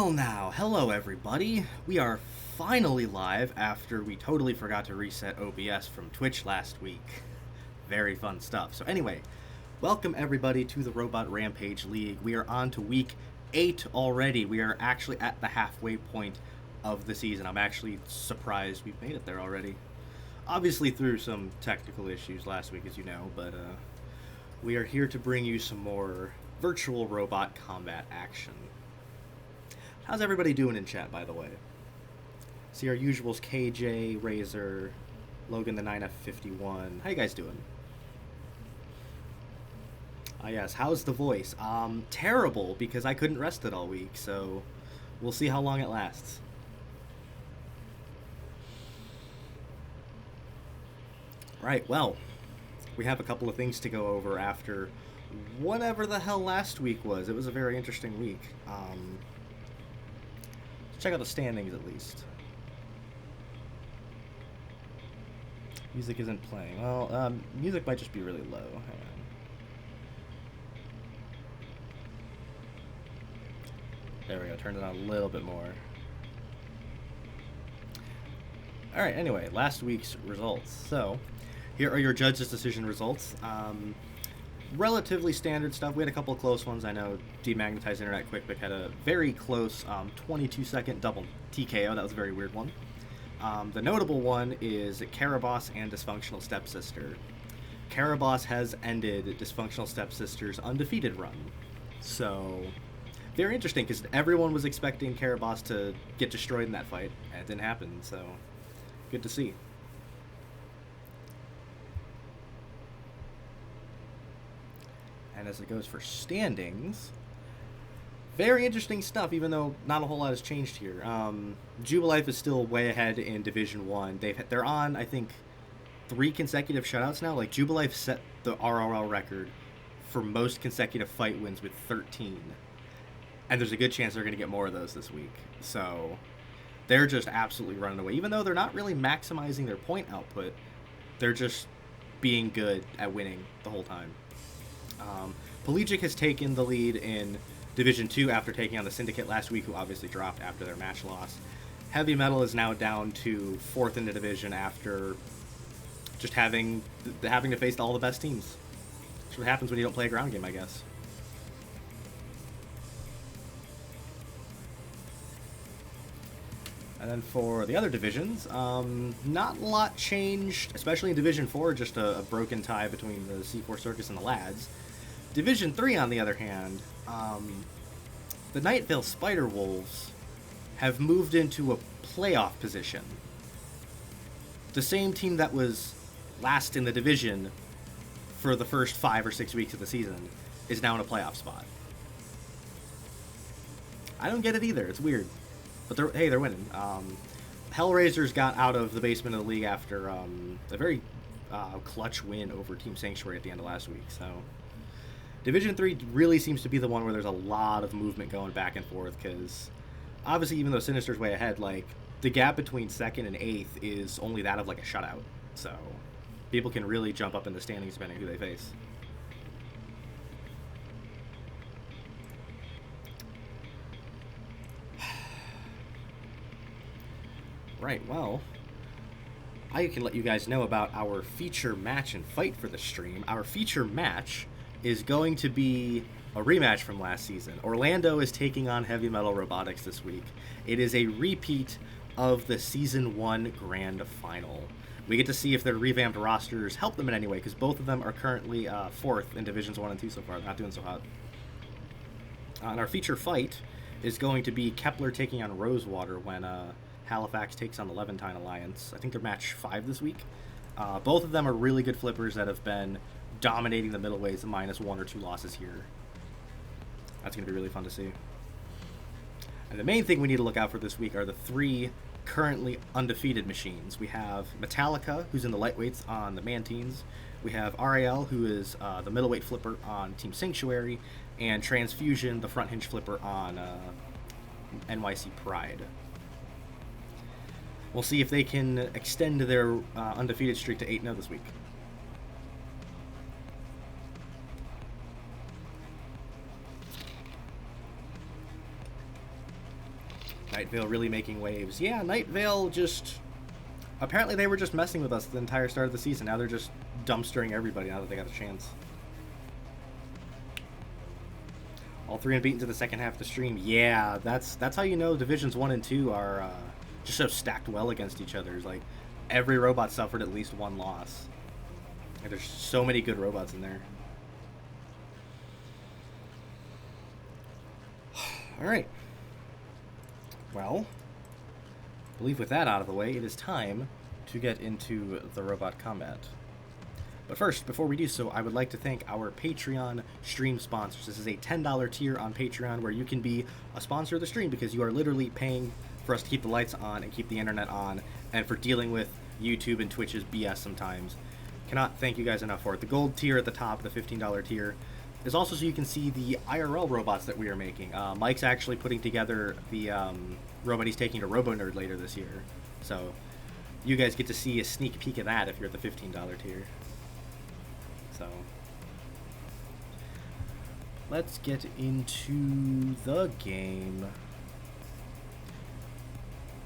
Well now, hello everybody. We are finally live after we totally forgot to reset OBS from Twitch last week. Very fun stuff. So anyway, welcome everybody to the Robot Rampage League. We are on to week 8 already. We are actually at the halfway point of the season. I'm actually surprised we've made it there already. Obviously through some technical issues last week, as you know, but we are here to bring you some more virtual robot combat action. How's everybody doing in chat, by the way? See our usuals: KJ, Razor, Logan the 9F51. How you guys doing? Yes, how's the voice? Terrible, because I couldn't rest it all week, so we'll see how long it lasts. Right, well, we have a couple of things to go over after whatever the hell last week was. It was a very interesting week. Check out the standings at least. Music isn't playing. Well, music might just be really low. Hang on. There we go. Turned it on a little bit more. Alright, anyway, last week's results. So, here are your judge's decision results. Relatively standard stuff. We had a couple of close ones. I know Demagnetized Internet Quick had a very close 22-second double TKO. That was a very weird one. The notable one is Caraboss and Dysfunctional Stepsister. Caraboss has ended Dysfunctional Stepsister's undefeated run. So, very interesting, because everyone was expecting Caraboss to get destroyed in that fight, and it didn't happen, so good to see. And as it goes for standings, very interesting stuff, even though not a whole lot has changed here. Jubilife is still way ahead in Division 1. They're on, I think, 3 consecutive shutouts now. Like, Jubilife set the RRL record for most consecutive fight wins with 13. And there's a good chance they're going to get more of those this week. So, they're just absolutely running away. Even though they're not really maximizing their point output, they're just being good at winning the whole time. Pelagic has taken the lead in Division 2 after taking on the Syndicate last week, who obviously dropped after their match loss. Heavy Metal is now down to 4th in the division after just having to face all the best teams. That's what happens when you don't play a ground game, I guess. And then for the other divisions, not a lot changed, especially in Division 4, just a broken tie between the C4 Circus and the Lads. Division 3, on the other hand, the Nightvale Spider Wolves have moved into a playoff position. The same team that was last in the division for the first 5 or 6 weeks of the season is now in a playoff spot. I don't get it either. It's weird. But they're winning. Hellrazers got out of the basement of the league after a very clutch win over Team Sanctuary at the end of last week. So Division 3 really seems to be the one where there's a lot of movement going back and forth, because obviously, even though Sinister's way ahead, like, the gap between 2nd and 8th is only that of like a shutout. So people can really jump up in the standings depending who they face. Right, well, I can let you guys know about our feature match and fight for the stream. Our feature match is going to be a rematch from last season. Orlando is taking on Heavy Metal Robotics this week. It is a repeat of the Season 1 Grand Final. We get to see if their revamped rosters help them in any way, because both of them are currently 4th in Divisions 1 and 2 so far. They're not doing so hot. And our feature fight is going to be Kepler taking on Rosewater when Halifax takes on the Levantine Alliance. I think they're match 5 this week. Both of them are really good flippers that have been dominating the middleweights, minus 1 or 2 losses here. That's going to be really fun to see. And the main thing we need to look out for this week are the 3 currently undefeated machines. We have Metallica, who's in the lightweights on the Mantines. We have RRL, who is the middleweight flipper on Team Sanctuary. And Transfusion, the front hinge flipper on NYC Pride. We'll see if they can extend their undefeated streak to 8-0 this week. Nightvale really making waves. Yeah, Nightvale just... Apparently they were just messing with us the entire start of the season. Now they're just dumpstering everybody now that they got a chance. All 3 unbeaten to the second half of the stream. Yeah, that's how you know Divisions 1 and 2 are just so stacked well against each other. Like, every robot suffered at least 1 loss. Like, there's so many good robots in there. Alright. Well, I believe with that out of the way, it is time to get into the robot combat. But first, before we do so, I would like to thank our Patreon stream sponsors. This is a $10 tier on Patreon where you can be a sponsor of the stream because you are literally paying for us to keep the lights on and keep the internet on and for dealing with YouTube and Twitch's BS sometimes. Cannot thank you guys enough for it. The gold tier at the top, the $15 tier, is also so you can see the IRL robots that we are making. Mike's actually putting together the robot he's taking to RoboNerd later this year. So you guys get to see a sneak peek of that if you're at the $15 tier. So let's get into the game.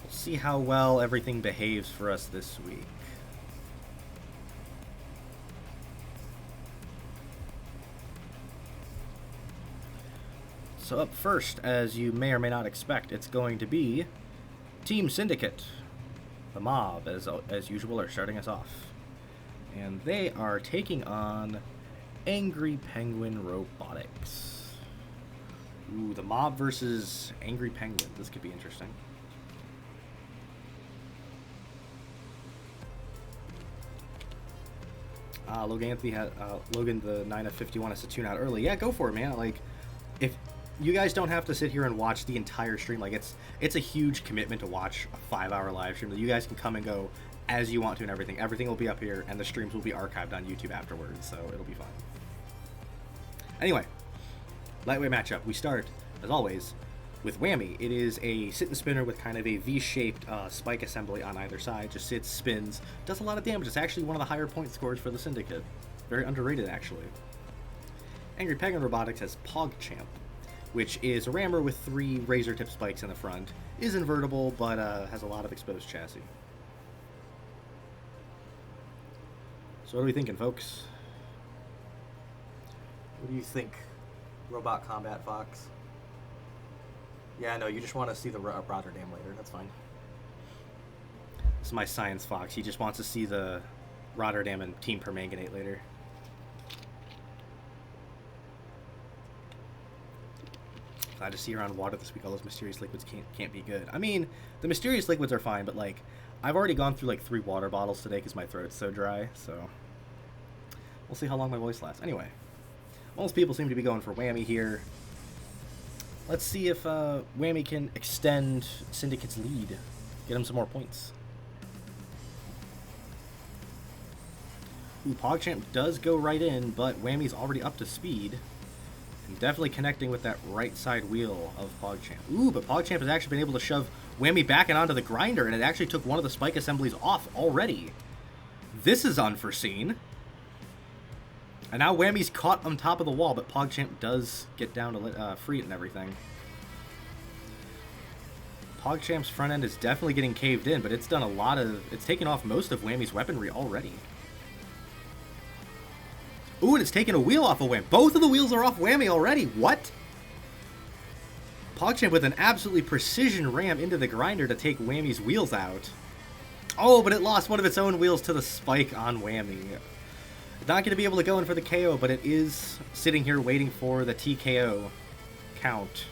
We'll see how well everything behaves for us this week. So up first, as you may or may not expect, it's going to be Team Syndicate. The mob, as usual, are starting us off. And they are taking on Angry Penguin Robotics. Ooh, the mob versus Angry Penguin. This could be interesting. Logan Anthony had Logan the 9F50 wants to tune out early. Yeah, go for it, man. Like, if you guys don't have to sit here and watch the entire stream, like it's a huge commitment to watch a 5-hour live stream. That you guys can come and go as you want to and everything. Everything will be up here, and the streams will be archived on YouTube afterwards, so it'll be fun. Anyway, lightweight matchup. We start, as always, with Whammy. It is a sit and spinner with kind of a V-shaped spike assembly on either side. Just sits, spins, does a lot of damage. It's actually one of the higher point scores for the Syndicate. Very underrated, actually. Angry Penguin Robotics has PogChamp, which is a rammer with 3 razor tip spikes in the front. Is invertible, but has a lot of exposed chassis. So what are we thinking, folks? What do you think? Robot Combat Fox? Yeah, no, you just want to see the Rotterdam later. That's fine. This is my science Fox. He just wants to see the Rotterdam and Team Permanganate later. Glad to see her on water this week. All those mysterious liquids can't be good. I mean, the mysterious liquids are fine, but like, I've already gone through like 3 water bottles today because my throat's so dry. So we'll see how long my voice lasts. Anyway, most people seem to be going for Whammy here. Let's see if Whammy can extend Syndicate's lead, get him some more points. Ooh, PogChamp does go right in, but Whammy's already up to speed. And definitely connecting with that right side wheel of PogChamp. Ooh, but PogChamp has actually been able to shove Whammy back and onto the grinder, and it actually took one of the spike assemblies off already. This is unforeseen. And now Whammy's caught on top of the wall, but PogChamp does get down to free it and everything. PogChamp's front end is definitely getting caved in, but it's done a lot of... It's taken off most of Whammy's weaponry already. Ooh, and it's taken a wheel off of Whammy. Both of the wheels are off Whammy already. What? PogChamp with an absolutely precision ram into the grinder to take Whammy's wheels out. Oh, but it lost one of its own wheels to the spike on Whammy. Not going to be able to go in for the KO, but it is sitting here waiting for the TKO count.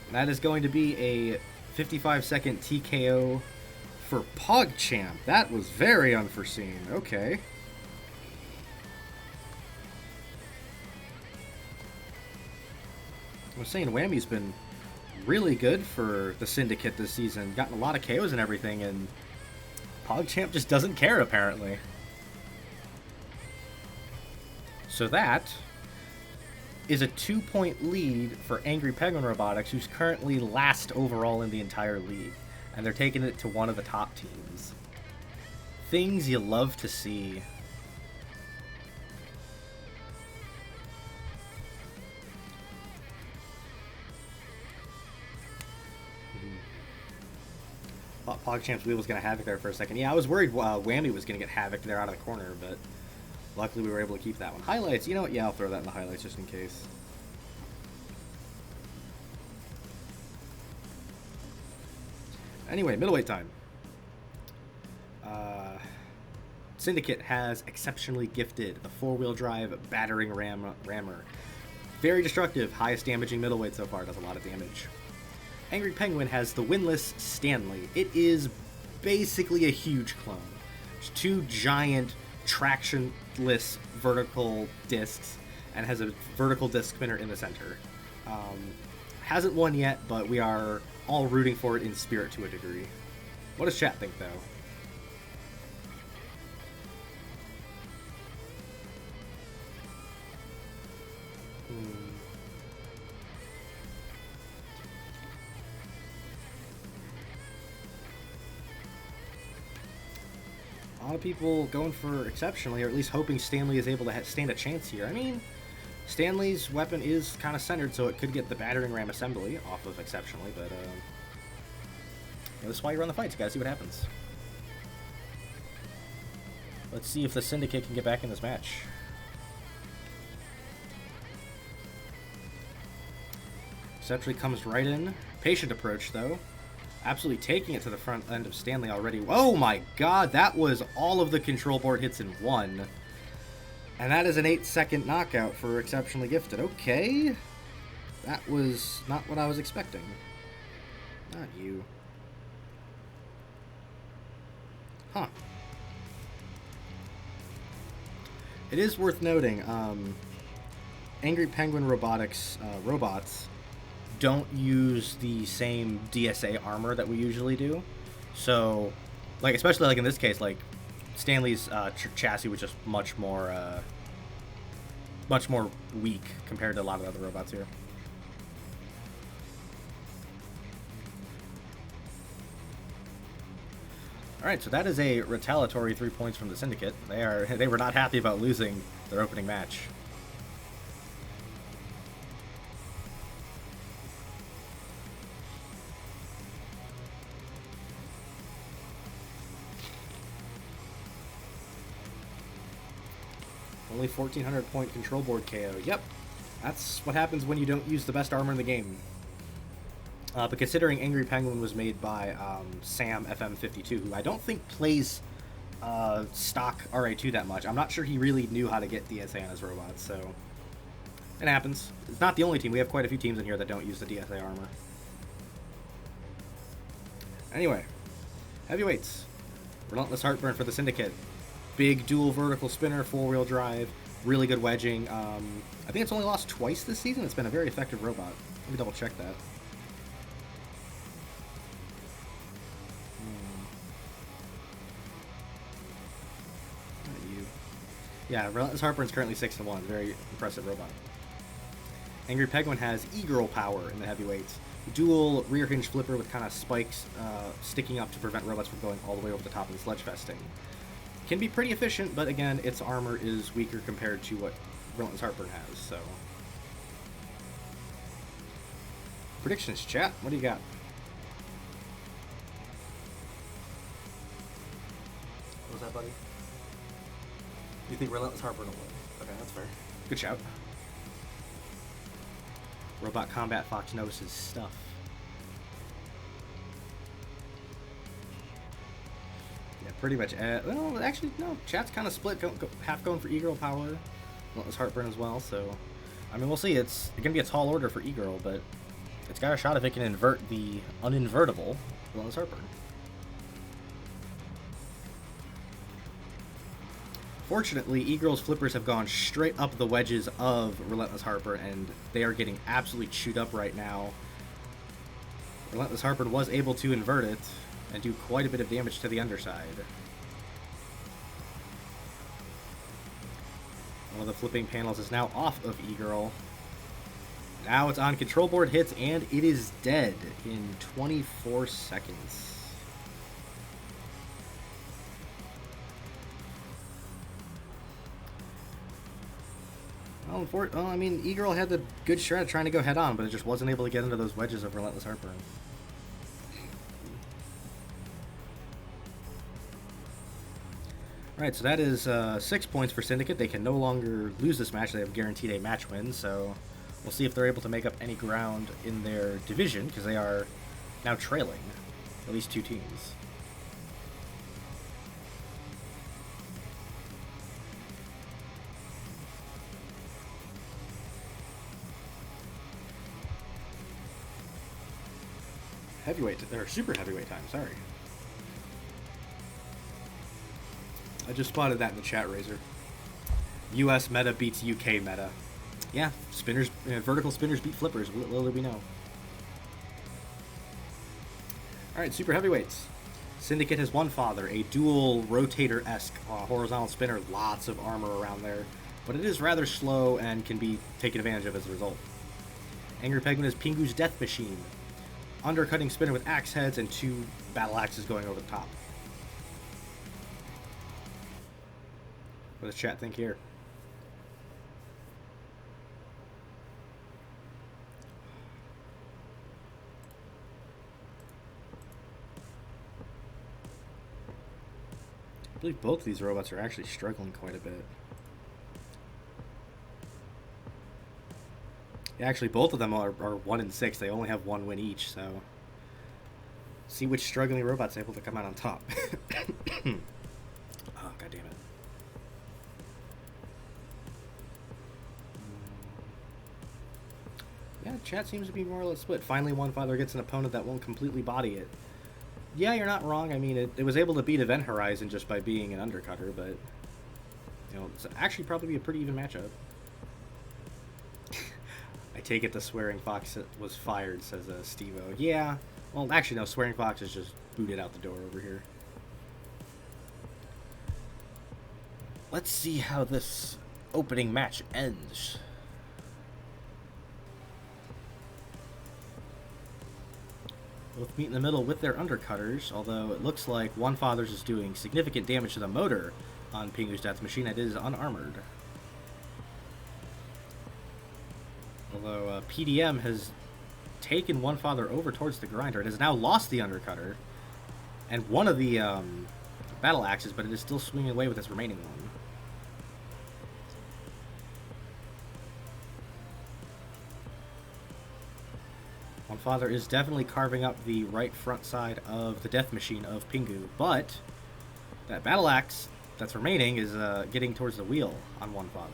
And that is going to be a 55-second TKO for PogChamp. That was very unforeseen. Okay. I was saying Whammy's been really good for the Syndicate this season. Gotten a lot of KOs and everything, and PogChamp just doesn't care, apparently. So that is a 2-point lead for Angry Penguin Robotics, who's currently last overall in the entire league. And they're taking it to one of the top teams. Things you love to see. PogChamp's wheel was going to Havoc there for a second. Yeah, I was worried Whammy was going to get Havoc there out of the corner, but luckily we were able to keep that one. Highlights, you know what? Yeah, I'll throw that in the highlights just in case. Anyway, middleweight time. Syndicate has exceptionally gifted the 4-wheel drive battering rammer. Very destructive, highest damaging middleweight so far, does a lot of damage. Angry Penguin has the winless Stanley. It is basically a huge clone. It's 2 giant tractionless vertical discs and has a vertical disc spinner in the center. Hasn't won yet, but we are all rooting for it in spirit to a degree. What does chat think, though? A lot of people going for exceptionally, or at least hoping Stanley is able to stand a chance here. I mean, Stanley's weapon is kind of centered, so it could get the battering ram assembly off of exceptionally, but that's why you run the fights. You gotta see what happens. Let's see if the Syndicate can get back in this match. Exceptionally comes right in. Patient approach, though. Absolutely taking it to the front end of Stanley already. Oh my god, that was all of the control board hits in one. And that is an 8-second knockout for exceptionally gifted. Okay. That was not what I was expecting. Not you. Huh. It is worth noting, Angry Penguin Robotics robots don't use the same DSA armor that we usually do. So, like, especially like in this case, like Stanley's chassis was just much more weak compared to a lot of other robots here. All right, so that is a retaliatory 3 points from the Syndicate. They were not happy about losing their opening match. Only 1,400 point control board KO. Yep, that's what happens when you don't use the best armor in the game. But considering Angry Penguin was made by Sam FM52, who I don't think plays stock RA2 that much, I'm not sure he really knew how to get DSA on his robots, so it happens. It's not the only team. We have quite a few teams in here that don't use the DSA armor. Anyway, heavyweights. Relentless Heartburn for the Syndicate. Big dual vertical spinner, 4-wheel drive, really good wedging. I think it's only lost twice this season. It's been a very effective robot. Let me double check that. Not you. Yeah, Relentless Heartburn is currently 6-1. Very impressive robot. Angry Penguin has e-girl power in the heavyweights. Dual rear hinge flipper with kind of spikes sticking up to prevent robots from going all the way over the top of the sledge festing. Can be pretty efficient, but again, its armor is weaker compared to what Relentless Heartburn has, so. Predictions, chat. What do you got? What was that, buddy? You think Relentless Heartburn will win? Okay, that's fair. Good shout. Robot Combat Fox knows his stuff. Pretty much. Well, actually, no. Chat's kind of split. Half going for E-Girl power. Relentless Heartburn as well. So, I mean, we'll see. It's going to be a tall order for E-Girl, but it's got a shot if it can invert the uninvertible Relentless Heartburn. Fortunately, E-Girl's flippers have gone straight up the wedges of Relentless Heartburn, and they are getting absolutely chewed up right now. Relentless Heartburn was able to invert it and do quite a bit of damage to the underside. One of the flipping panels is now off of E-Girl. Now it's on control board hits, and it is dead in 24 seconds. Well, I mean, E-Girl had the good shred trying to go head on, but it just wasn't able to get into those wedges of Relentless Heartburn. Alright, so that is 6 points for Syndicate. They can no longer lose this match. They have guaranteed a match win, so we'll see if they're able to make up any ground in their division, because they are now trailing at least 2 teams. Heavyweight, or super heavyweight time, sorry. I just spotted that in the chat, Razor. US meta beats UK meta. Yeah, spinners, vertical spinners beat flippers, little did we know. Alright, super heavyweights. Syndicate has one father, a dual rotator-esque horizontal spinner, lots of armor around there, but it is rather slow and can be taken advantage of as a result. Angry Penguin is Pingu's death machine. Undercutting spinner with axe heads and 2 battle axes going over the top. What does chat think here? I believe both of these robots are actually struggling quite a bit. Yeah, actually, both of them are 1 and 6. They only have 1 win each, so see which struggling robot's able to come out on top. Oh, god damn it. Yeah, chat seems to be more or less split. Finally, one father gets an opponent that won't completely body it. Yeah, you're not wrong. I mean, it was able to beat Event Horizon just by being an undercutter, but you know, it's actually probably be a pretty even matchup. I take it the Swearing Fox was fired, says Steve-O. Yeah, well, actually, no, Swearing Fox is just booted out the door over here. Let's see how this opening match ends. Both meet in the middle with their undercutters, although it looks like one father's is doing significant damage to the motor on Pingu's death machine. It is unarmored. Although PDM has taken one father over towards the grinder. It has now lost the undercutter and one of the battle axes, but it is still swinging away with its remaining one. One father is definitely carving up the right front side of the death machine of Pingu, but that battle axe that's remaining is getting towards the wheel on one father.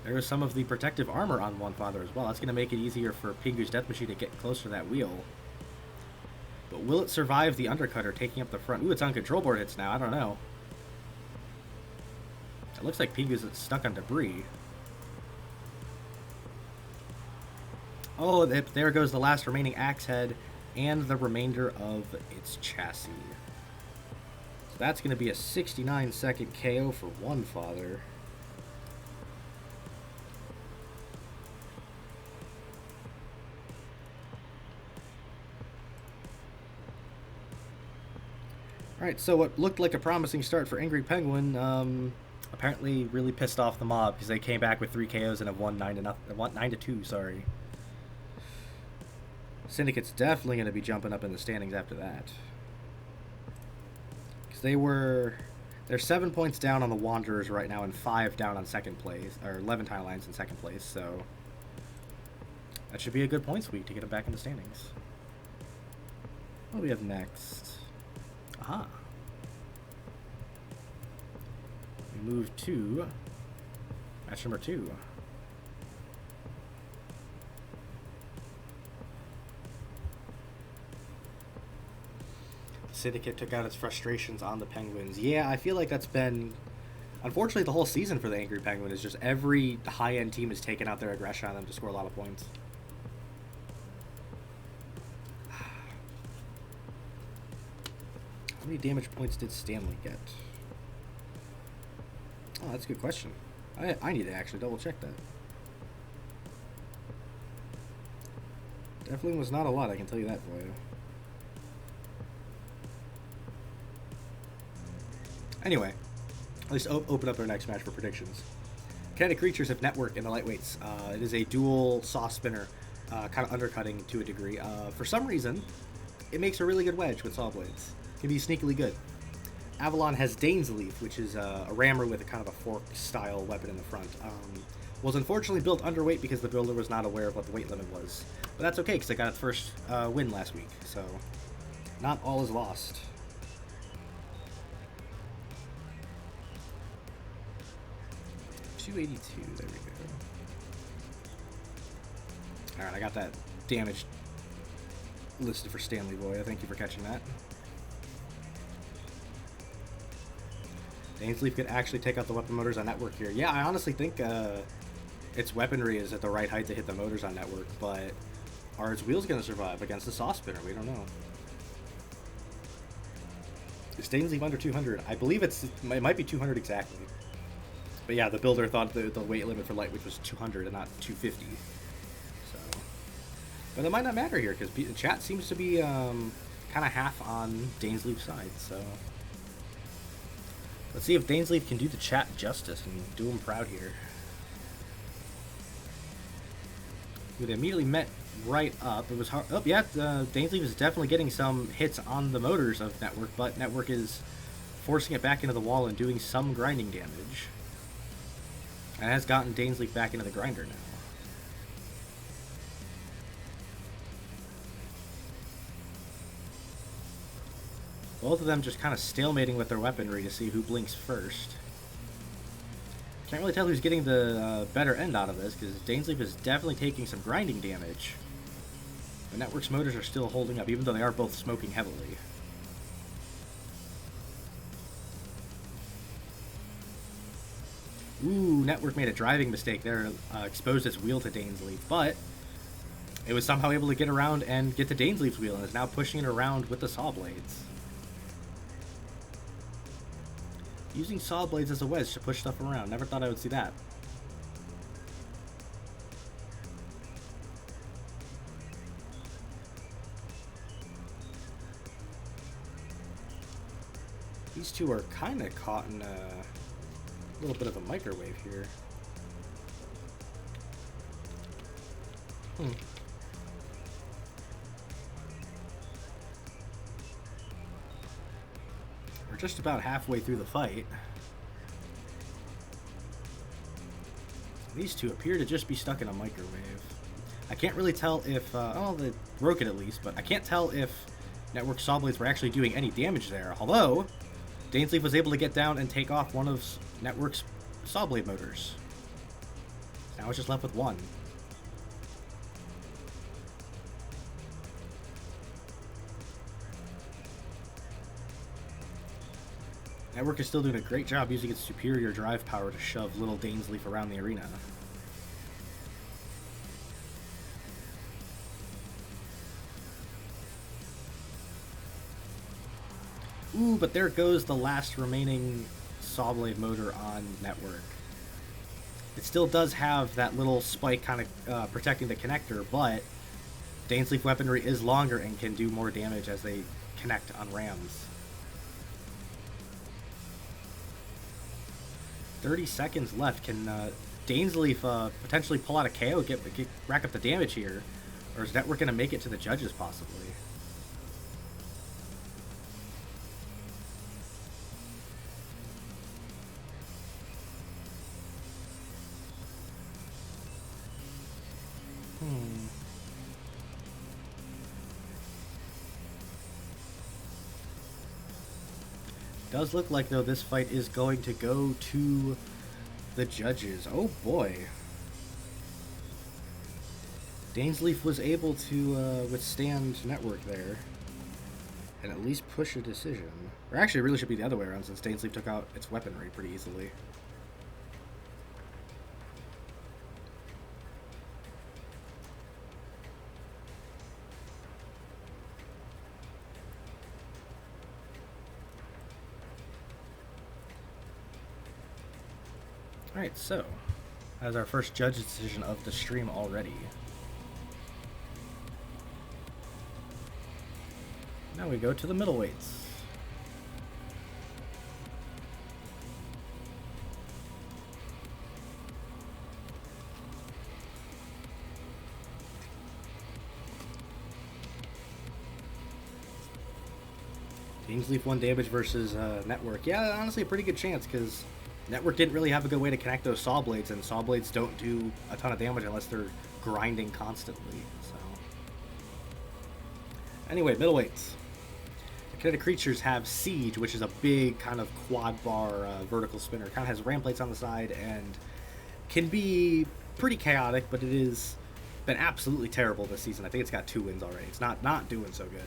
There is some of the protective armor on one father as well. That's going to make it easier for Pingu's death machine to get close to that wheel. But will it survive the undercutter taking up the front? Ooh, it's on control board hits now. I don't know. It looks like Pingu's stuck on debris. Oh, there goes the last remaining axe head and the remainder of its chassis. So that's going to be a 69-second KO for one father. Alright, so what looked like a promising start for Angry Penguin, apparently really pissed off the mob because they came back with 3 KOs and have won 9-2, sorry. Syndicate's definitely going to be jumping up in the standings after that. Because they're 7 points down on the Wanderers right now and 5 down on second place, or Levantine Alliance in second place, so that should be a good point sweep to get them back in the standings. What do we have next? Aha. We move to match number 2. Syndicate took out its frustrations on the Penguins. Yeah, I feel like that's been, unfortunately, the whole season for the Angry Penguin is just every high-end team has taken out their aggression on them to score a lot of points. How many damage points did Stanley get? Oh, that's a good question. I need to actually double check that. Definitely was not a lot, I can tell you that for you. Anyway, let's open up our next match for predictions. Kinetic creatures have network in the lightweights. It is a dual saw spinner. kind of undercutting to a degree. For some reason, it makes a really good wedge with saw blades. It can be sneakily good. Avalon has Dainsleaf, which is a rammer with a kind of a fork-style weapon in the front. Was unfortunately built underweight because the builder was not aware of what the weight limit was. But that's okay, because it got its first win last week, so not all is lost. .282, there we go. Alright, I got that damage listed for Stanley Boy. Thank you for catching that. Dainsleaf could actually take out the weapon motors on network here. Yeah, I honestly think its weaponry is at the right height to hit the motors on network, but are its wheels going to survive against the saw spinner? We don't know. Is Dainsleaf under 200? I believe it might be 200 exactly. But yeah, the builder thought the weight limit for Lightweight was 200 and not 250. So, but it might not matter here because the chat seems to be kind of half on Dainsleaf's side. So let's see if Dainsleaf can do the chat justice and do him proud here. It immediately met right up. It was hard. Oh yeah, Dainsleaf is definitely getting some hits on the motors of Network, but Network is forcing it back into the wall and doing some grinding damage. And has gotten Dainsleaf back into the grinder now. Both of them just kind of stalemating with their weaponry to see who blinks first. Can't really tell who's getting the better end out of this, because Dainsleaf is definitely taking some grinding damage. But Network's motors are still holding up, even though they are both smoking heavily. Ooh, Network made a driving mistake there, exposed its wheel to Dainsleaf, but it was somehow able to get around and get to Dainsleaf's wheel, and is now pushing it around with the saw blades. Using saw blades as a wedge to push stuff around. Never thought I would see that. These two are kind of caught in a little bit of a microwave here. We're just about halfway through the fight. These two appear to just be stuck in a microwave. I can't really tell if, oh, they broke it at least, but I can't tell if Network saw blades were actually doing any damage there. Although, Dainsleaf was able to get down and take off one of Network's saw blade motors. Now it's just left with one. Network is still doing a great job using its superior drive power to shove little Dainsleaf around the arena. Ooh, but there goes the last remaining saw blade motor on Network. It still does have that little spike kind of protecting the connector, but Dainsleaf weaponry is longer and can do more damage as they connect on rams. 30 seconds left. Can Dainsleaf potentially pull out a KO, rack up the damage here? Or is Network going to make it to the judges, possibly? Does look like, though, this fight is going to go to the judges. Oh boy. Dainsleaf was able to withstand Network there and at least push a decision. Or actually, it really should be the other way around, since Dainsleaf took out its weaponry pretty easily. Alright, so, as our first judge's decision of the stream already. Now we go to the middleweights. Kingsleaf 1 damage versus Network. Yeah, honestly, a pretty good chance, because Network didn't really have a good way to connect those Saw Blades, and Saw Blades don't do a ton of damage unless they're grinding constantly. So, anyway, middleweights. The Kinetic creatures have Siege, which is a big kind of quad bar vertical spinner. Kind of has ram plates on the side and can be pretty chaotic, but it has been absolutely terrible this season. I think it's got 2 wins already. It's not doing so good.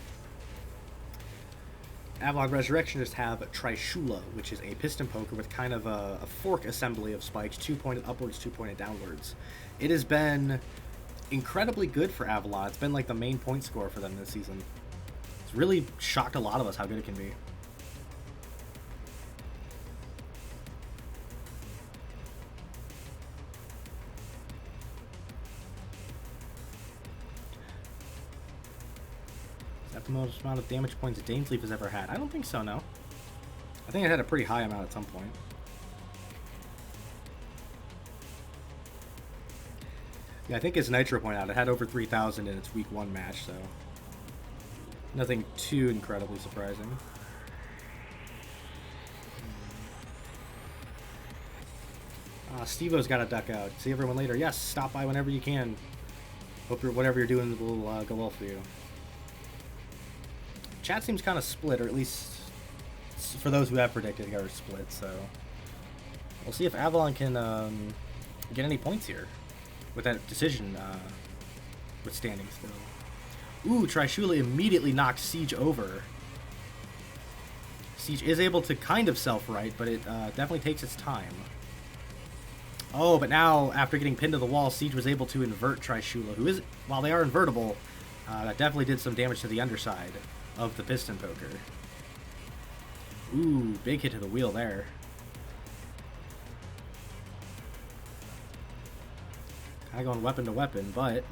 Avalon Resurrectionists have Trishula, which is a piston poker with kind of a fork assembly of spikes, 2-pointed upwards, 2-pointed downwards. It has been incredibly good for Avalon. It's been like the main point scorer for them this season. It's really shocked a lot of us how good it can be. The most amount of damage points Danesleaf has ever had. I don't think so, no. I think it had a pretty high amount at some point. Yeah, I think as Nitro pointed out, it had over 3,000 in its week 1 match, so nothing too incredibly surprising. Steve-O's got to duck out. See everyone later. Yes, stop by whenever you can. Hope whatever you're doing will go well for you. Chat seems kind of split, or at least for those who have predicted, are split. So we'll see if Avalon can get any points here with that decision withstanding still. Ooh, Trishula immediately knocks Siege over. Siege is able to kind of self-right, but it definitely takes its time. Oh, but now, after getting pinned to the wall, Siege was able to invert Trishula, who is, while they are invertible, that definitely did some damage to the underside of the piston poker. Ooh, big hit to the wheel there. Kind of going weapon to weapon, but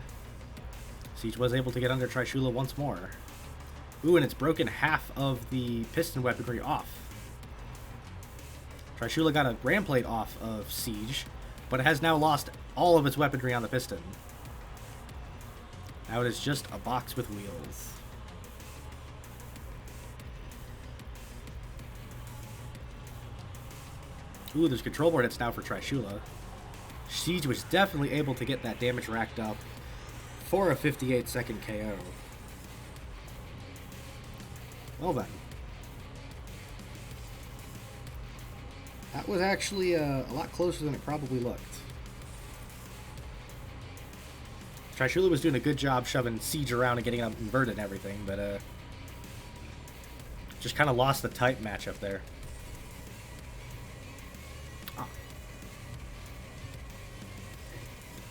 Siege was able to get under Trishula once more. Ooh, and it's broken half of the piston weaponry off. Trishula got a ram plate off of Siege, but it has now lost all of its weaponry on the piston. Now it is just a box with wheels. Ooh, there's control board hits now for Trishula. Siege was definitely able to get that damage racked up for a 58-second KO. Well then. That was actually a lot closer than it probably looked. Trishula was doing a good job shoving Siege around and getting him inverted and everything, but just kind of lost the type matchup there.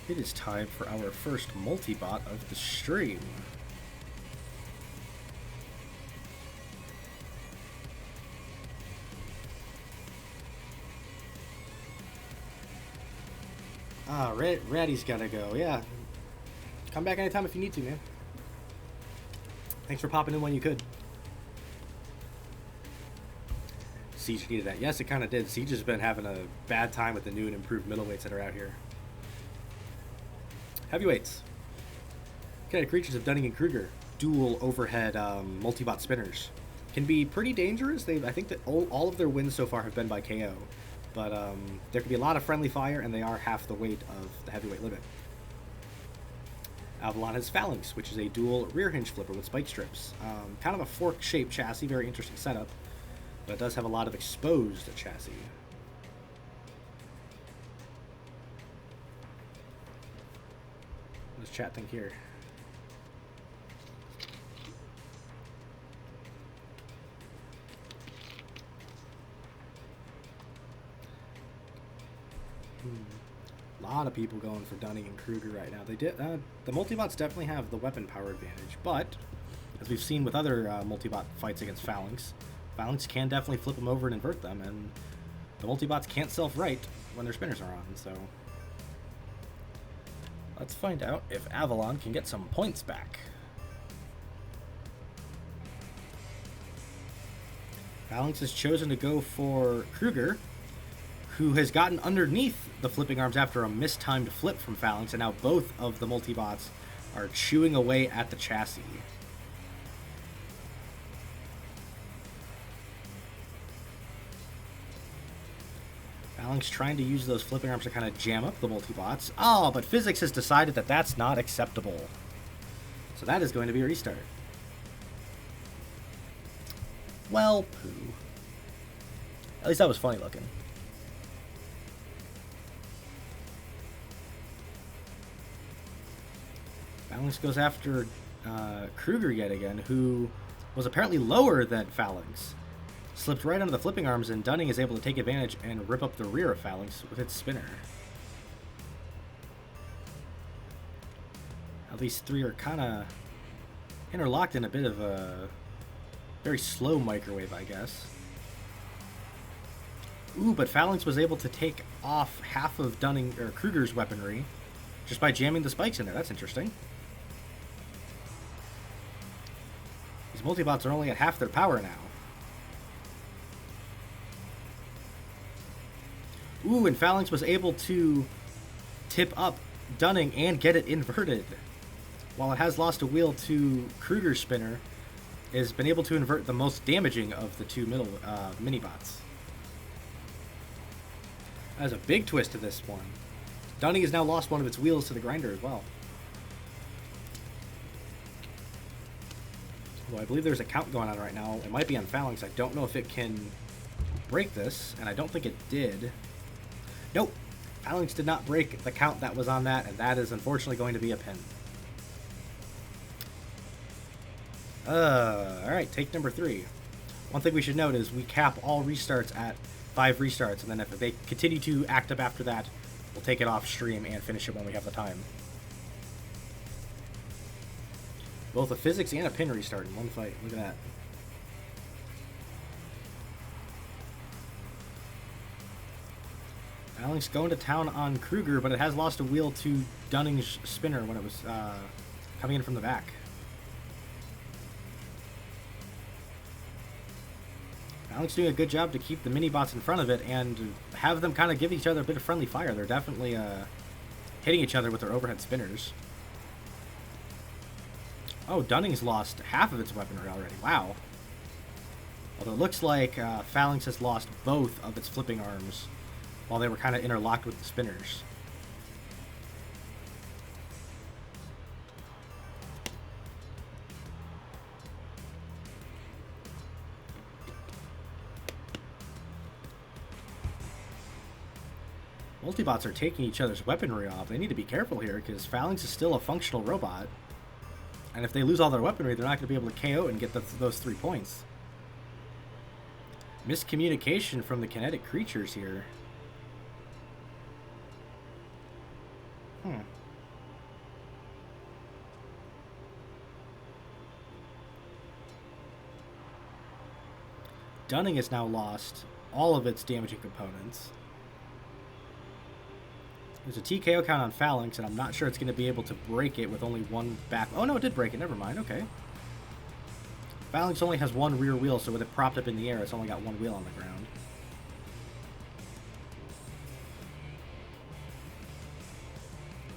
It is time for our first multi-bot of the stream. Ratty's gotta go. Yeah. Come back anytime if you need to, man. Thanks for popping in when you could. Siege needed that. Yes, it kind of did. Siege has been having a bad time with the new and improved middleweights that are out here. Heavyweights. Kinetic creatures of Dunning and Kruger. Dual overhead multi-bot spinners. Can be pretty dangerous. I think that all of their wins so far have been by KO. But there can be a lot of friendly fire, and they are half the weight of the heavyweight limit. Avalon has Phalanx, which is a dual rear hinge flipper with spike strips. Kind of a fork-shaped chassis, very interesting setup, but it does have a lot of exposed chassis. What does chat think here? A lot of people going for Dunning and Kruger right now. They did the multibots definitely have the weapon power advantage, but as we've seen with other multibot fights against Phalanx, Phalanx can definitely flip them over and invert them, and the multibots can't self-right when their spinners are on. So let's find out if Avalon can get some points back. Phalanx has chosen to go for Kruger, who has gotten underneath the flipping arms after a mistimed flip from Phalanx, and now both of the multibots are chewing away at the chassis. Phalanx trying to use those flipping arms to kind of jam up the multi-bots. Oh, but physics has decided that that's not acceptable. So that is going to be a restart. Well, poo. At least that was funny looking. Phalanx goes after Kruger yet again, who was apparently lower than Phalanx. Slipped right under the flipping arms, and Dunning is able to take advantage and rip up the rear of Phalanx with its spinner. Now these three are kind of interlocked in a bit of a very slow microwave, I guess. Ooh, but Phalanx was able to take off half of Dunning or Kruger's weaponry just by jamming the spikes in there. That's interesting. These multibots are only at half their power now. Ooh, and Phalanx was able to tip up Dunning and get it inverted. While it has lost a wheel to Kruger's spinner, it has been able to invert the most damaging of the two middle mini-bots. That is a big twist to this one. Dunning has now lost one of its wheels to the grinder as well. Well, I believe there's a count going on right now. It might be on Phalanx. I don't know if it can break this, and I don't think it did. Nope. Phalanx did not break the count that was on that, and that is unfortunately going to be a pin. Alright, take number 3. One thing we should note is we cap all restarts at 5 restarts, and then if they continue to act up after that, we'll take it off stream and finish it when we have the time. Both a physics and a pin restart in one fight. Look at that. Phalanx going to town on Kruger, but it has lost a wheel to Dunning's spinner when it was coming in from the back. Phalanx doing a good job to keep the mini-bots in front of it and have them kind of give each other a bit of friendly fire. They're definitely hitting each other with their overhead spinners. Oh, Dunning's lost half of its weaponry already. Wow. Although it looks like Phalanx has lost both of its flipping arms while they were kind of interlocked with the spinners. Multibots are taking each other's weaponry off. They need to be careful here because Phalanx is still a functional robot. And if they lose all their weaponry, they're not going to be able to KO and get those 3 points. Miscommunication from the kinetic creatures here. Dunning has now lost all of its damaging components. There's a TKO count on Phalanx, and I'm not sure it's going to be able to break it with only one back. Oh, no, it did break it. Never mind. Okay. Phalanx only has one rear wheel, so with it propped up in the air, it's only got one wheel on the ground.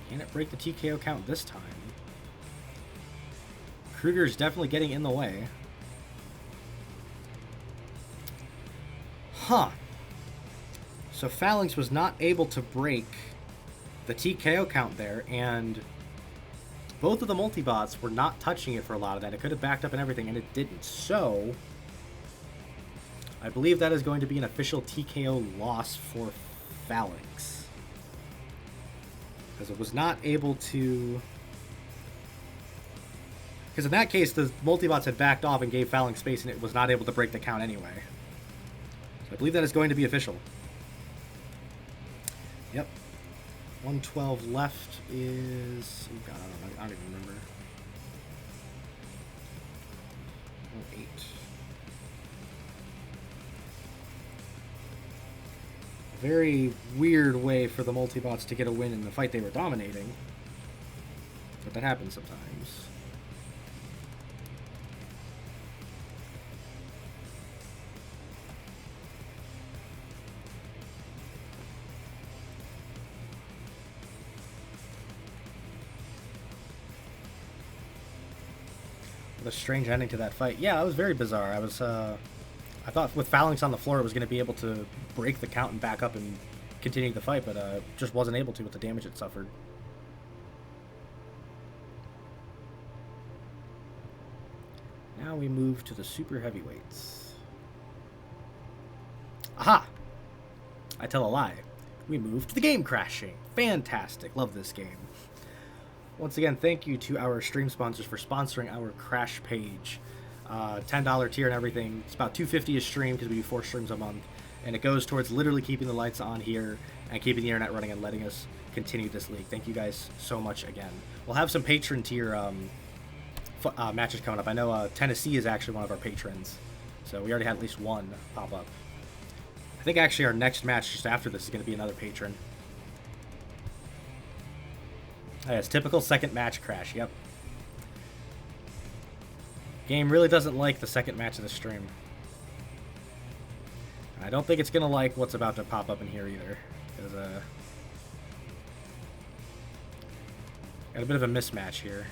Can it break the TKO count this time? Kruger's definitely getting in the way. Huh. So Phalanx was not able to break the TKO count there, and both of the multibots were not touching it for a lot of that. It could have backed up and everything, and it didn't. So I believe that is going to be an official TKO loss for Phalanx, because it was not able to... Because in that case, the multibots had backed off and gave Phalanx space, and it was not able to break the count anyway. So I believe that is going to be official. Yep. 112 left is... Oh god, I don't even remember. 8. Very weird way for the multibots to get a win in the fight they were dominating. But that happens sometimes. A strange ending to that fight. Yeah, it was very bizarre. I thought with Phalanx on the floor, it was going to be able to break the count and back up and continue the fight, but just wasn't able to with the damage it suffered. Now we move to the super heavyweights. Aha! I tell a lie. We move to the game crashing. Fantastic. Love this game. Once again, thank you to our stream sponsors for sponsoring our crash page. $10 tier and everything. It's about $250 a stream because we do 4 streams a month. And it goes towards literally keeping the lights on here and keeping the internet running and letting us continue this league. Thank you guys so much again. We'll have some patron tier matches coming up. I know Tennessee is actually one of our patrons. So we already had at least one pop up. I think actually our next match just after this is going to be another patron. Oh, yeah, it's typical second match crash. Yep. Game really doesn't like the second match of the stream. I don't think it's going to like what's about to pop up in here either. Because, got a bit of a mismatch here.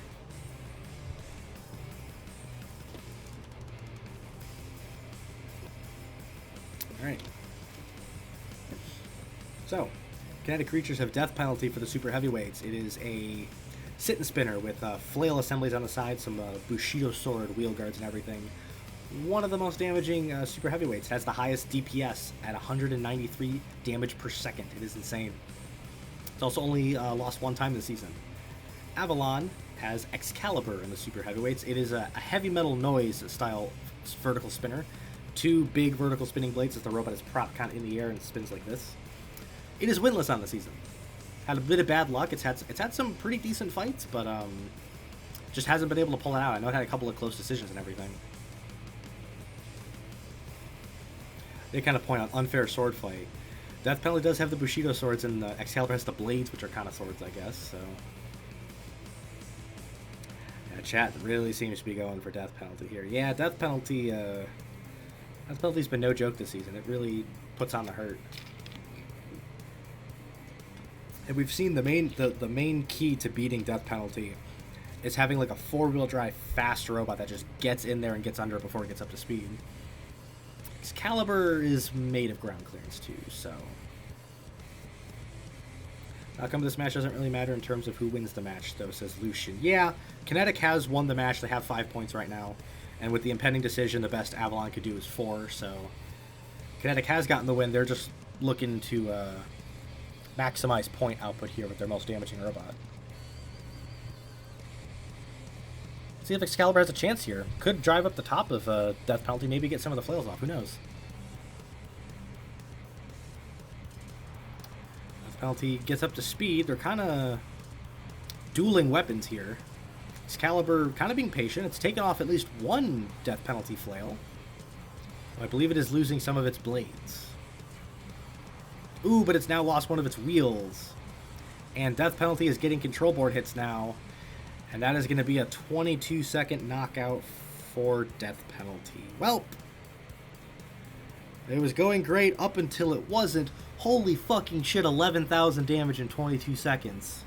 Alright. So, Kinetic creatures have death penalty for the super heavyweights. It is a sit and spinner with flail assemblies on the side, some Bushido sword, wheel guards, and everything. One of the most damaging super heavyweights. Has the highest DPS at 193 damage per second. It is insane. It's also only lost one time this season. Avalon has Excalibur in the super heavyweights. It is a heavy metal noise style vertical spinner. 2 big vertical spinning blades as the robot is propped kind of in the air and spins like this. It is winless on the season. Had a bit of bad luck. It's had some pretty decent fights, but just hasn't been able to pull it out. I know it had a couple of close decisions and everything. They kind of point out unfair sword fight. Death penalty does have the Bushido swords, and the Excalibur has the blades, which are kind of swords, I guess. So, yeah, chat really seems to be going for death penalty here. Yeah, death penalty. Death penalty's been no joke this season. It really puts on the hurt. And we've seen the main key to beating death penalty is having like a 4-wheel drive fast robot that just gets in there and gets under it before it gets up to speed. Excalibur is made of ground clearance too, so outcome of this match doesn't really matter in terms of who wins the match, though, says Lucian. Yeah, Kinetic has won the match. They have 5 points right now, and with the impending decision, the best Avalon could do is 4. So Kinetic has gotten the win. They're just looking to maximize point output here with their most damaging robot. See if Excalibur has a chance here. Could drive up the top of death penalty, maybe get some of the flails off. Who knows? Death penalty gets up to speed. They're kind of dueling weapons here. Excalibur kind of being patient. It's taken off at least one death penalty flail. I believe it is losing some of its blades. Ooh, but it's now lost one of its wheels. And death penalty is getting control board hits now. And that is going to be a 22-second knockout for death penalty. Well, it was going great up until it wasn't. Holy fucking shit, 11,000 damage in 22 seconds.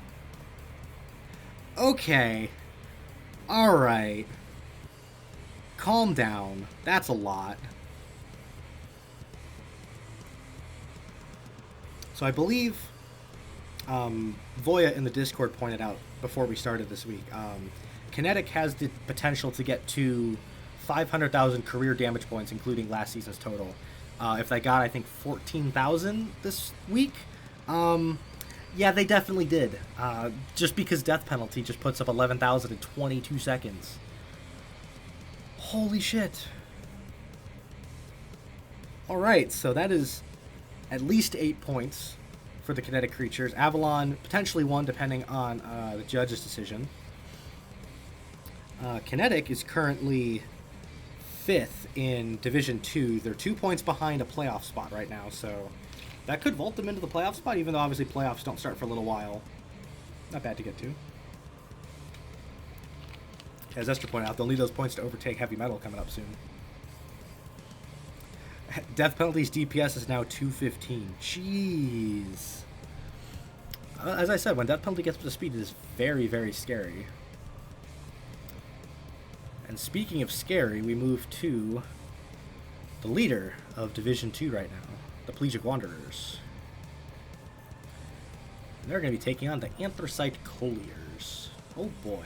Okay. Alright. Calm down. That's a lot. So I believe Voya in the Discord pointed out before we started this week, Kinetic has the potential to get to 500,000 career damage points, including last season's total. If they got, I think, 14,000 this week. Yeah, they definitely did. Just because death penalty just puts up 11,000 in 22 seconds. Holy shit. Alright, so that is at least 8 points for the Kinetic creatures. Avalon, potentially 1, depending on the judge's decision. Kinetic is currently 5th in Division 2. They're 2 points behind a playoff spot right now, so that could vault them into the playoff spot, even though obviously playoffs don't start for a little while. Not bad to get to. As Esther pointed out, they'll need those points to overtake Heavy Metal coming up soon. Death penalty's DPS is now 215. Jeez. As I said, when death penalty gets up to speed, it is very, very scary. And speaking of scary, we move to the leader of Division 2 right now, the Pelagic Wanderers. They're going to be taking on the Anthracite Colliers. Oh boy.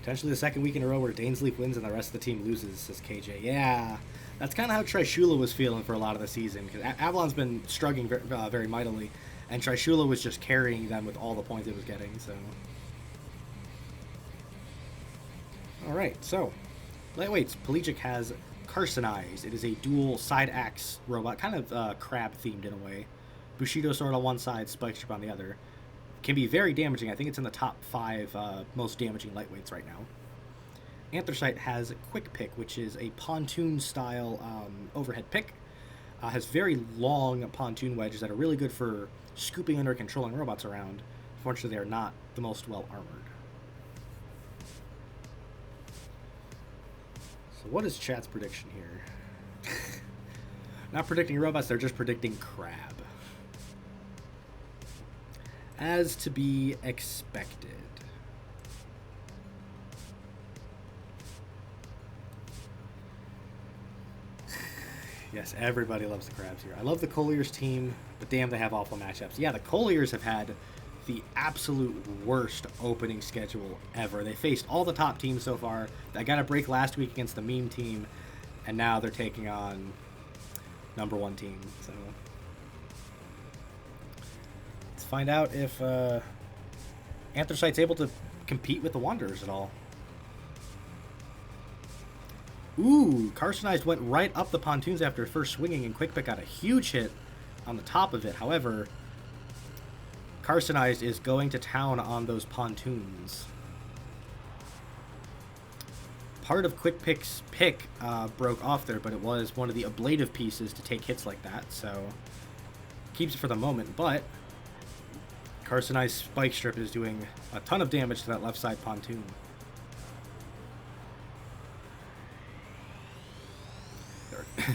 Potentially the second week in a row where Dainsleif wins and the rest of the team loses, says KJ. Yeah, that's kind of how Trishula was feeling for a lot of the season, because Avalon's been struggling very mightily, and Trishula was just carrying them with all the points it was getting, so. Alright, so, lightweights. Pelagic has Carcinized. It is a dual side axe robot, kind of crab themed in a way. Bushido sword on one side, spike strip on the other. Can be very damaging. I think it's in the top 5 most damaging lightweights right now. Anthracite has Quick Pick, which is a pontoon-style overhead pick. Has very long pontoon wedges that are really good for scooping under controlling robots around. Unfortunately, they are not the most well-armored. So what is chat's prediction here? Not predicting robots, they're just predicting crab. As to be expected. Yes, everybody loves the crabs here. I love the Colliers team, but damn, they have awful matchups. Yeah, the Colliers have had the absolute worst opening schedule ever. They faced all the top teams so far. They got a break last week against the meme team, and now they're taking on #1 team. So let's find out if Anthracite's able to compete with the Wanderers at all. Ooh, Carcinized went right up the pontoons after first swinging, and Quick Pick got a huge hit on the top of it. However, Carcinized is going to town on those pontoons. Part of Quick Pick's pick broke off there, but it was one of the ablative pieces to take hits like that, so keeps it for the moment. But Carcinized Spike Strip is doing a ton of damage to that left side pontoon.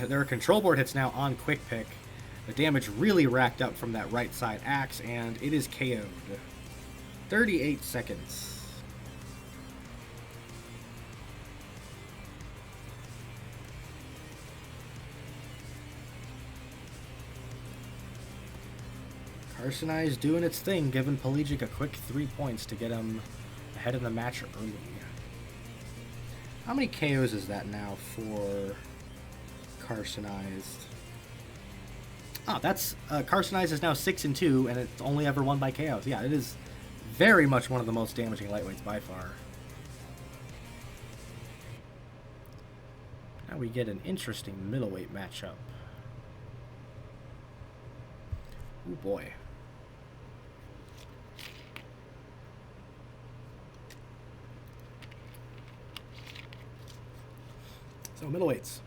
There are control board hits now on Quick Pick. The damage really racked up from that right side axe, and it is KO'd. 38 seconds. Carcinized doing its thing, giving Pelagic a quick 3 points to get him ahead of the match early. How many KOs is that now for Carcinized? Oh, that's Carcinized is now 6-2, and it's only ever won by KOs. Yeah, it is very much one of the most damaging lightweights by far. Now we get an interesting middleweight matchup. Oh boy. So middleweights.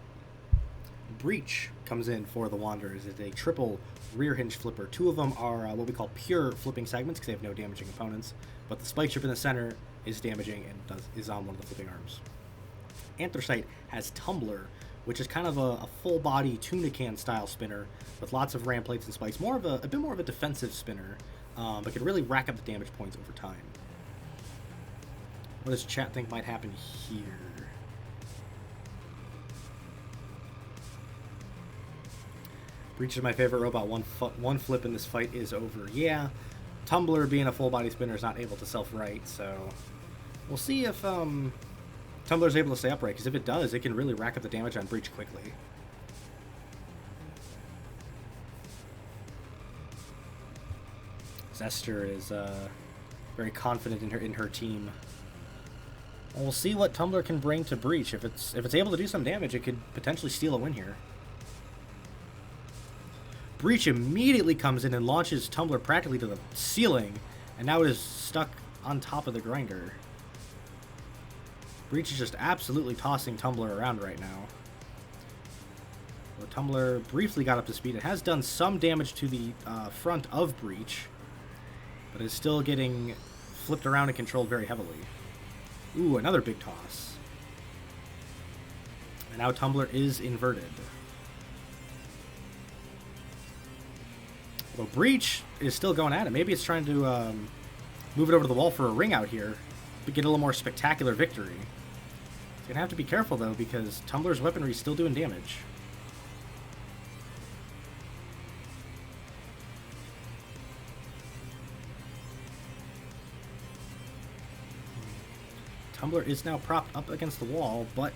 Breach comes in for the Wanderers. It's a triple rear hinge flipper. 2 of them are what we call pure flipping segments because they have no damaging opponents, but the spike strip in the center is damaging and is on one of the flipping arms. Anthracite has Tumbler, which is kind of a full body tuna can style spinner with lots of ram plates and spikes. A bit more of a defensive spinner, but can really rack up the damage points over time. What does chat think might happen here? Breach is my favorite robot. One flip in this fight is over. Yeah, Tumbler being a full body spinner is not able to self-right, so we'll see if Tumbler's able to stay upright, because if it does, it can really rack up the damage on Breach quickly. Zester is very confident in her team. And we'll see what Tumbler can bring to Breach. If it's able to do some damage, it could potentially steal a win here. Breach immediately comes in and launches Tumbler practically to the ceiling, and now it is stuck on top of the grinder. Breach is just absolutely tossing Tumbler around right now. Well, Tumbler briefly got up to speed. It has done some damage to the front of Breach, but is still getting flipped around and controlled very heavily. Ooh, another big toss. And now Tumbler is inverted. Well, Breach is still going at it. Maybe it's trying to move it over to the wall for a ring out here, but get a little more spectacular victory. It's going to have to be careful, though, because Tumbler's weaponry is still doing damage. Tumbler is now propped up against the wall, but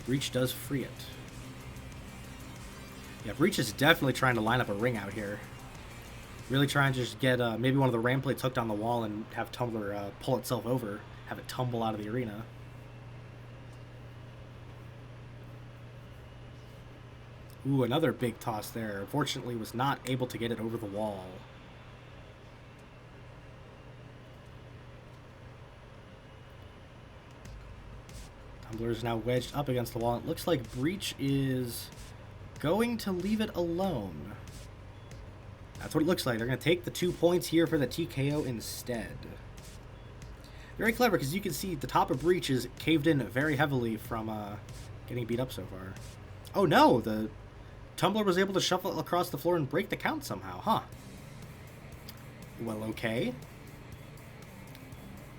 Breach does free it. Yeah, Breach is definitely trying to line up a ring out here. Really trying to just get maybe one of the ram plates hooked on the wall and have Tumbler pull itself over, have it tumble out of the arena. Ooh, another big toss there. Unfortunately, was not able to get it over the wall. Tumbler is now wedged up against the wall. It looks like Breach is going to leave it alone. That's what it looks like. They're going to take the 2 points here for the TKO instead. Very clever, because you can see the top of Breach is caved in very heavily from getting beat up so far. Oh no, the Tumbler was able to shuffle across the floor and break the count somehow, huh? Well, okay.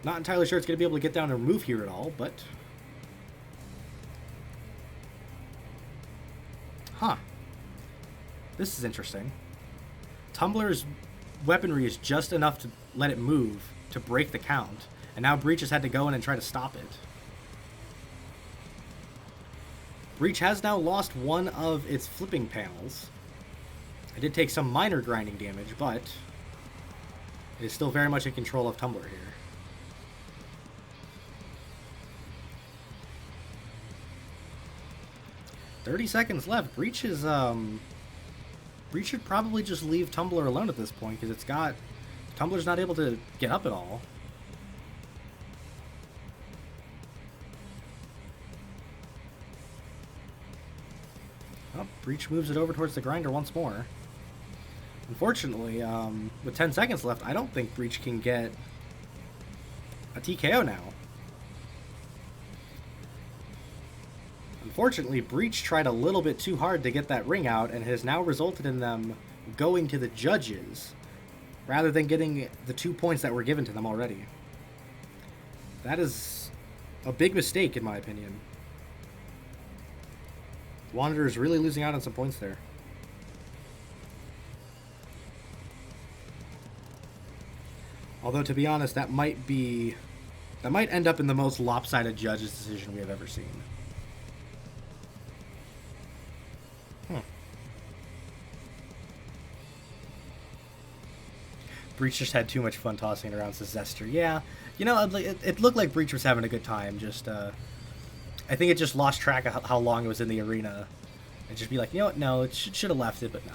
Not entirely sure it's going to be able to get down and move here at all, but... Huh. This is interesting. Tumbler's weaponry is just enough to let it move to break the count, and now Breach has had to go in and try to stop it. Breach has now lost one of its flipping panels. It did take some minor grinding damage, but it is still very much in control of Tumbler here. "30 seconds left. Breach is, Breach should probably just leave Tumbler alone at this point, because it's got... Tumbler's not able to get up at all. Oh, Breach moves it over towards the grinder once more. Unfortunately, with 10 seconds left, I don't think Breach can get a TKO now. Unfortunately, Breach tried a little bit too hard to get that ring out, and has now resulted in them going to the judges rather than getting the 2 points that were given to them already. That is a big mistake, in my opinion. Wanderer's really losing out on some points there. Although, to be honest, that might end up in the most lopsided judge's decision we have ever seen. Breach just had too much fun tossing it around Sinister. Yeah, you know, it looked like Breach was having a good time. Just, I think it just lost track of how long it was in the arena. And just be like, you know what, no, it should have left it, but nah.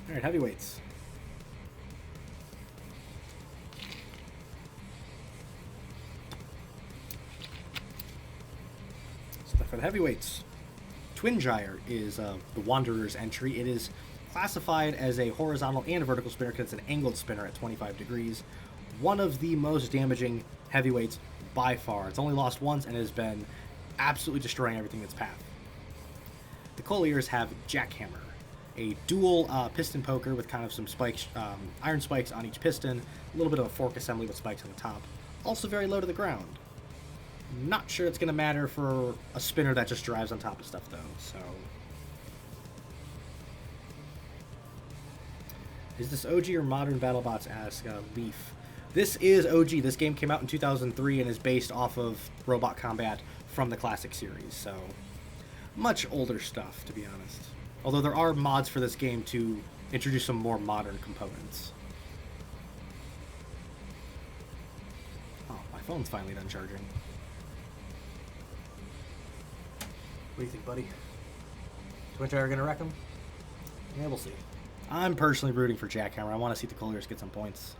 Alright, heavyweights. So for the heavyweights, Twin Gyre is the Wanderer's entry. It is classified as a horizontal and a vertical spinner because it's an angled spinner at 25 degrees. One of the most damaging heavyweights by far. It's only lost once and has been absolutely destroying everything in its path. The Colliers have Jackhammer, a dual piston poker with kind of some spikes, iron spikes on each piston, a little bit of a fork assembly with spikes on the top. Also very low to the ground. Not sure it's going to matter for a spinner that just drives on top of stuff, though, so... Is this OG or modern BattleBots? Ask Leaf. This is OG. This game came out in 2003 and is based off of Robot Combat from the classic series, so... Much older stuff, to be honest. Although there are mods for this game to introduce some more modern components. Oh, my phone's finally done charging. What do you think, buddy? Twin Gyre gonna wreck him? Yeah, we'll see. I'm personally rooting for Jackhammer. I want to see the Colliers get some points.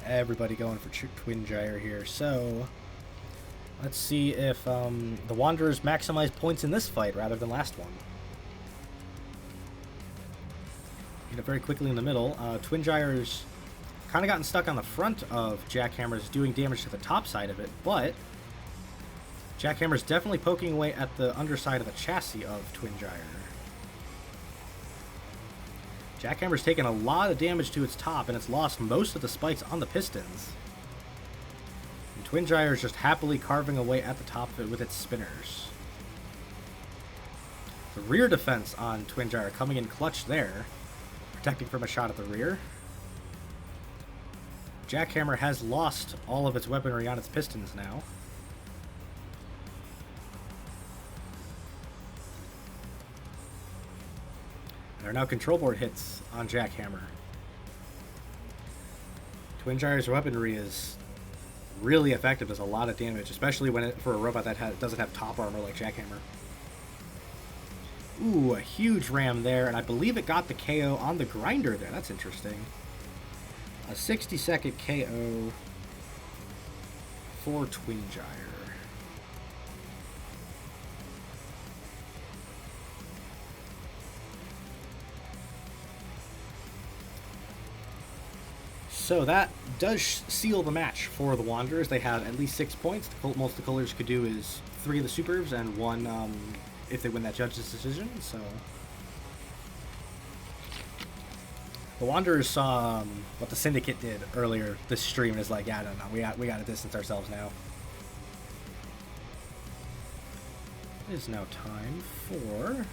Everybody going for Twin Gyre here. So, let's see if the Wanderers maximize points in this fight rather than last one. Get it very quickly in the middle. Twin Gyre's kind of gotten stuck on the front of Jackhammer's, doing damage to the top side of it, but Jackhammer's definitely poking away at the underside of the chassis of Twin Gyre. Jackhammer's taken a lot of damage to its top, and it's lost most of the spikes on the pistons. And Twin Gyre is just happily carving away at the top of it with its spinners. The rear defense on Twin Gyre coming in clutch there, protecting from a shot at the rear. Jackhammer has lost all of its weaponry on its pistons now. There are now control board hits on Jackhammer. Twin Gyre's weaponry is really effective, does a lot of damage, especially when for a robot that doesn't have top armor like Jackhammer. Ooh, a huge ram there, and I believe it got the KO on the grinder there. That's interesting. A 60-second KO for Twin Gyre. So that does seal the match for the Wanderers. They have at least 6 points. Most the colors could do is 3 of the supers and 1 if they win that judge's decision. So the Wanderers saw what the Syndicate did earlier this stream and is like, yeah, no, we got to distance ourselves now. It is now time for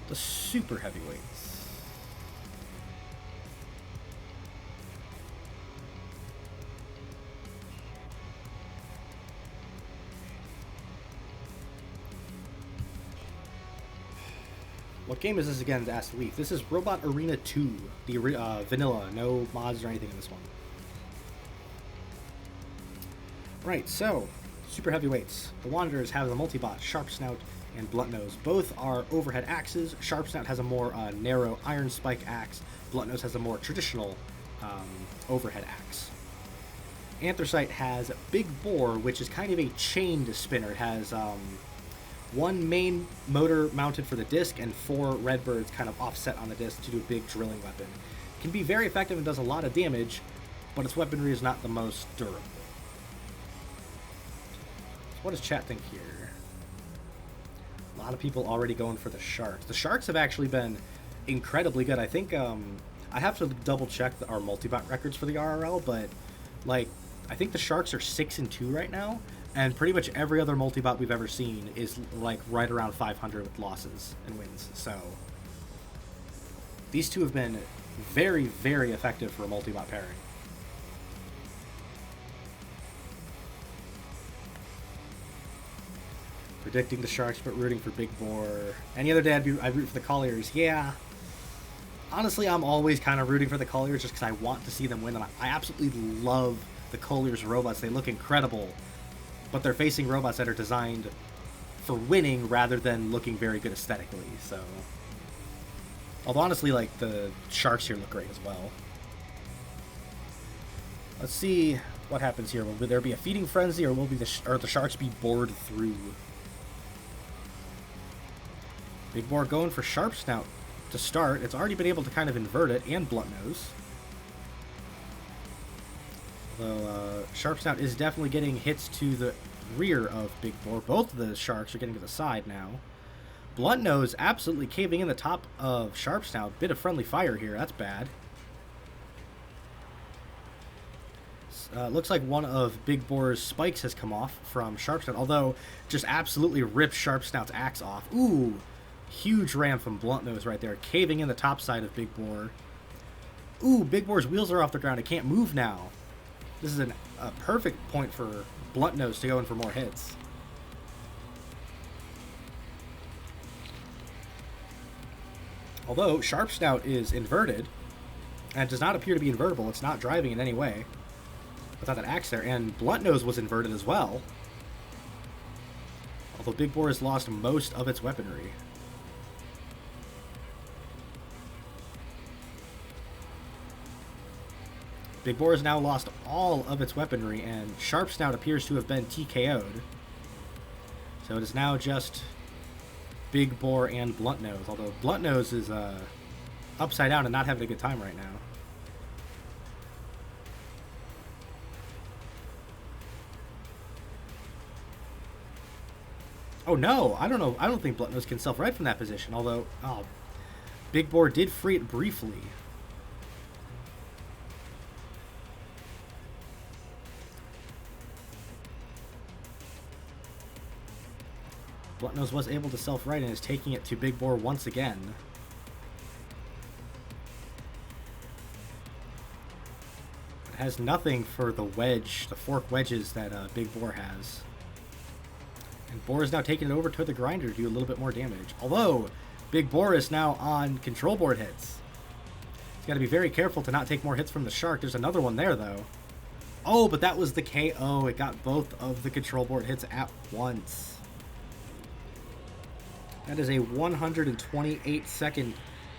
the super heavyweights. What game is this again, to ask Leaf? This is Robot Arena 2, the vanilla, no mods or anything in this one. Right, so, super heavyweights. The Wanderers have the multi-bot, Sharp Snout, and Blunt Nose. Both are overhead axes. Sharp Snout has a more narrow iron spike axe. Blunt Nose has a more traditional overhead axe. Anthracite has Big Bore, which is kind of a chained spinner. It has 1 main motor mounted for the disc and 4 Redbirds kind of offset on the disc to do a big drilling weapon. It can be very effective and does a lot of damage, but its weaponry is not the most durable. So what does chat think here? A lot of people already going for the Sharks. The Sharks have actually been incredibly good. I think I have to double check our multi-bot records for the RRL, but like I think the Sharks are 6-2 right now. And pretty much every other multi-bot we've ever seen is like right around 500 with losses and wins. So these two have been very, very effective for a multi-bot pairing. Predicting the Sharks, but rooting for Big Bore. Any other day I'd root for the Colliers. Yeah. Honestly, I'm always kind of rooting for the Colliers just because I want to see them win. And I absolutely love the Colliers robots. They look incredible. But they're facing robots that are designed for winning rather than looking very good aesthetically, so. Although honestly, like, the Sharks here look great as well. Let's see what happens here. Will there be a feeding frenzy, or will the Sharks be bored through? Big Bore going for Sharp Snout to start. It's already been able to kind of invert it, and Blunt Nose. Though Sharp Snout is definitely getting hits to the rear of Big Bore. Both of the Sharks are getting to the side now. Blunt Nose absolutely caving in the top of Sharp Snout. Bit of friendly fire here. That's bad. Looks like one of Big Bore's spikes has come off from Sharp Snout, although just absolutely ripped Sharp Snout's axe off. Ooh, huge ram from Blunt Nose right there, caving in the top side of Big Bore. Ooh, Big Bore's wheels are off the ground. It can't move now. This is a perfect point for Blunt Nose to go in for more hits. Although Sharp Snout is inverted, and it does not appear to be invertible. It's not driving in any way without that axe there. And Blunt Nose was inverted as well. Although Big Bore has lost most of its weaponry. Big Bore has now lost all of its weaponry, and Sharp Snout appears to have been TKO'd. So it is now just Big Bore and Blunt Nose, although Blunt Nose is upside down and not having a good time right now. Oh no, I don't know. I don't think Blunt Nose can self-right from that position, although Big Bore did free it briefly. Bluntnose was able to self-right and is taking it to Big Boar once again. It has nothing for the wedge, the fork wedges that Big Boar has. And Boar is now taking it over to the grinder to do a little bit more damage. Although, Big Boar is now on control board hits. He's got to be very careful to not take more hits from the Shark. There's another one there, though. Oh, but that was the KO. It got both of the control board hits at once. That is a 128-second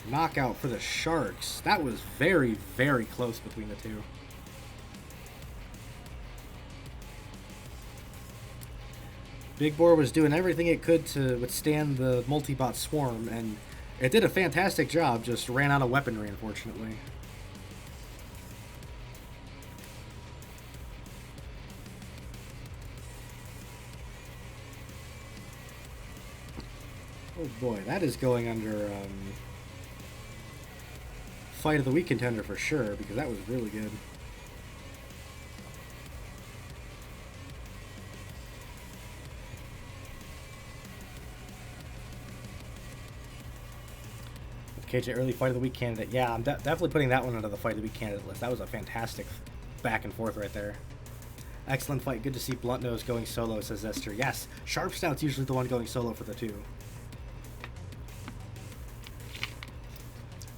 knockout for the Sharks. That was very, very close between the two. Big Boar was doing everything it could to withstand the multi-bot swarm, and it did a fantastic job, just ran out of weaponry, unfortunately. Oh boy, that is going under Fight of the Week contender for sure, because that was really good. KJ early Fight of the Week candidate. Yeah, I'm definitely putting that one under the Fight of the Week candidate list. That was a fantastic back and forth right there. Excellent fight. Good to see Bluntnose going solo, says Esther. Yes, Sharp Snout's usually the one going solo for the two.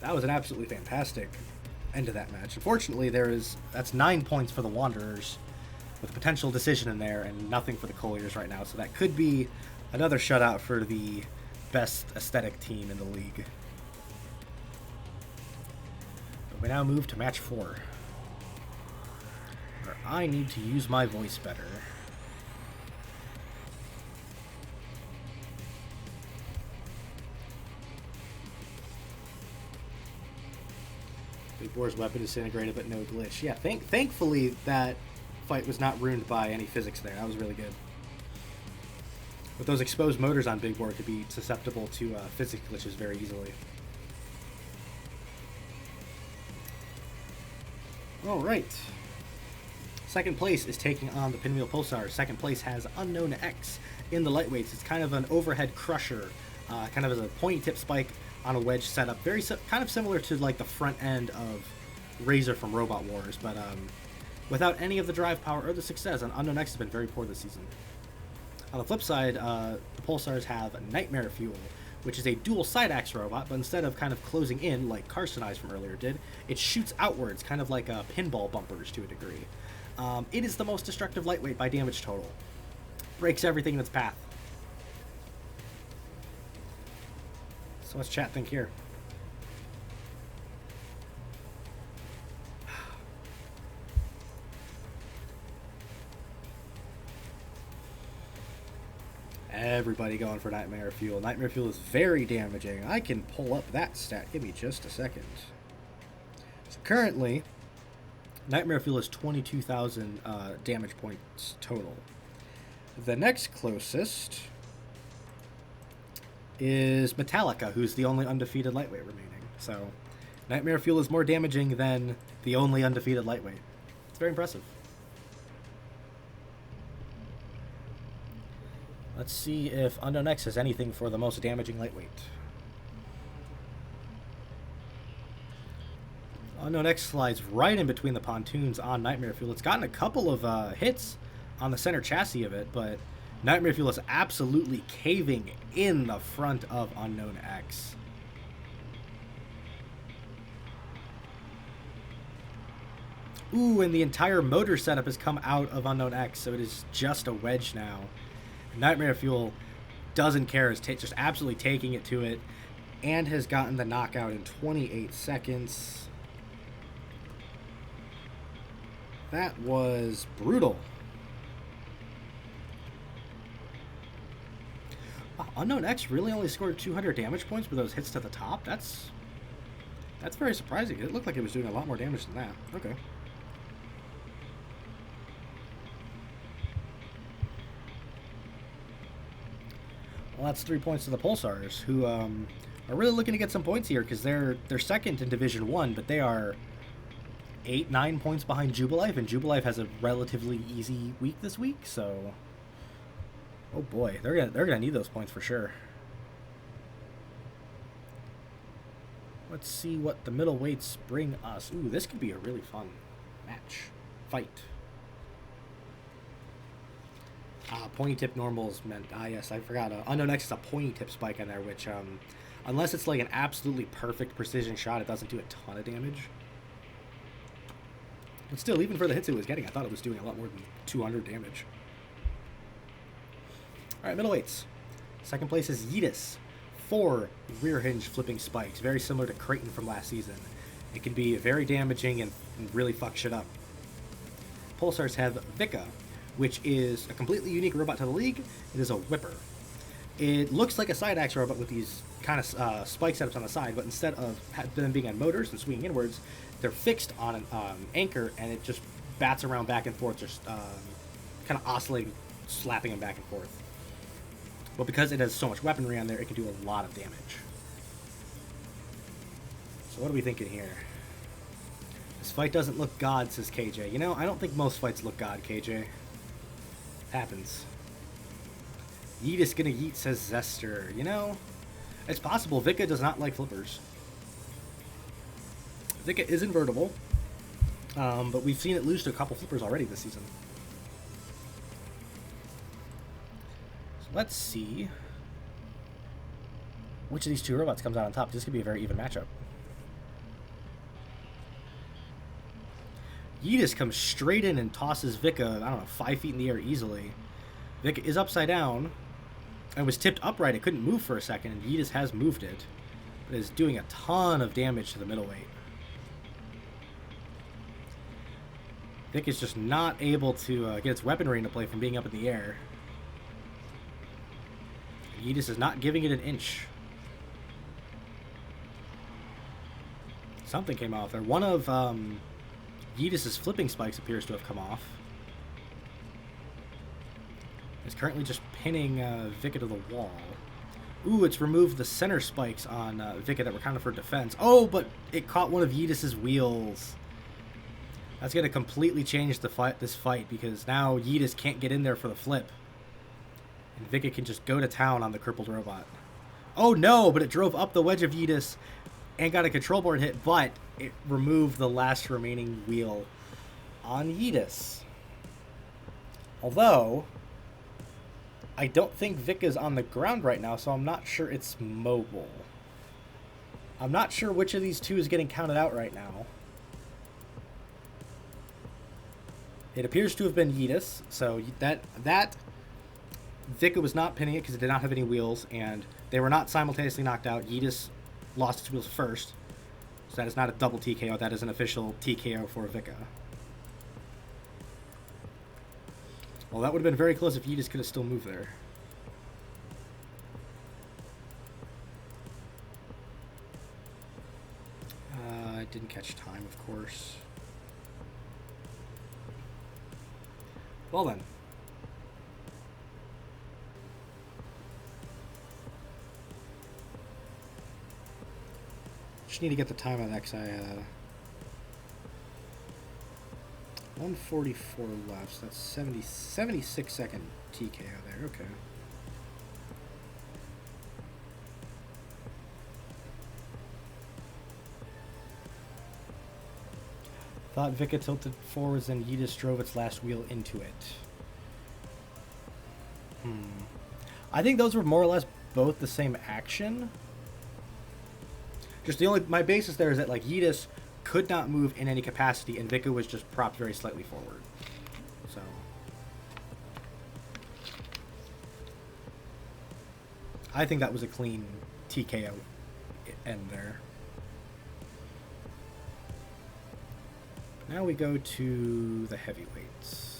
That was an absolutely fantastic end to that match. Unfortunately, that's 9 points for the Wanderers with a potential decision in there and nothing for the Colliers right now. So that could be another shutout for the best aesthetic team in the league. We now move to match 4, where I need to use my voice better. Big Boar's weapon disintegrated, but no glitch. Yeah, thankfully that fight was not ruined by any physics there. That was really good. With those exposed motors on Big Boar, it could be susceptible to physics glitches very easily. All right. Second place is taking on the Pinwheel Pulsar. Second place has Unknown X in the lightweights. It's kind of an overhead crusher, kind of as a pointy tip spike on a wedge setup. Very kind of similar to like the front end of Razor from Robot Wars, but without any of the drive power or the success. And Unknown X has been very poor this season. On the flip side, the Pulsars have Nightmare Fuel, which is a dual side axe robot, but instead of kind of closing in like Carson Eyes from earlier did, it shoots outwards, kind of like pinball bumpers to a degree. It is the most destructive lightweight by damage total. Breaks everything in its path. So what's chat think here? Everybody going for Nightmare Fuel. Nightmare Fuel is very damaging. I can pull up that stat. Give me just a second. So currently, Nightmare Fuel is 22,000 damage points total. The next closest is Metallica, who's the only undefeated lightweight remaining. So Nightmare Fuel is more damaging than the only undefeated lightweight. It's very impressive. Let's see if Unknown X has anything for the most damaging lightweight. Unknown X slides right in between the pontoons on Nightmare Fuel. It's gotten a couple of hits on the center chassis of it, but Nightmare Fuel is absolutely caving in the front of Unknown X. Ooh, and the entire motor setup has come out of Unknown X, so it is just a wedge now. Nightmare Fuel doesn't care, is just absolutely taking it to it, and has gotten the knockout in 28 seconds. That was brutal. Wow, Unknown X really only scored 200 damage points with those hits to the top? That's very surprising. It looked like it was doing a lot more damage than that. Okay. Well, that's 3 points to the Pulsars, who are really looking to get some points here, because they're second in Division 1, but they are 8-9 points behind Jubilife, and Jubilife has a relatively easy week this week, so Oh boy, they're gonna need those points for sure. Let's see what the middleweights bring us. Ooh, this could be a really fun match. Fight. Pointy tip normals meant... yes, I forgot. Unknown X is a pointy tip spike in there, which, unless it's like an absolutely perfect precision shot, it doesn't do a ton of damage. But still, even for the hits it was getting, I thought it was doing a lot more than 200 damage. Alright, middleweights. Second place is Yeetus. 4 rear hinge flipping spikes, very similar to Creighton from last season. It can be very damaging and really fuck shit up. Pulsars have Vika, which is a completely unique robot to the league. It is a whipper. It looks like a side axe robot with these kind of spike setups on the side, but instead of them being on motors and swinging inwards, they're fixed on an anchor, and it just bats around back and forth, just kind of oscillating, slapping them back and forth. But because it has so much weaponry on there, it can do a lot of damage. So what are we thinking here? This fight doesn't look god, says KJ. You know, I don't think most fights look god, KJ. Happens. Yeet is gonna yeet, says Zester. You know, it's possible. Vika does not like flippers. Vika is invertible, but we've seen it lose to a couple flippers already this season. So let's see which of these two robots comes out on top. This could be a very even matchup. Yeetus comes straight in and tosses Vika, I don't know, 5 feet in the air easily. Vika is upside down and was tipped upright. It couldn't move for a second, and Yeetus has moved it, but is doing a ton of damage to the middleweight. Vika is just not able to get its weaponry into play from being up in the air. Yeetus is not giving it an inch. Something came off there. One of Yeetus' flipping spikes appears to have come off. It's currently just pinning Vika to the wall. Ooh, it's removed the center spikes on Vika that were kind of for defense. Oh, but it caught one of Yeetus' wheels. That's going to completely change this fight, because now Yeetus can't get in there for the flip. And Vika can just go to town on the crippled robot. Oh no, but it drove up the wedge of Yeetus and got a control board hit, but it removed the last remaining wheel on Yeetus. Although, I don't think Vika's on the ground right now, so I'm not sure it's mobile. I'm not sure which of these two is getting counted out right now. It appears to have been Yeetus, so that Vika was not pinning it because it did not have any wheels, and they were not simultaneously knocked out. Yeetus lost its wheels first, so that is not a double TKO. That is an official TKO for Vika. Well, that would have been very close if Yeetus could have still moved there. I didn't catch time, of course. Well then. Just need to get the time on that, because 144 left, so that's 76 second TKO there, okay. Thought Vika tilted forwards and Yeetus drove its last wheel into it. I think those were more or less both the same action. Just my basis there is that, like, Yeetus could not move in any capacity, and Vika was just propped very slightly forward. So, I think that was a clean TKO end there. Now we go to the heavyweights.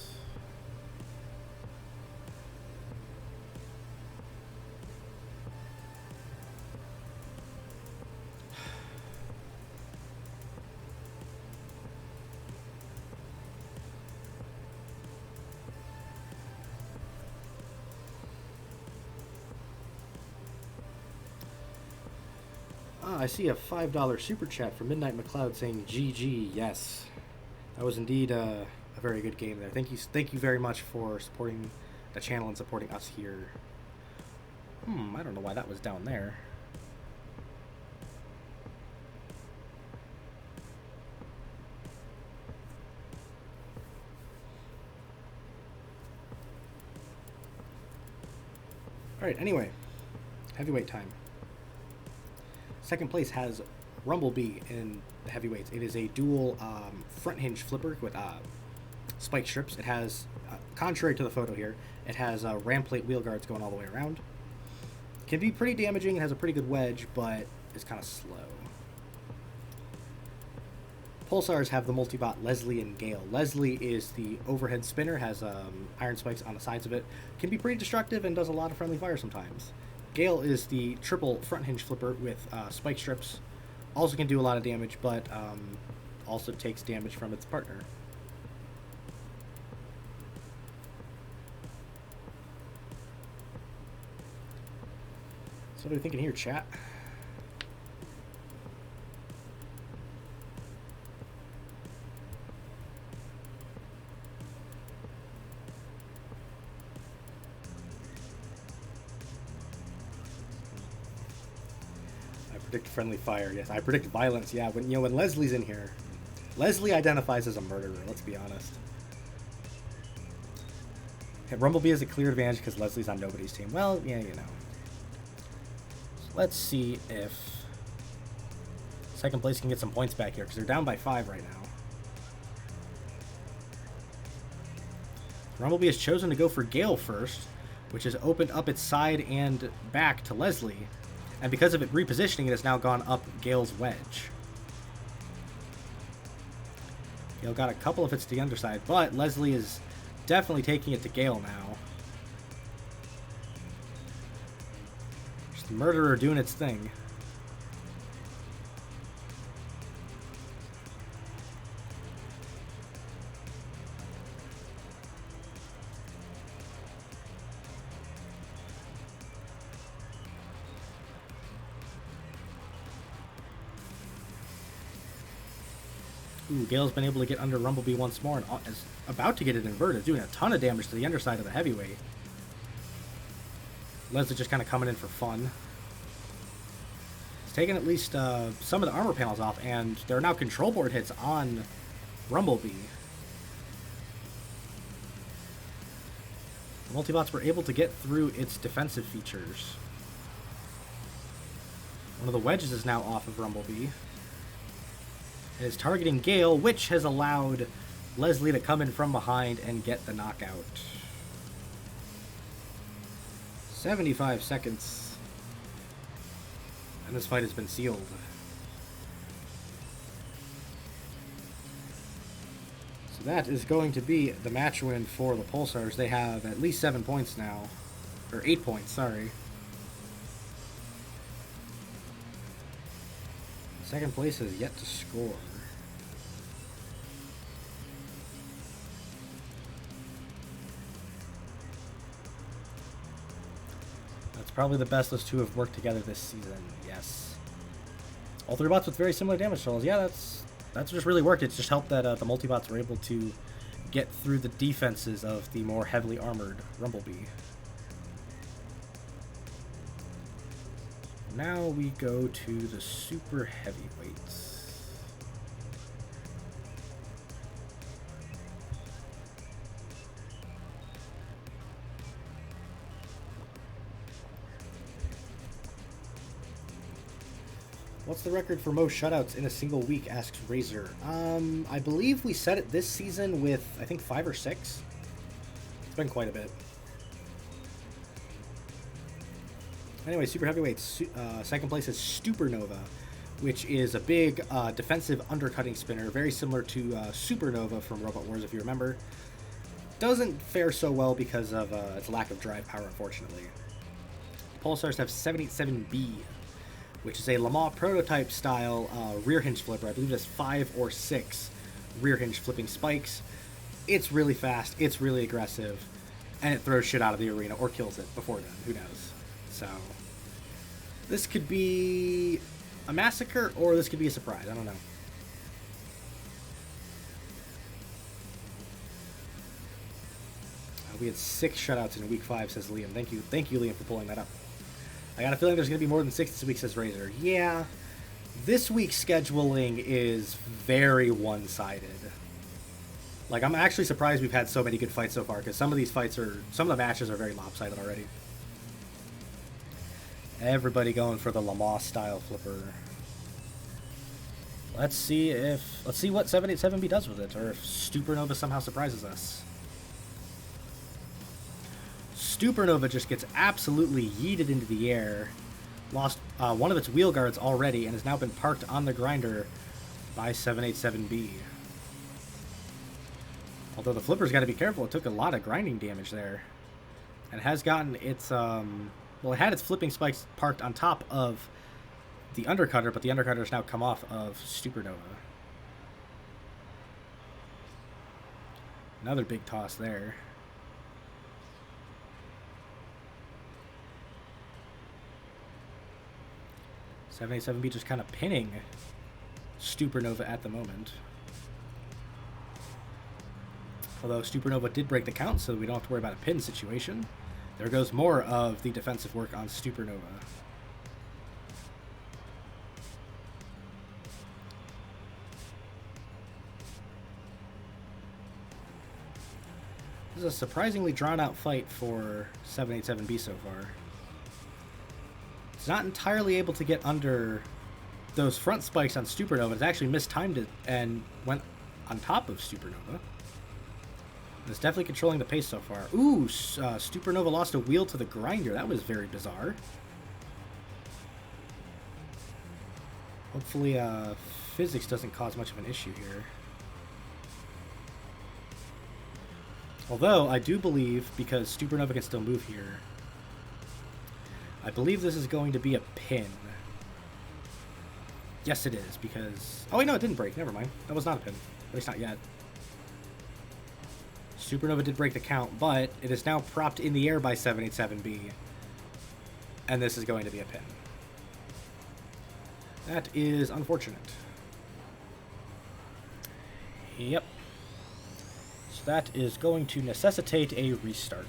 I see a $5 super chat from Midnight McLeod saying GG. Yes, that was indeed a very good game there. Thank you very much for supporting the channel and supporting us here. I don't know why that was down there. Alright, anyway. Heavyweight time. Second place has Rumblebee in the heavyweights. It is a dual front hinge flipper with spike strips. It has, contrary to the photo here, it has ram plate wheel guards going all the way around. Can be pretty damaging. It has a pretty good wedge, but is kind of slow. Pulsars have the multibot Leslie and Gale. Leslie is the overhead spinner, has iron spikes on the sides of it. Can be pretty destructive and does a lot of friendly fire sometimes. Gale is the triple front hinge flipper with spike strips. Also can do a lot of damage, but also takes damage from its partner. So what are we thinking here, chat? I predict friendly fire. Yes, I predict violence. Yeah, when Leslie's in here, Leslie identifies as a murderer. Let's be honest. Okay, Rumblebee has a clear advantage because Leslie's on nobody's team. Well, yeah, you know. Let's see if second place can get some points back here, because they're down by 5 right now. Rumblebee has chosen to go for Gale first, which has opened up its side and back to Leslie. And because of it repositioning, it has now gone up Gale's wedge. Gale got a couple of hits to the underside, but Leslie is definitely taking it to Gale now. Just the murderer doing its thing. Ooh, Gale's been able to get under Rumblebee once more and is about to get it inverted, doing a ton of damage to the underside of the heavyweight. Leslie just kind of coming in for fun. It's taking at least some of the armor panels off, and there are now control board hits on Rumblebee. The multibots were able to get through its defensive features. One of the wedges is now off of Rumblebee. It is targeting Gale, which has allowed Leslie to come in from behind and get the knockout. 75 seconds. And this fight has been sealed. So that is going to be the match win for the Pulsars. They have at least 7 points now. Or 8 points, sorry. Second place has yet to score. That's probably the best those two have worked together this season, yes. All three bots with very similar damage totals. Yeah, that's just really worked. It's just helped that the multibots were able to get through the defenses of the more heavily armored Rumblebee. Now we go to the super heavyweights. What's the record for most shutouts in a single week, asks Razor. I believe we set it this season with, I think, 5 or 6. It's been quite a bit. Anyway, super heavyweights. Second place is Supernova, which is a big defensive undercutting spinner, very similar to Supernova from Robot Wars, if you remember. Doesn't fare so well because of its lack of drive power, unfortunately. Pulsars have 787B, which is a Le Mans prototype style rear hinge flipper. I believe it has 5 or 6 rear hinge flipping spikes. It's really fast, it's really aggressive, and it throws shit out of the arena or kills it before then. Who knows? So, this could be a massacre, or this could be a surprise. I don't know. We had 6 shutouts in week 5, says Liam. Thank you, Liam, for pulling that up. I got a feeling there's going to be more than 6 this week, says Razor. Yeah, this week's scheduling is very one-sided. Like, I'm actually surprised we've had so many good fights so far, because some of the matches are very lopsided already. Everybody going for the Lamar style flipper. Let's see what 787B does with it, or if Supernova somehow surprises us. Supernova just gets absolutely yeeted into the air. Lost one of its wheel guards already, and has now been parked on the grinder by 787B. Although the flipper's got to be careful, it took a lot of grinding damage there. And has gotten its, well, it had its flipping spikes parked on top of the undercutter, but the undercutter has now come off of Supernova. Another big toss there. .787B just kind of pinning Supernova at the moment. Although Supernova did break the count, so we don't have to worry about a pin situation. There goes more of the defensive work on Supernova. This is a surprisingly drawn-out fight for 787B so far. It's not entirely able to get under those front spikes on Supernova. It's actually mistimed it and went on top of Supernova. It's definitely controlling the pace so far. Ooh, Supernova lost a wheel to the grinder. That was very bizarre. Hopefully, physics doesn't cause much of an issue here. Although, I do believe, because Supernova can still move here, I believe this is going to be a pin. Yes, it is, because... Oh, wait, no, it didn't break. Never mind. That was not a pin. At least not yet. Supernova did break the count, but it is now propped in the air by 787B. And this is going to be a pin. That is unfortunate. Yep. So that is going to necessitate a restart.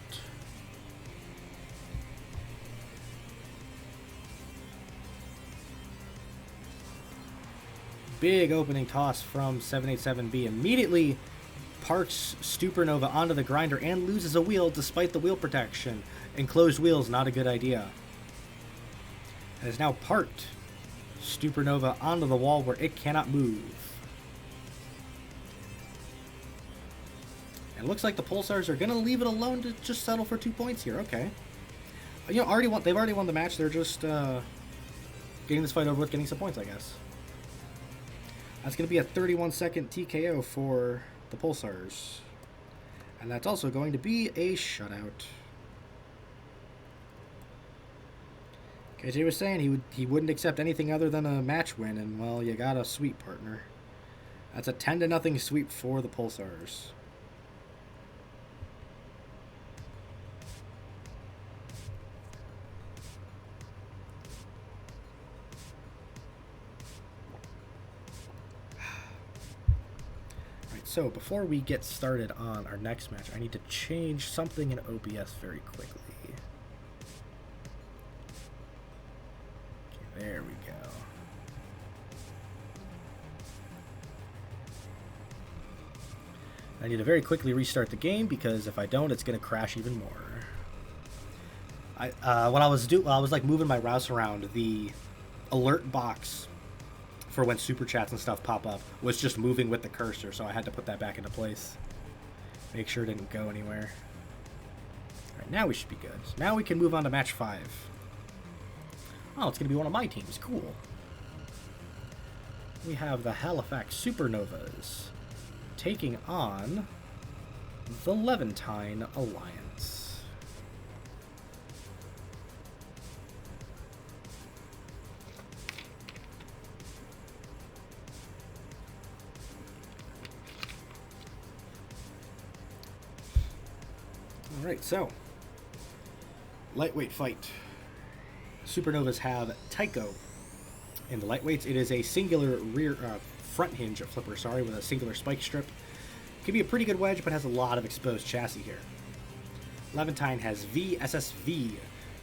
Big opening toss from 787B. Immediately parks Supernova onto the grinder and loses a wheel despite the wheel protection. Enclosed wheels, not a good idea. And is now parked Supernova onto the wall where it cannot move. And it looks like the Pulsars are going to leave it alone to just settle for 2 points here. Okay. You know, they've already won the match. They're just getting this fight over with, getting some points, I guess. That's going to be a 31-second TKO for the Pulsars. And that's also going to be a shutout. KJ was saying he wouldn't accept anything other than a match win, and, well, you got a sweep, partner. That's a 10-0 sweep for the Pulsars. So, before we get started on our next match, I need to change something in OBS very quickly. Okay, there we go. I need to very quickly restart the game, because if I don't, it's going to crash even more. While I was like moving my mouse around, the alert box for when super chats and stuff pop up was just moving with the cursor, so I had to put that back into place. Make sure it didn't go anywhere. Alright, now we should be good. Now we can move on to match 5. Oh, it's going to be one of my teams. Cool. We have the Halifax Supernovas taking on the Levantine Alliance. Alright, so, lightweight fight. Supernovas have Tycho. In the lightweights, it is a singular front hinge flipper, with a singular spike strip. Could be a pretty good wedge, but has a lot of exposed chassis here. Levantine has VSSV,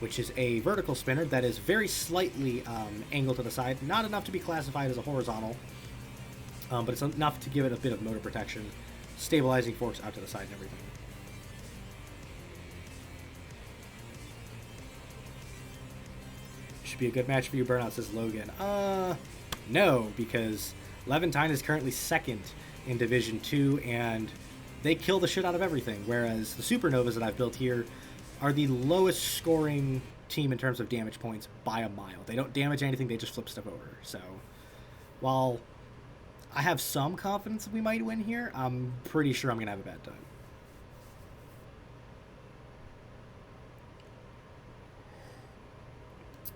which is a vertical spinner that is very slightly angled to the side, not enough to be classified as a horizontal, but it's enough to give it a bit of motor protection, stabilizing force out to the side and everything. Should be a good match for you, Burnout, says Logan. No, because Levantine is currently second in Division 2, and they kill the shit out of everything, whereas the Supernovas that I've built here are the lowest scoring team in terms of damage points by a mile. They don't damage anything, they just flip stuff over. So, while I have some confidence that we might win here, I'm pretty sure I'm going to have a bad time.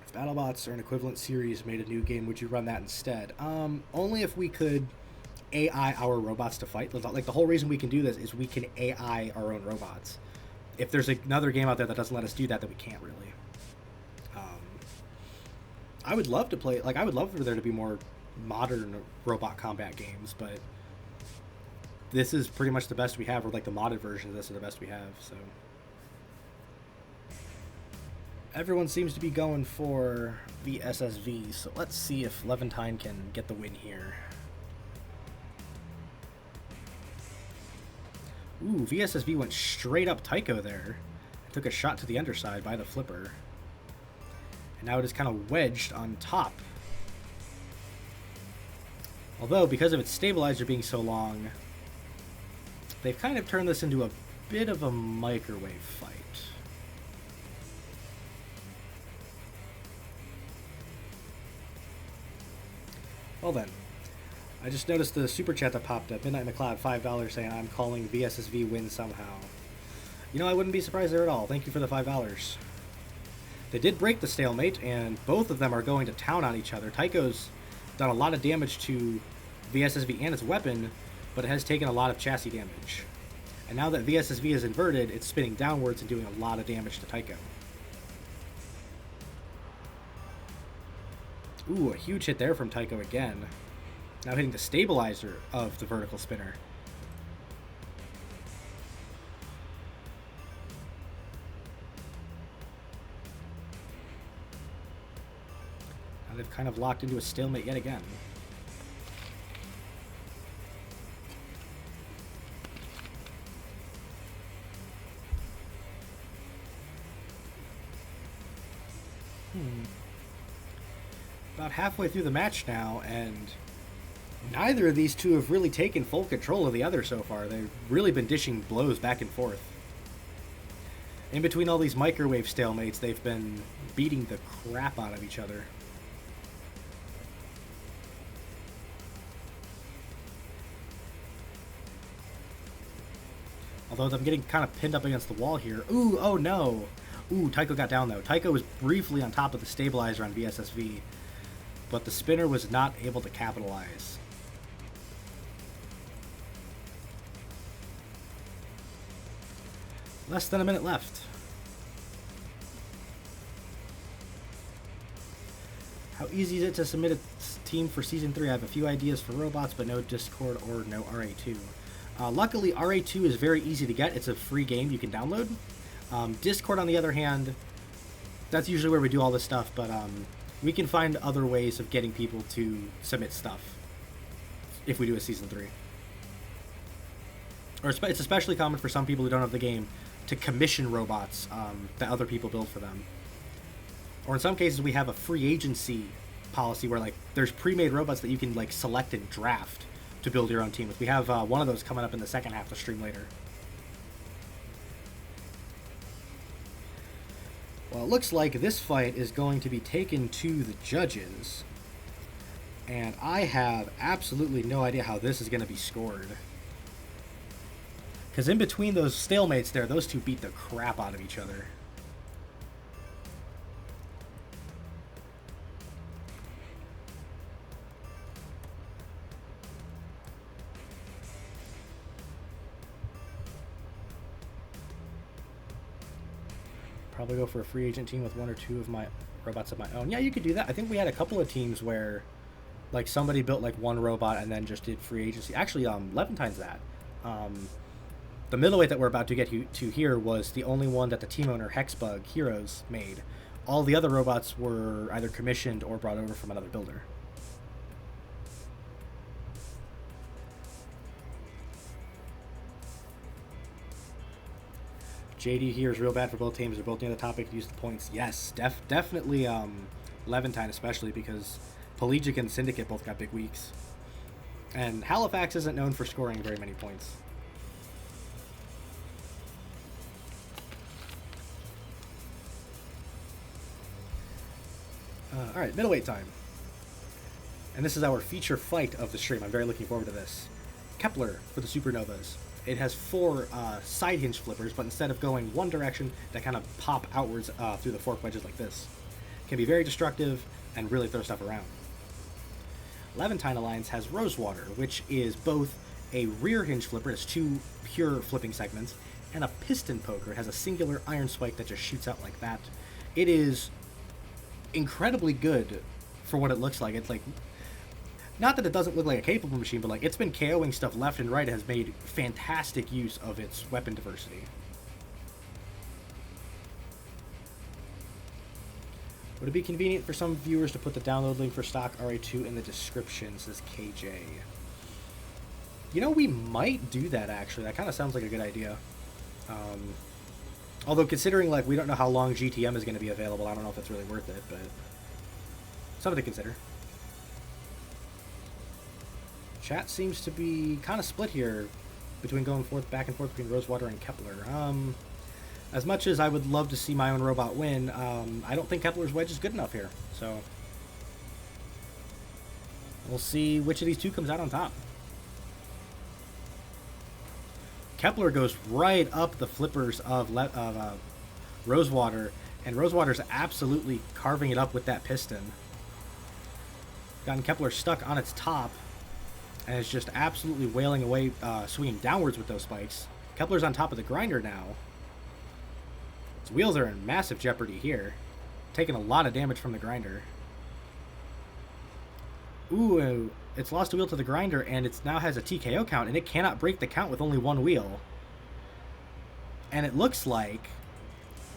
If BattleBots are an equivalent series made a new game, would you run that instead? Only if we could AI our robots to fight. Like, the whole reason we can do this is we can AI our own robots. If there's another game out there that doesn't let us do that, then we can't really. I would love to play, like, I would love for there to be more modern robot combat games, but this is pretty much the best we have, or like the modded version of this are the best we have, so. Everyone seems to be going for the SSV, so let's see if Levantine can get the win here. Ooh, VSSV went straight up Tycho there. Took a shot to the underside by the flipper. And now it is kind of wedged on top. Although, because of its stabilizer being so long, they've kind of turned this into a bit of a microwave fight. Well then, I just noticed the super chat that popped up, Midnight McLeod, $5, saying I'm calling VSSV win somehow. You know, I wouldn't be surprised there at all. Thank you for the $5. They did break the stalemate, and both of them are going to town on each other. Tycho's done a lot of damage to VSSV and its weapon, but it has taken a lot of chassis damage. And now that VSSV is inverted, it's spinning downwards and doing a lot of damage to Tycho. Ooh, a huge hit there from Tycho again. Now hitting the stabilizer of the vertical spinner. Now they've kind of locked into a stalemate yet again. About halfway through the match now, and neither of these two have really taken full control of the other so far. They've really been dishing blows back and forth. In between all these microwave stalemates, they've been beating the crap out of each other. Although I'm getting kind of pinned up against the wall here. Ooh, oh no! Ooh, Tycho got down though. Tycho was briefly on top of the stabilizer on VSSV, but the spinner was not able to capitalize. Less than a minute left. How easy is it to submit a team for Season 3? I have a few ideas for robots, but no Discord or no RA2. Luckily, RA2 is very easy to get. It's a free game you can download. Discord, on the other hand, that's usually where we do all this stuff, but we can find other ways of getting people to submit stuff if we do a Season 3. Or it's especially common for some people who don't have the game to commission robots that other people build for them. Or in some cases, we have a free agency policy where, like, there's pre-made robots that you can, like, select and draft to build your own team with. We have one of those coming up in the second half of the stream later. Well, it looks like this fight is going to be taken to the judges, and I have absolutely no idea how this is going to be scored. Because in between those stalemates there, those two beat the crap out of each other. Probably go for a free agent team with one or two of my robots of my own. Yeah, you could do that. I think we had a couple of teams where, like, somebody built like one robot and then just did free agency. Actually, Levantine's that. The middleweight that we're about to get to here was the only one that the team owner Hexbug Heroes made. All the other robots were either commissioned or brought over from another builder. JD here is real bad for both teams. They're both near the top. They could use the points. Yes, definitely Levantine especially, because Pelagic and Syndicate both got big weeks. And Halifax isn't known for scoring very many points. Alright, middleweight time. And this is our feature fight of the stream. I'm very looking forward to this. Kepler for the Supernovas. It has 4 side hinge flippers, but instead of going one direction, they kind of pop outwards through the fork wedges like this. Can be very destructive and really throw stuff around. Levantine Alliance has Rosewater, which is both a rear hinge flipper, it has 2 pure flipping segments, and a piston poker. It has a singular iron spike that just shoots out like that. It is incredibly good for what it looks like. It's like, not that it doesn't look like a capable machine, but like it's been KOing stuff left and right. It has made fantastic use of its weapon diversity. Would it be convenient for some viewers to put the download link for stock RA2 in the description, says KJ. You know, we might do that actually. That kind of sounds like a good idea. Although considering like we don't know how long GTM is going to be available, I don't know if it's really worth it, but something to consider. Chat seems to be kind of split here between going back and forth between Rosewater and Kepler. As much as I would love to see my own robot win, I don't think Kepler's wedge is good enough here. So we'll see which of these two comes out on top. Kepler goes right up the flippers of Rosewater, and Rosewater's absolutely carving it up with that piston. Gotten Kepler stuck on its top, and it's just absolutely wailing away, swinging downwards with those spikes. Kepler's on top of the grinder now. Its wheels are in massive jeopardy here, taking a lot of damage from the grinder. Ooh, it's lost a wheel to the grinder, and it now has a TKO count, and it cannot break the count with only one wheel. And it looks like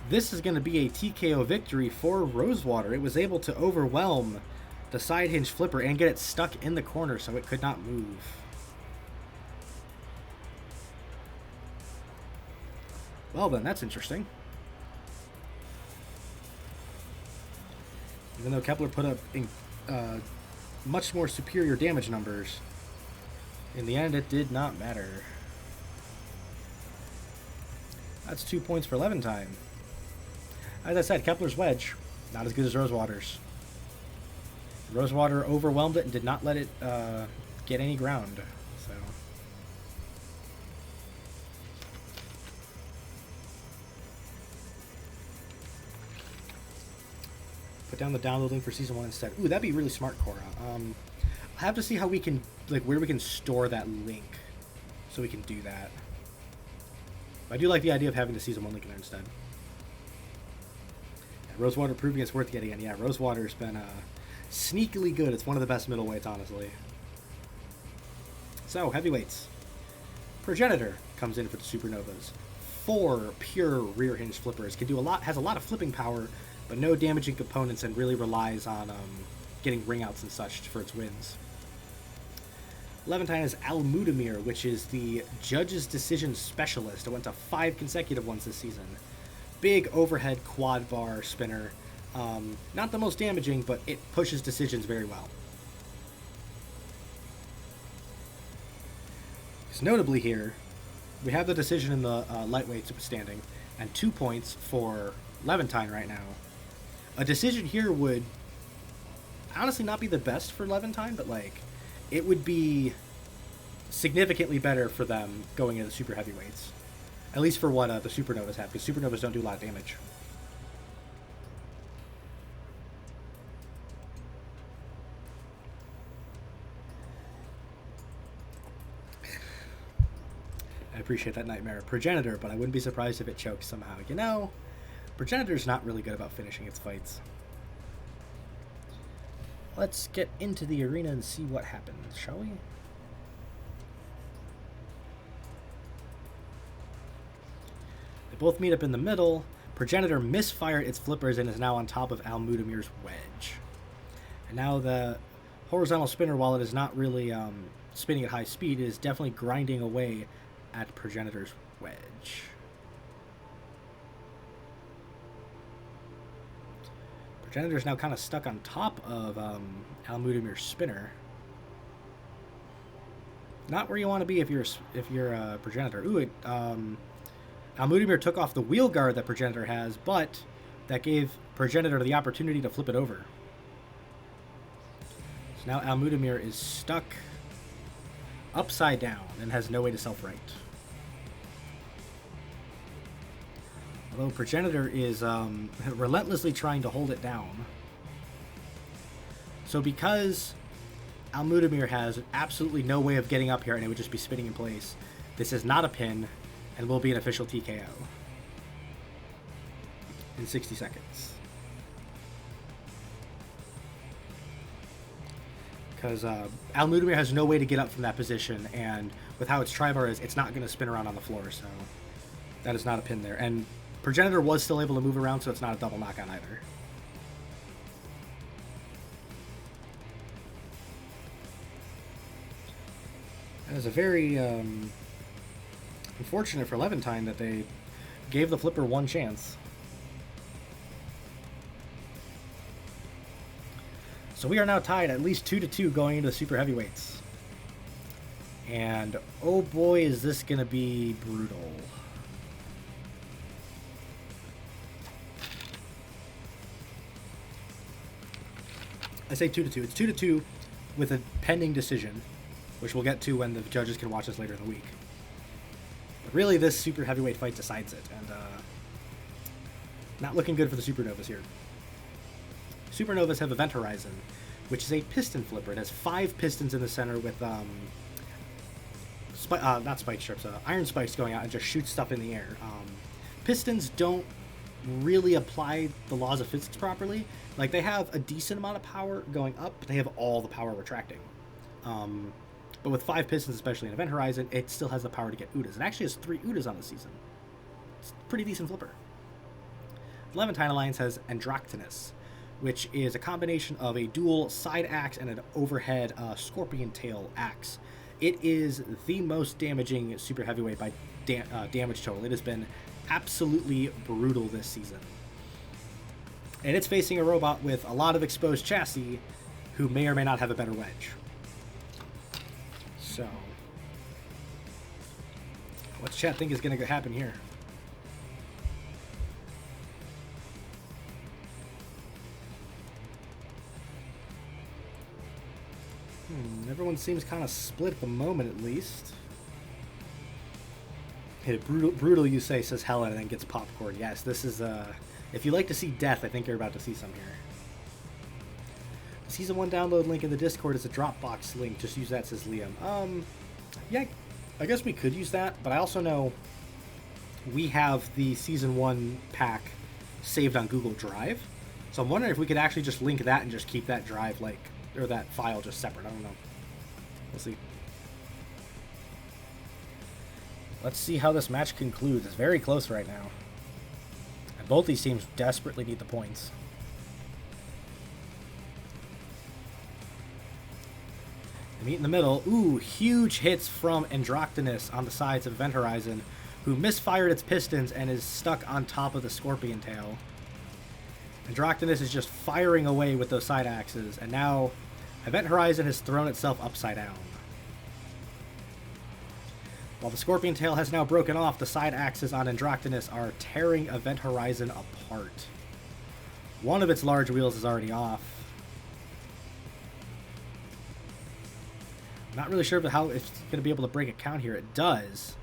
this is going to be a TKO victory for Rosewater. It was able to overwhelm the side hinge flipper and get it stuck in the corner so it could not move. Well then, that's interesting. Even though Kepler put up much more superior damage numbers, in the end it did not matter. That's 2 points for Levantine. As I said, Kepler's wedge, not as good as Rosewater's. Rosewater overwhelmed it and did not let it get any ground. So put down the download link for season 1 instead. Ooh, that'd be really smart, Cora. I'll have to see how we can, like, where we can store that link so we can do that. But I do like the idea of having the season 1 link in there instead. Yeah, Rosewater proving it's worth getting in. Yeah, Rosewater's been sneakily good. It's one of the best middleweights, honestly. So, heavyweights. Progenitor comes in for the Supernovas. 4 pure rear hinge flippers. Can do a lot, has a lot of flipping power, but no damaging components, and really relies on getting ring outs and such for its wins. Levantine is Almudamir, which is the Judge's Decision Specialist. It went to 5 consecutive ones this season. Big overhead quad bar spinner. Not the most damaging, but it pushes decisions very well. Because notably here, we have the decision in the lightweight standing, and 2 points for Levantine right now. A decision here would honestly not be the best for Levantine, but like it would be significantly better for them going into the super heavyweights. At least for what the Supernovas have, because Supernovas don't do a lot of damage. I appreciate that nightmare. Progenitor, but I wouldn't be surprised if it chokes somehow. You know, Progenitor's not really good about finishing its fights. Let's get into the arena and see what happens, shall we? Both meet up in the middle. Progenitor misfired its flippers and is now on top of Almudamir's wedge. And now the horizontal spinner, while it is not really spinning at high speed, is definitely grinding away at Progenitor's wedge. Progenitor is now kind of stuck on top of Almudamir's spinner. Not where you want to be if you're a Progenitor. Ooh, Almudamir took off the wheel guard that Progenitor has, but that gave Progenitor the opportunity to flip it over. So now Almudamir is stuck upside down and has no way to self-right. Although Progenitor is relentlessly trying to hold it down. So because Almudamir has absolutely no way of getting up here and it would just be spinning in place, this is not a pin and will be an official TKO in 60 seconds. Because Almudamir has no way to get up from that position, and with how its tri-bar is, it's not going to spin around on the floor, so that is not a pin there. And Progenitor was still able to move around, so it's not a double knockout either. That is a very unfortunate for Levantine that they gave the flipper one chance. So we are now tied at least 2-2 going into the super heavyweights. And oh boy, is this going to be brutal. I say 2-2. It's 2-2 with a pending decision, which we'll get to when the judges can watch this later in the week. But really, this super heavyweight fight decides it, and not looking good for the Supernovas here. Supernovas have Event Horizon, which is a piston flipper. It has 5 pistons in the center with not spike strips, iron spikes going out and just shoot stuff in the air. Pistons don't really apply the laws of physics properly. Like, they have a decent amount of power going up, but they have all the power retracting. But with 5 pistons, especially in Event Horizon, it still has the power to get Udas. It actually has 3 Udas on the season. It's a pretty decent flipper. The Levantine Alliance has Anthracite, which is a combination of a dual side axe and an overhead scorpion tail axe. It is the most damaging super heavyweight by damage total. It has been absolutely brutal this season. And it's facing a robot with a lot of exposed chassis who may or may not have a better wedge. So, what's chat think is going to happen here? Everyone seems kind of split at the moment, at least. Hey, brutal, you say, says Helen, and then gets popcorn. Yes, this is, if you like to see death, I think you're about to see some here. The Season 1 download link in the Discord is a Dropbox link. Just use that, says Liam. Yeah, I guess we could use that, but I also know we have the Season 1 pack saved on Google Drive. So I'm wondering if we could actually just link that and just keep that drive, like, or that file just separate. I don't know. We'll see. Let's see how this match concludes. It's very close right now. And both these teams desperately need the points. They meet in the middle. Ooh, huge hits from Anthracite on the sides of Event Horizon, who misfired its pistons and is stuck on top of the scorpion tail. Anthracite is just firing away with those side axes, and now Event Horizon has thrown itself upside down. While the scorpion tail has now broken off, the side axes on Anthracite are tearing Event Horizon apart. One of its large wheels is already off. I'm not really sure how it's going to be able to break a count here. It does.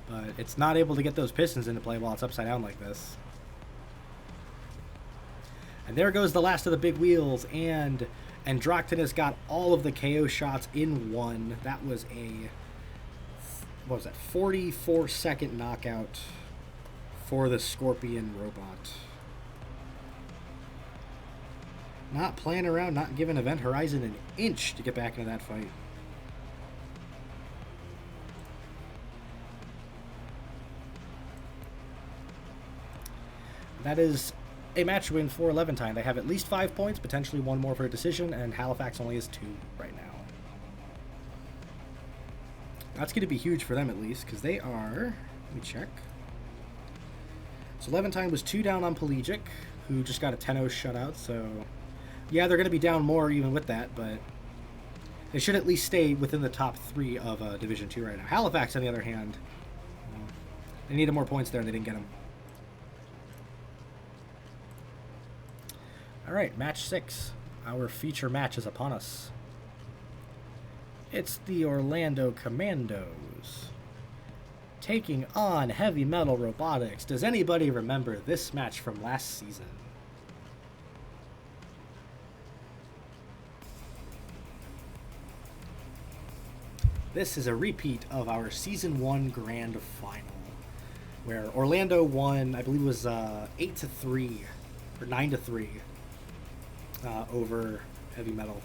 But it's not able to get those pistons into play while it's upside down like this. And there goes the last of the big wheels, and Anthracite has got all of the KO shots in one. That was a, what was that, 44-second knockout for the Scorpion robot. Not playing around, not giving Event Horizon an inch to get back into that fight. that is a match win for Levantine. They have at least 5 points, potentially one more for a decision, and Halifax only has 2 right now. That's going to be huge for them at least, because they are... Let me check. So Levantine was 2 down on Pelagic, who just got a 10-0 shutout, so... Yeah, they're going to be down more even with that, but... They should at least stay within the top 3 of Division 2 right now. Halifax, on the other hand... They needed more points there, and they didn't get them. Alright, match 6. Our feature match is upon us. It's the Orlando Commandos taking on Heavy Metal Robotics. Does anybody remember this match from last season? This is a repeat of our Season 1 Grand Final, where Orlando won, I believe it was 8-3, or 9-3, over Heavy Metal.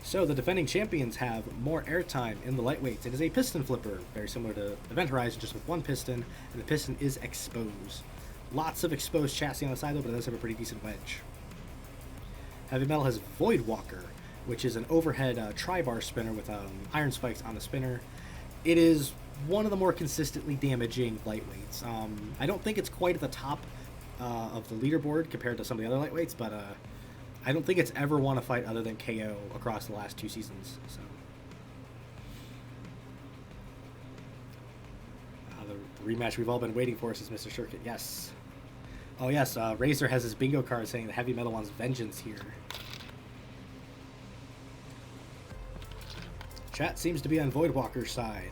So the defending champions have more airtime in the lightweights. It is a piston flipper, very similar to Event Horizon, just with one piston, and the piston is exposed. Lots of exposed chassis on the side though, but it does have a pretty decent wedge. Heavy Metal has Voidwalker, which is an overhead tri-bar spinner with iron spikes on the spinner. It is one of the more consistently damaging lightweights. I don't think it's quite at the top of the leaderboard compared to some of the other lightweights, but I don't think it's ever won a fight other than KO across the last 2 seasons. So the rematch we've all been waiting for is Mr. Circuit. Yes. Oh yes, Razor has his bingo card saying the Heavy Metal wants vengeance here. Chat seems to be on Voidwalker's side.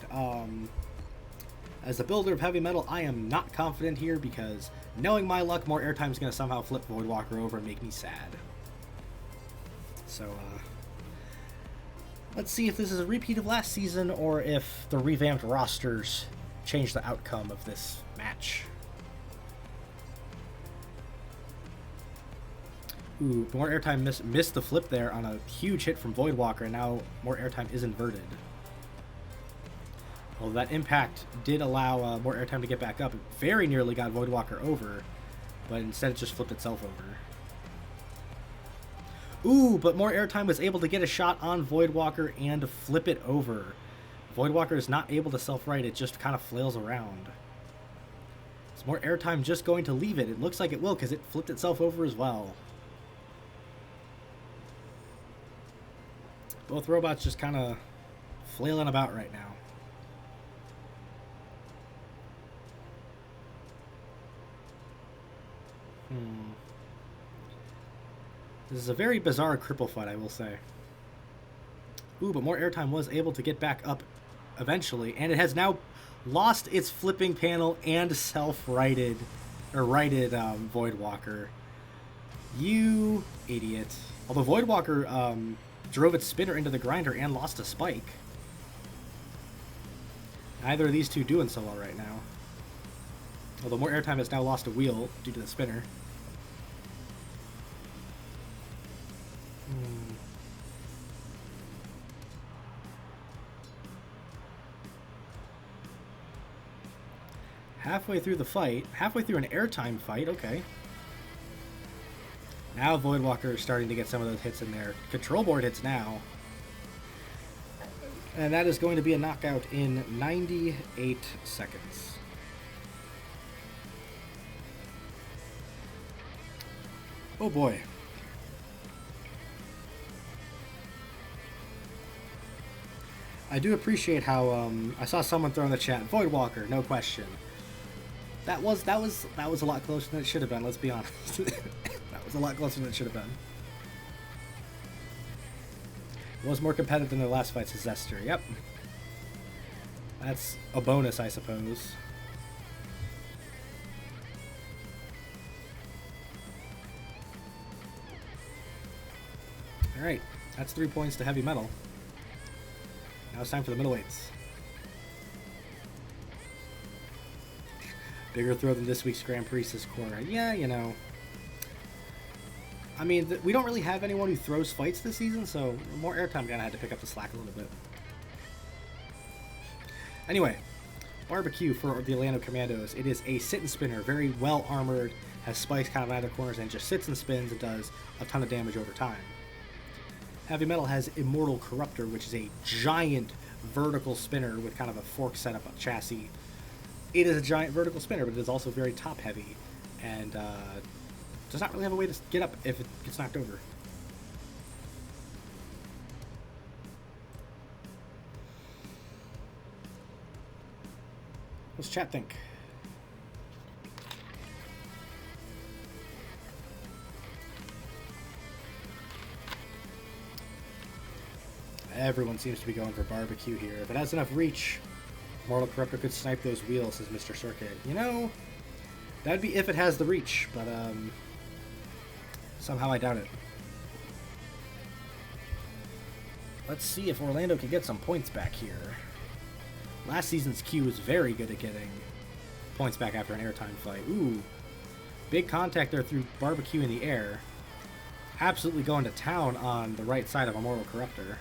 As a builder of Heavy Metal, I am not confident here because knowing my luck, more airtime is going to somehow flip Voidwalker over and make me sad. So, let's see if this is a repeat of last season or if the revamped rosters change the outcome of this match. Ooh, more airtime missed the flip there on a huge hit from Voidwalker, and now more airtime is inverted. Well, that impact did allow more airtime to get back up. It very nearly got Voidwalker over, but instead it just flipped itself over. Ooh, but more airtime was able to get a shot on Voidwalker and flip it over. Voidwalker is not able to self-right, it just kind of flails around. Is more airtime just going to leave it? It looks like it will because it flipped itself over as well. Both robots just kind of flailing about right now. This is a very bizarre cripple fight, I will say. Ooh, but more airtime was able to get back up eventually, and it has now lost its flipping panel and self-righted, or righted Voidwalker. You idiot. Although Voidwalker drove its spinner into the grinder and lost a spike. Neither of these two doing so well right now. Although more airtime has now lost a wheel due to the spinner. Halfway through the fight, halfway through an airtime fight, okay. Now Voidwalker is starting to get some of those hits in there. Control board hits now. And that is going to be a knockout in 98 seconds. Oh boy. I do appreciate how I saw someone throw in the chat, Voidwalker, no question. That was a lot closer than it should have been, let's be honest. That was a lot closer than it should have been. It was more competitive than the last fight, Sinister. Yep. That's a bonus, I suppose. Alright, that's 3 points to Heavy Metal. Now it's time for the middleweights. Bigger throw than this week's Grand Prix this corner. Yeah, you know. I mean, we don't really have anyone who throws fights this season, so more airtime kind of had to pick up the slack a little bit. Anyway, Barbecue for the Orlando Commandos. It is a sit and spinner, very well armored, has spikes kind of out of the corners, and just sits and spins and does a ton of damage over time. Heavy Metal has Immortal Corruptor, which is a giant vertical spinner with kind of a fork setup of chassis. It is a giant vertical spinner, but it is also very top heavy, and does not really have a way to get up if it gets knocked over. What's chat think? Everyone seems to be going for Barbecue here. If it has enough reach, Mortal Corruptor could snipe those wheels, says Mr. Circuit. You know, that'd be if it has the reach, but somehow I doubt it. Let's see if Orlando can get some points back here. Last season's Q was very good at getting points back after an airtime fight. Ooh, big contact there through Barbecue in the air. Absolutely going to town on the right side of Immortal Corruptor.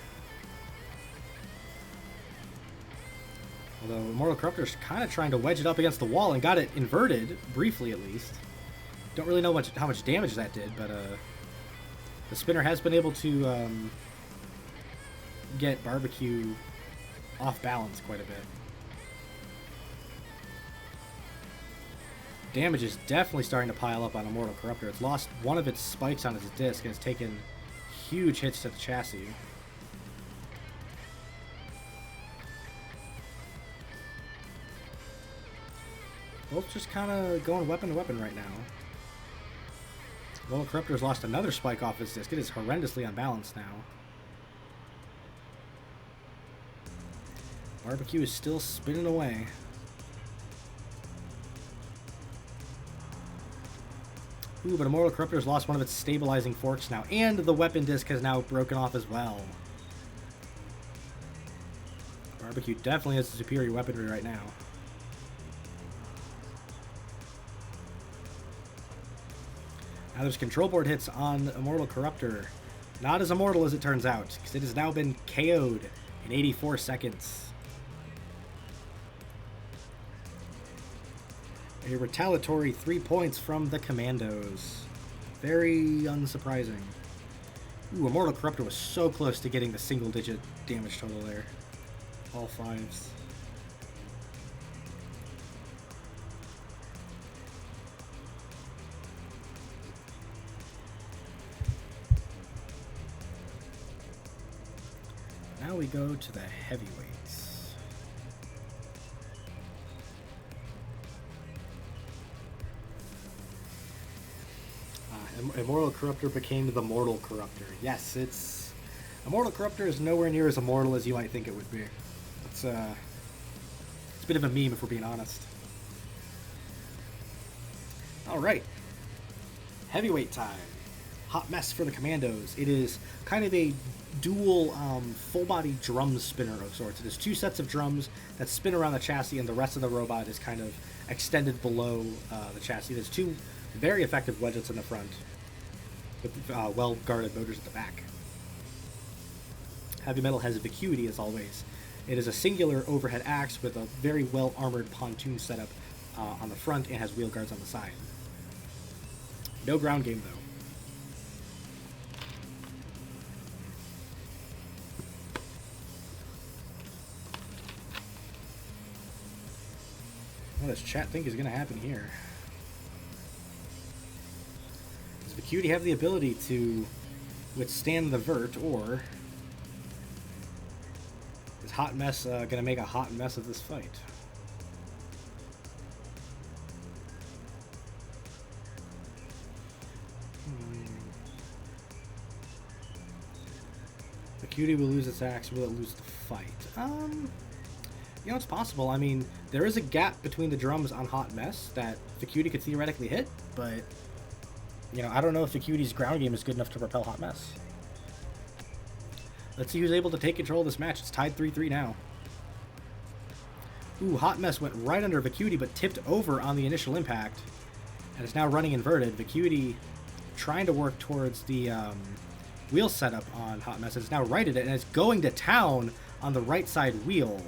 Although Immortal Corruptor's kind of trying to wedge it up against the wall and got it inverted, briefly at least. Don't really know how much damage that did, but the spinner has been able to get Barbecue off balance quite a bit. Damage is definitely starting to pile up on Immortal Corruptor. It's lost one of its spikes on its disc and it's taken huge hits to the chassis. Both just kind of going weapon to weapon right now. Immortal Corruptor's lost another spike off his disc. It is horrendously unbalanced now. Barbecue is still spinning away. Ooh, but Immortal Corruptor's lost one of its stabilizing forks now, and the weapon disc has now broken off as well. Barbecue definitely has the superior weaponry right now. Now there's control board hits on Immortal Corruptor. Not as immortal as it turns out, because it has now been KO'd in 84 seconds. A retaliatory 3 points from the Commandos. Very unsurprising. Ooh, Immortal Corruptor was so close to getting the single-digit damage total there. All fives. Now we go to the heavyweights. Immortal Corruptor became the Mortal Corruptor. Yes, it's... Immortal Corruptor is nowhere near as immortal as you might think it would be. It's a bit of a meme if we're being honest. Alright. Heavyweight time. Hot mess for the Commandos. It is kind of a dual full-body drum spinner of sorts. It is two sets of drums that spin around the chassis, and the rest of the robot is kind of extended below the chassis. There's two very effective wedges in the front with well-guarded motors at the back. Heavy Metal has vacuity as always. It is a singular overhead axe with a very well-armored pontoon setup on the front and has wheel guards on the side. No ground game though. What does chat think is going to happen here? Does Vacuity have the ability to withstand the vert, or is Hot Mess going to make a hot mess of this fight? Vacuity will lose its axe. Will it lose the fight? You know, it's possible. I mean, there is a gap between the drums on Hot Mess that Vacuity could theoretically hit, but, you know, I don't know if Vacuity's ground game is good enough to repel Hot Mess. Let's see who's able to take control of this match. It's tied 3-3 now. Ooh, Hot Mess went right under Vacuity, but tipped over on the initial impact, and is now running inverted. Vacuity trying to work towards the wheel setup on Hot Mess. It's now righted it, and it's going to town on the right side wheel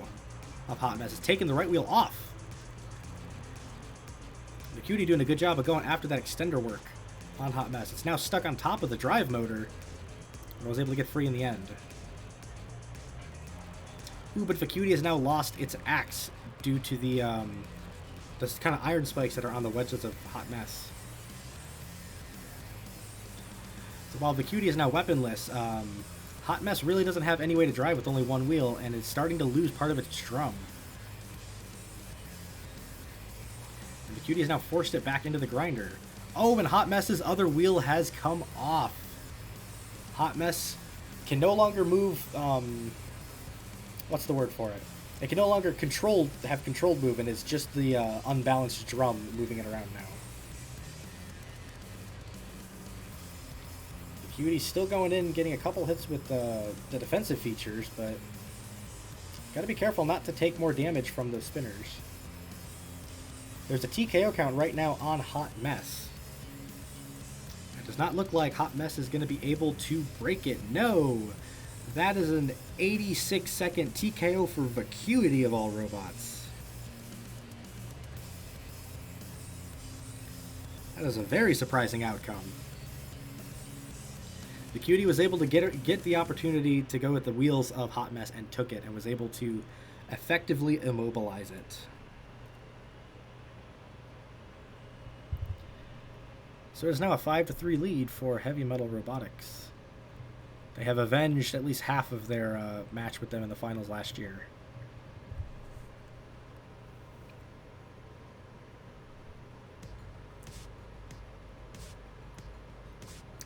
of Hot Mess. It's taking the right wheel off. Vacuity doing a good job of going after that extender work on Hot Mess. It's now stuck on top of the drive motor. I was able to get free in the end. Ooh, but Vacuity has now lost its axe due to the kind of iron spikes that are on the wedges of Hot Mess. So while Vacuity is now weaponless, Hot Mess really doesn't have any way to drive with only one wheel, and is starting to lose part of its drum. And Vacuity has now forced it back into the grinder. Oh, and Hot Mess's other wheel has come off. Hot Mess can no longer move, what's the word for it? It can no longer have controlled move, and it's just the unbalanced drum moving it around now. Vacuity's still going in, getting a couple hits with the defensive features, but gotta be careful not to take more damage from those spinners. There's a TKO count right now on Hot Mess. It does not look like Hot Mess is going to be able to break it. No! That is an 86-second TKO for Vacuity of all robots. That is a very surprising outcome. Vacuity was able to get the opportunity to go with the wheels of Hot Mess and took it, and was able to effectively immobilize it. So there's now a 5-3 lead for Heavy Metal Robotics. They have avenged at least half of their match with them in the finals last year.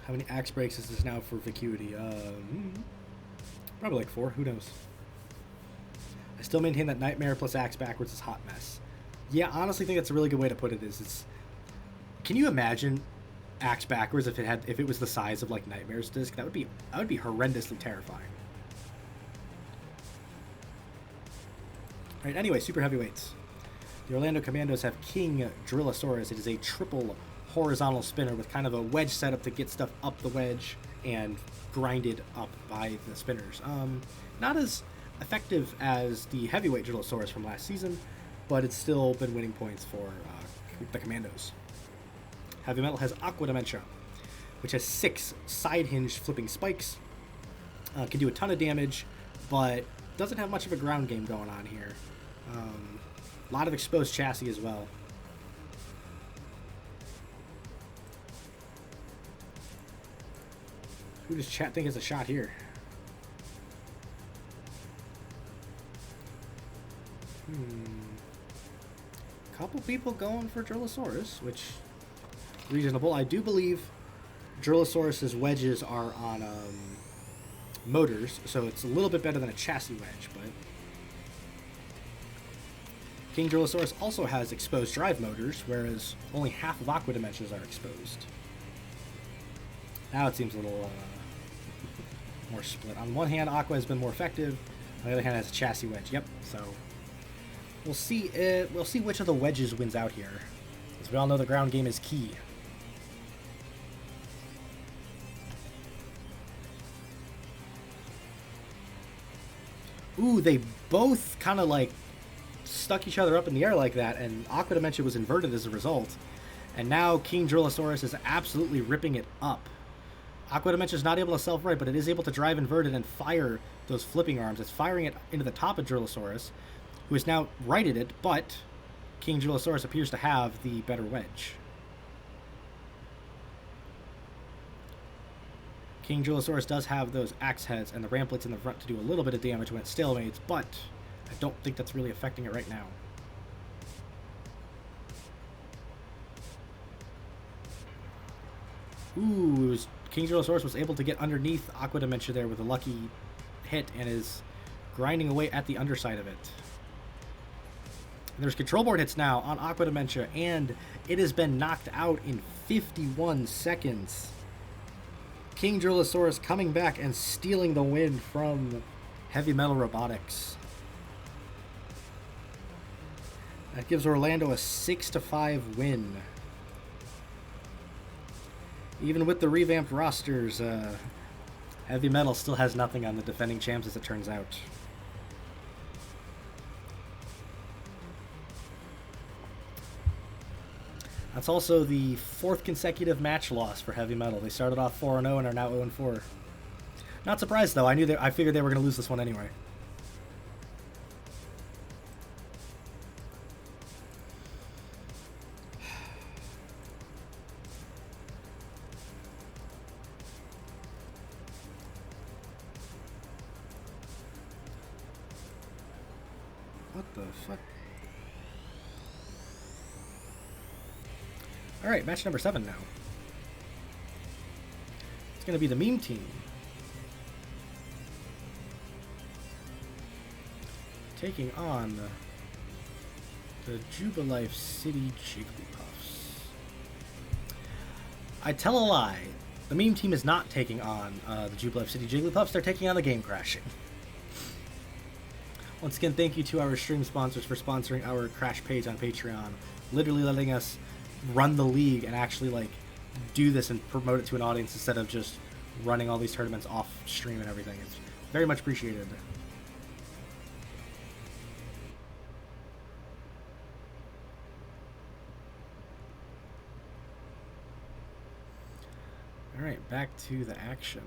How many axe breaks is this now for Vacuity? Probably like 4, who knows. I still maintain that Nightmare plus axe backwards is Hot Mess. Yeah, I honestly think that's a really good way to put it. Can you imagine axe backwards if it was the size of like Nightmare's disc? That would be horrendously terrifying. Alright, anyway, super heavyweights. The Orlando Commandos have King Drillosaurus. It is a triple horizontal spinner with kind of a wedge setup to get stuff up the wedge and grinded up by the spinners. Not as effective as the heavyweight Drillosaurus from last season, but it's still been winning points for the Commandos. Heavy Metal has Aqua Dementia, which has 6 side-hinged flipping spikes. Can do a ton of damage, but doesn't have much of a ground game going on here. A lot of exposed chassis as well. Who does chat think is a shot here? Couple people going for Drillosaurus, which reasonable. I do believe Drillosaurus's wedges are on motors, so it's a little bit better than a chassis wedge, but King Drillosaurus also has exposed drive motors, whereas only half of Aqua Dimensions are exposed. Now it seems a little more split. On one hand, Aqua has been more effective. On the other hand, it has a chassis wedge. Yep. So we'll see. We'll see which of the wedges wins out here. As we all know, the ground game is key. Ooh, they both kind of like stuck each other up in the air like that, and Aqua Dimension was inverted as a result. And now King Drillosaurus is absolutely ripping it up. Aqua Dimension is not able to self-right, but it is able to drive inverted and fire those flipping arms. It's firing it into the top of Drillosaurus, who has now righted it, but King Drillosaurus appears to have the better wedge. King Drillosaurus does have those axe heads and the ramplets in the front to do a little bit of damage when it stalemates, but I don't think that's really affecting it right now. Ooh, King Drillosaurus was able to get underneath Aqua Dementia there with a lucky hit and is grinding away at the underside of it. There's control board hits now on Aqua Dementia, and it has been knocked out in 51 seconds. King Drillosaurus coming back and stealing the win from Heavy Metal Robotics. That gives Orlando a 6-5 win. Even with the revamped rosters, Heavy Metal still has nothing on the defending champs, as it turns out. That's also the 4th consecutive match loss for Heavy Metal. They started off 4-0 and are now 0-4. Not surprised though. I figured they were going to lose this one anyway. What the fuck? Alright, match number 7 now. It's going to be the meme team. Taking on the Jubilife City Jigglypuffs. I tell a lie. The meme team is not taking on the Jubilife City Jigglypuffs. They're taking on the Game Crashing. Once again, thank you to our stream sponsors for sponsoring our Crash page on Patreon. Literally letting us run the league and actually like do this and promote it to an audience instead of just running all these tournaments off stream and everything. It's very much appreciated. Alright, back to the action.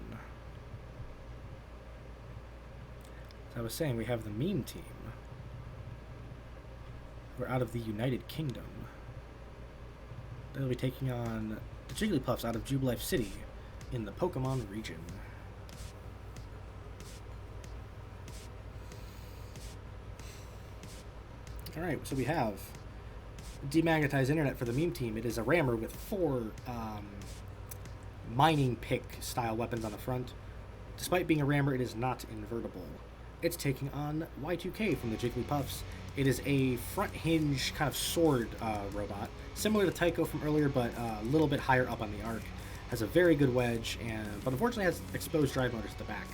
As I was saying, we have the meme team. We're out of the United Kingdom. They'll be taking on the Jigglypuffs out of Jubilife City in the Pokemon region. Alright, so we have demagnetized internet for the meme team. It is a rammer with 4 mining pick style weapons on the front. Despite being a rammer, it is not invertible. It's taking on Y2K from the Jigglypuffs. It is a front hinge kind of sword robot, similar to Tycho from earlier, but a little bit higher up on the arc. Has a very good wedge, but unfortunately has exposed drive motors at the back.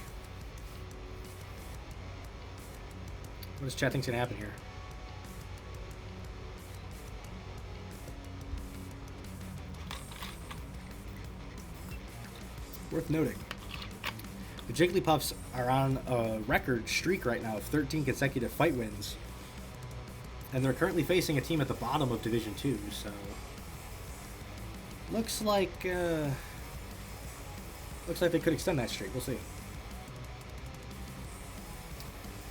What does chat think's gonna happen here? Worth noting, the Jigglypuffs are on a record streak right now of 13 consecutive fight wins. And they're currently facing a team at the bottom of Division 2, so looks like they could extend that streak. We'll see.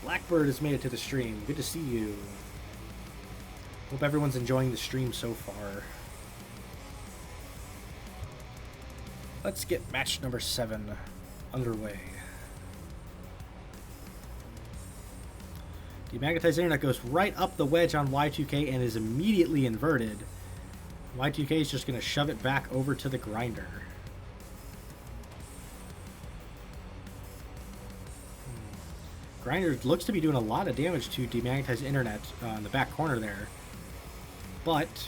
Blackbird has made it to the stream. Good to see you. Hope everyone's enjoying the stream so far. Let's get match number 7 underway. Demagnetized internet goes right up the wedge on Y2K and is immediately inverted. Y2K is just going to shove it back over to the grinder. Grinder looks to be doing a lot of damage to demagnetized internet in the back corner there. But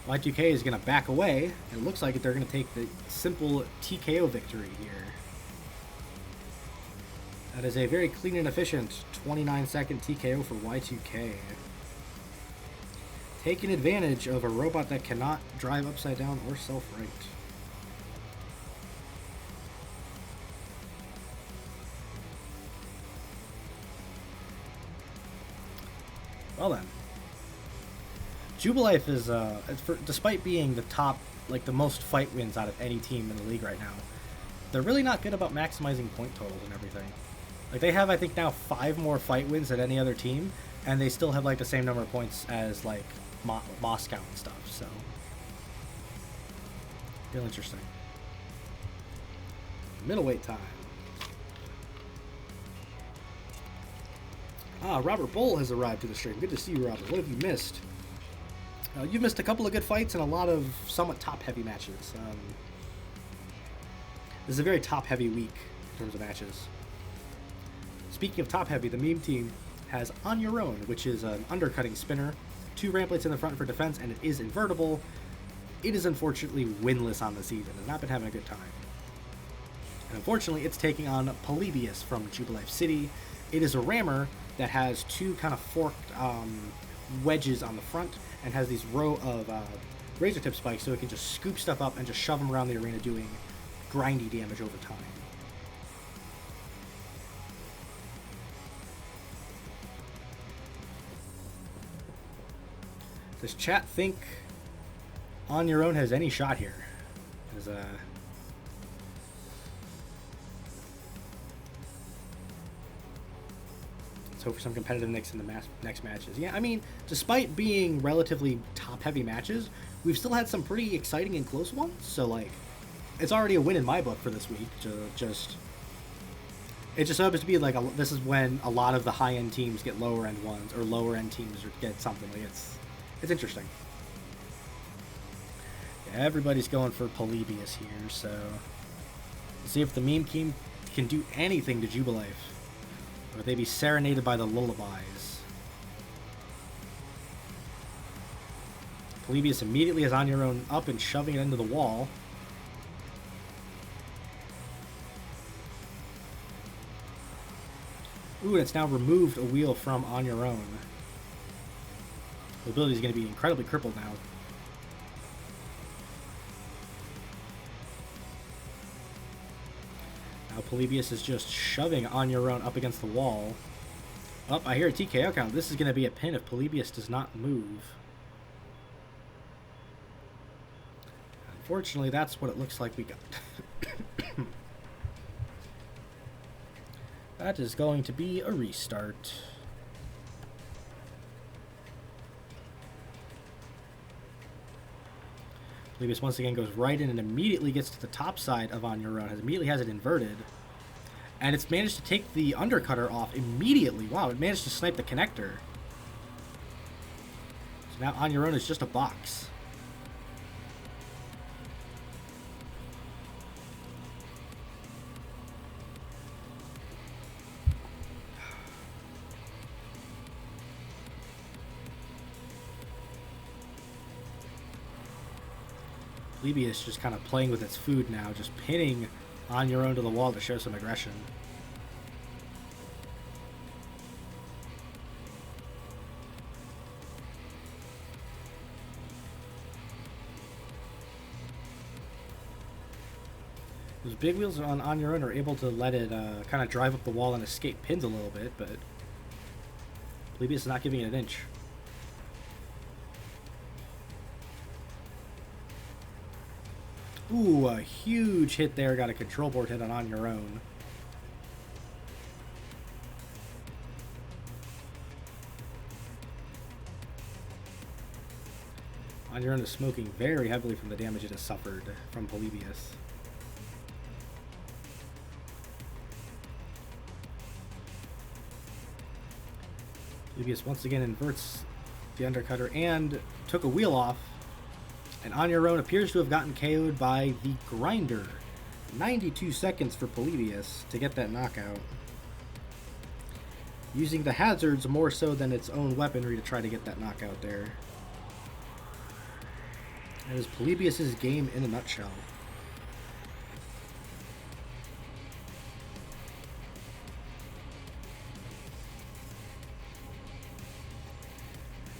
Y2K is going to back away, and it looks like they're going to take the simple TKO victory here. That is a very clean and efficient 29-second TKO for Y2K. Taking advantage of a robot that cannot drive upside down or self-right. Well then. Jubilife is, despite being the top, like the most fight wins out of any team in the league right now, they're really not good about maximizing point totals and everything. Like, they have, I think, now 5 more fight wins than any other team, and they still have, like, the same number of points as, like, Moscow and stuff, so. Real interesting. Middleweight time. Ah, Robert Bull has arrived to the stream. Good to see you, Robert. What have you missed? You've missed a couple of good fights and a lot of somewhat top-heavy matches. This is a very top-heavy week in terms of matches. Speaking of top-heavy, the meme team has On Your Own, which is an undercutting spinner, 2 ramp plates in the front for defense, and it is invertible. It is unfortunately winless on the season and not been having a good time. And unfortunately, it's taking on Polybius from Jubilife City. It is a rammer that has 2 kind of forked wedges on the front and has these row of razor tip spikes, so it can just scoop stuff up and just shove them around the arena doing grindy damage over time. Does chat think On Your Own has any shot here. Let's hope for some competitiveness in the next matches. Yeah, I mean, despite being relatively top-heavy matches, we've still had some pretty exciting and close ones. So, like, it's already a win in my book for this week. It just happens to be like this is when a lot of the high-end teams get lower-end ones, or lower-end teams get something. Like it's interesting. Yeah, everybody's going for Polybius here, so let's see if the meme team can do anything to Jubilife. Or would they be serenaded by the lullabies? Polybius immediately has On Your Own up and shoving it into the wall. Ooh, and it's now removed a wheel from On Your Own. The ability is going to be incredibly crippled now. Now Polybius is just shoving On Your Own up against the wall. Oh, I hear a TKO count. This is going to be a pin if Polybius does not move. Unfortunately, that's what it looks like we got. That is going to be a restart. Polybius once again goes right in and immediately gets to the top side of On Your Own. Immediately has it inverted. And it's managed to take the undercutter off immediately. Wow, it managed to snipe the connector. So now On Your Own is just a box. Polybius just kind of playing with its food now, just pinning On Your Own to the wall to show some aggression. Those big wheels on Your Own are able to let it kind of drive up the wall and escape pins a little bit, but Polybius is not giving it an inch. Ooh, a huge hit there. Got a control board hit on Your Own. On Your Own is smoking very heavily from the damage it has suffered from Polybius. Polybius once again inverts the undercutter and took a wheel off. And On Your Own appears to have gotten KO'd by the Grinder. 92 seconds for Polybius to get that knockout. Using the hazards more so than its own weaponry to try to get that knockout there. That is Polybius' game in a nutshell.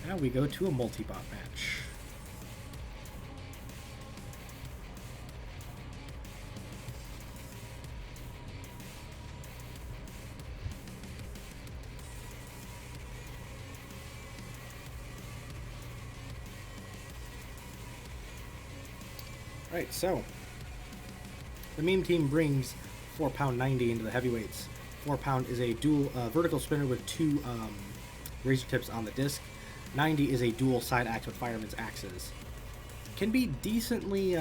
Now we go to a multi-bot match. Alright, so the meme team brings 4-pound 90 into the heavyweights. 4-pound is a dual vertical spinner with two razor tips on the disc. 90 is a dual side axe with fireman's axes. Can be decently,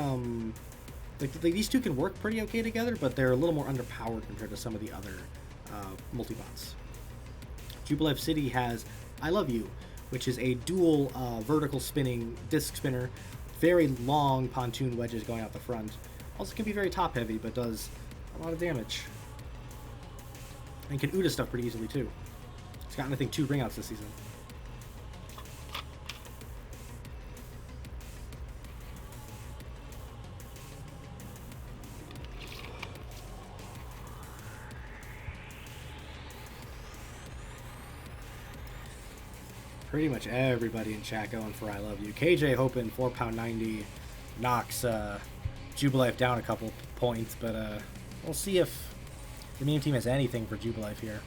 these two can work pretty okay together, but they're a little more underpowered compared to some of the other multibots. Jubilife City has I Love You, which is a dual vertical spinning disc spinner. Very long pontoon wedges going out the front. Also can be very top heavy, but does a lot of damage. And can Uda stuff pretty easily too. It's gotten, I think, 2 ringouts this season. Pretty much everybody in chat going for I Love You. KJ hoping 4-pound 90 knocks Jubilife down a couple points, but we'll see if the meme team has anything for Jubilife here.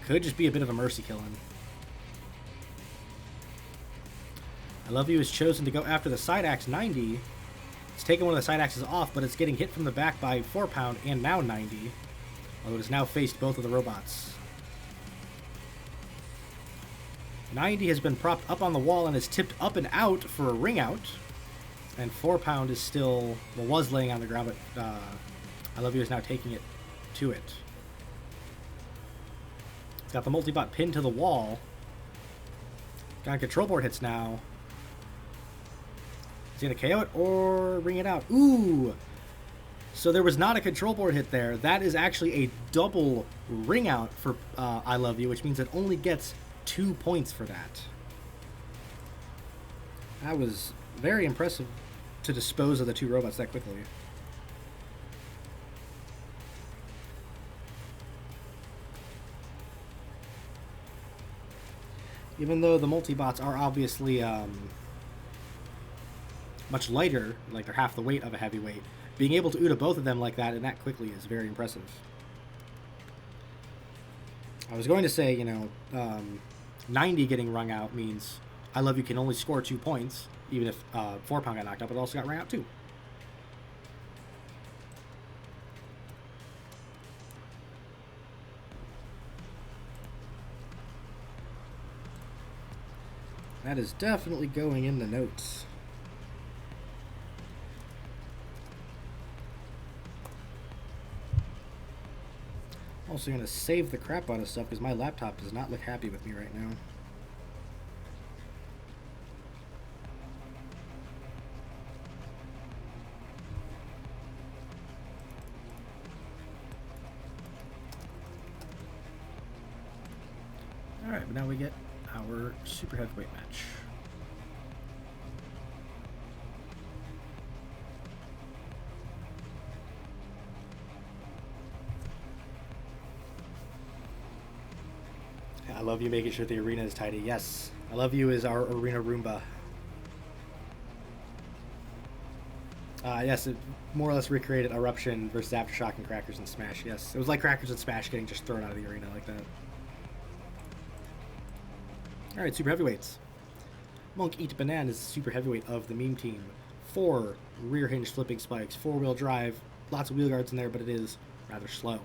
Could just be a bit of a mercy killing. I Love You has chosen to go after the side axe 90. It's taken one of the side axes off, but it's getting hit from the back by 4 pound and now 90. Although it has now faced both of the robots. 90 has been propped up on the wall and is tipped up and out for a ring out. And 4 pound is still, well, was laying on the ground, but I Love You is now taking it to it. It's got the multi-bot pinned to the wall. Got control board hits now. Is he going to KO it or ring it out? Ooh! So there was not a control board hit there. That is actually a double ring out for I Love You, which means it only gets 2 points for that. That was very impressive to dispose of the 2 robots that quickly. Even though the multi-bots are obviously much lighter, like they're half the weight of a heavyweight, being able to UTA both of them like that and that quickly is very impressive. I was going to say, you know, 90 getting rung out means I Love You can only score 2 points, even if 4 pound got knocked out, but it also got rung out too. That is definitely going in the notes. Also going to save the crap out of stuff because my laptop does not look happy with me right now. Alright, but now we get our super heavyweight match. I Love You making sure the arena is tidy. Yes, I Love You is our arena Roomba. Yes, it more or less recreated Eruption versus Aftershock and Crackers and Smash. Yes, it was like Crackers and Smash getting just thrown out of the arena like that. Alright, super heavyweights. Monk Eat Banana is the super heavyweight of the meme team. 4 rear hinge flipping spikes, 4-wheel drive, lots of wheel guards in there, but it is rather slow.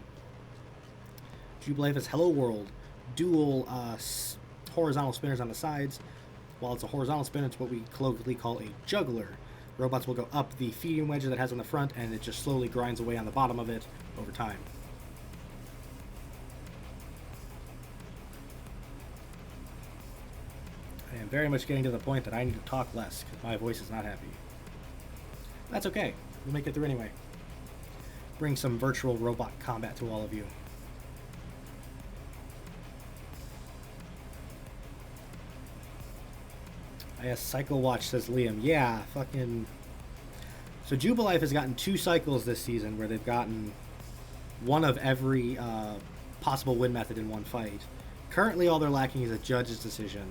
Jubilife is Hello World, dual horizontal spinners on the sides. While it's a horizontal spin, it's what we colloquially call a juggler. Robots will go up the feeding wedge that it has on the front, and it just slowly grinds away on the bottom of it over time. I am very much getting to the point that I need to talk less because my voice is not happy. That's okay. We'll make it through anyway. Bring some virtual robot combat to all of you. Yes, Cycle Watch, says Liam. Yeah, fucking... So Jubilife has gotten 2 cycles this season where they've gotten one of every possible win method in one fight. Currently all they're lacking is a judge's decision.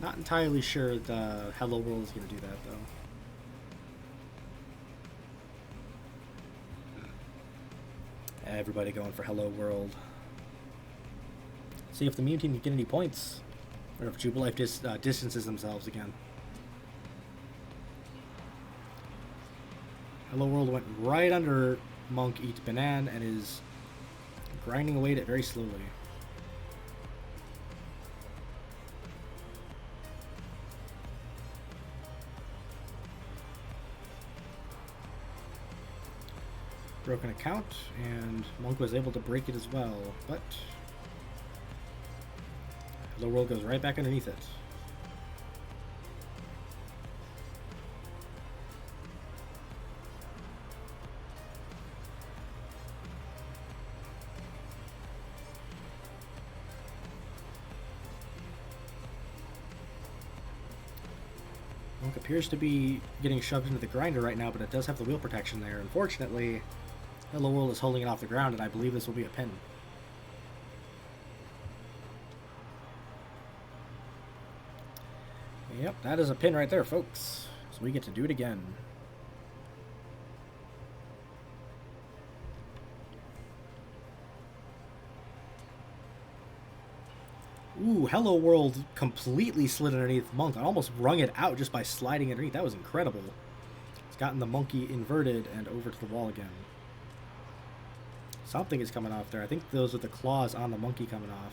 Not entirely sure the Hello World is going to do that, though. Everybody going for Hello World. See if the meme team can get any points. Or if Jubilife distances themselves again. Hello World went right under Monk Eat Banana and is grinding away at it very slowly. Broken account, and Monk was able to break it as well, but the world goes right back underneath it. Monk appears to be getting shoved into the grinder right now, but it does have the wheel protection there. Unfortunately, Hello World is holding it off the ground, and I believe this will be a pin. Yep, that is a pin right there, folks. So we get to do it again. Ooh, Hello World completely slid underneath Monk. I almost wrung it out just by sliding underneath. That was incredible. It's gotten the monkey inverted and over to the wall again. Something is coming off there. I think those are the claws on the monkey coming off.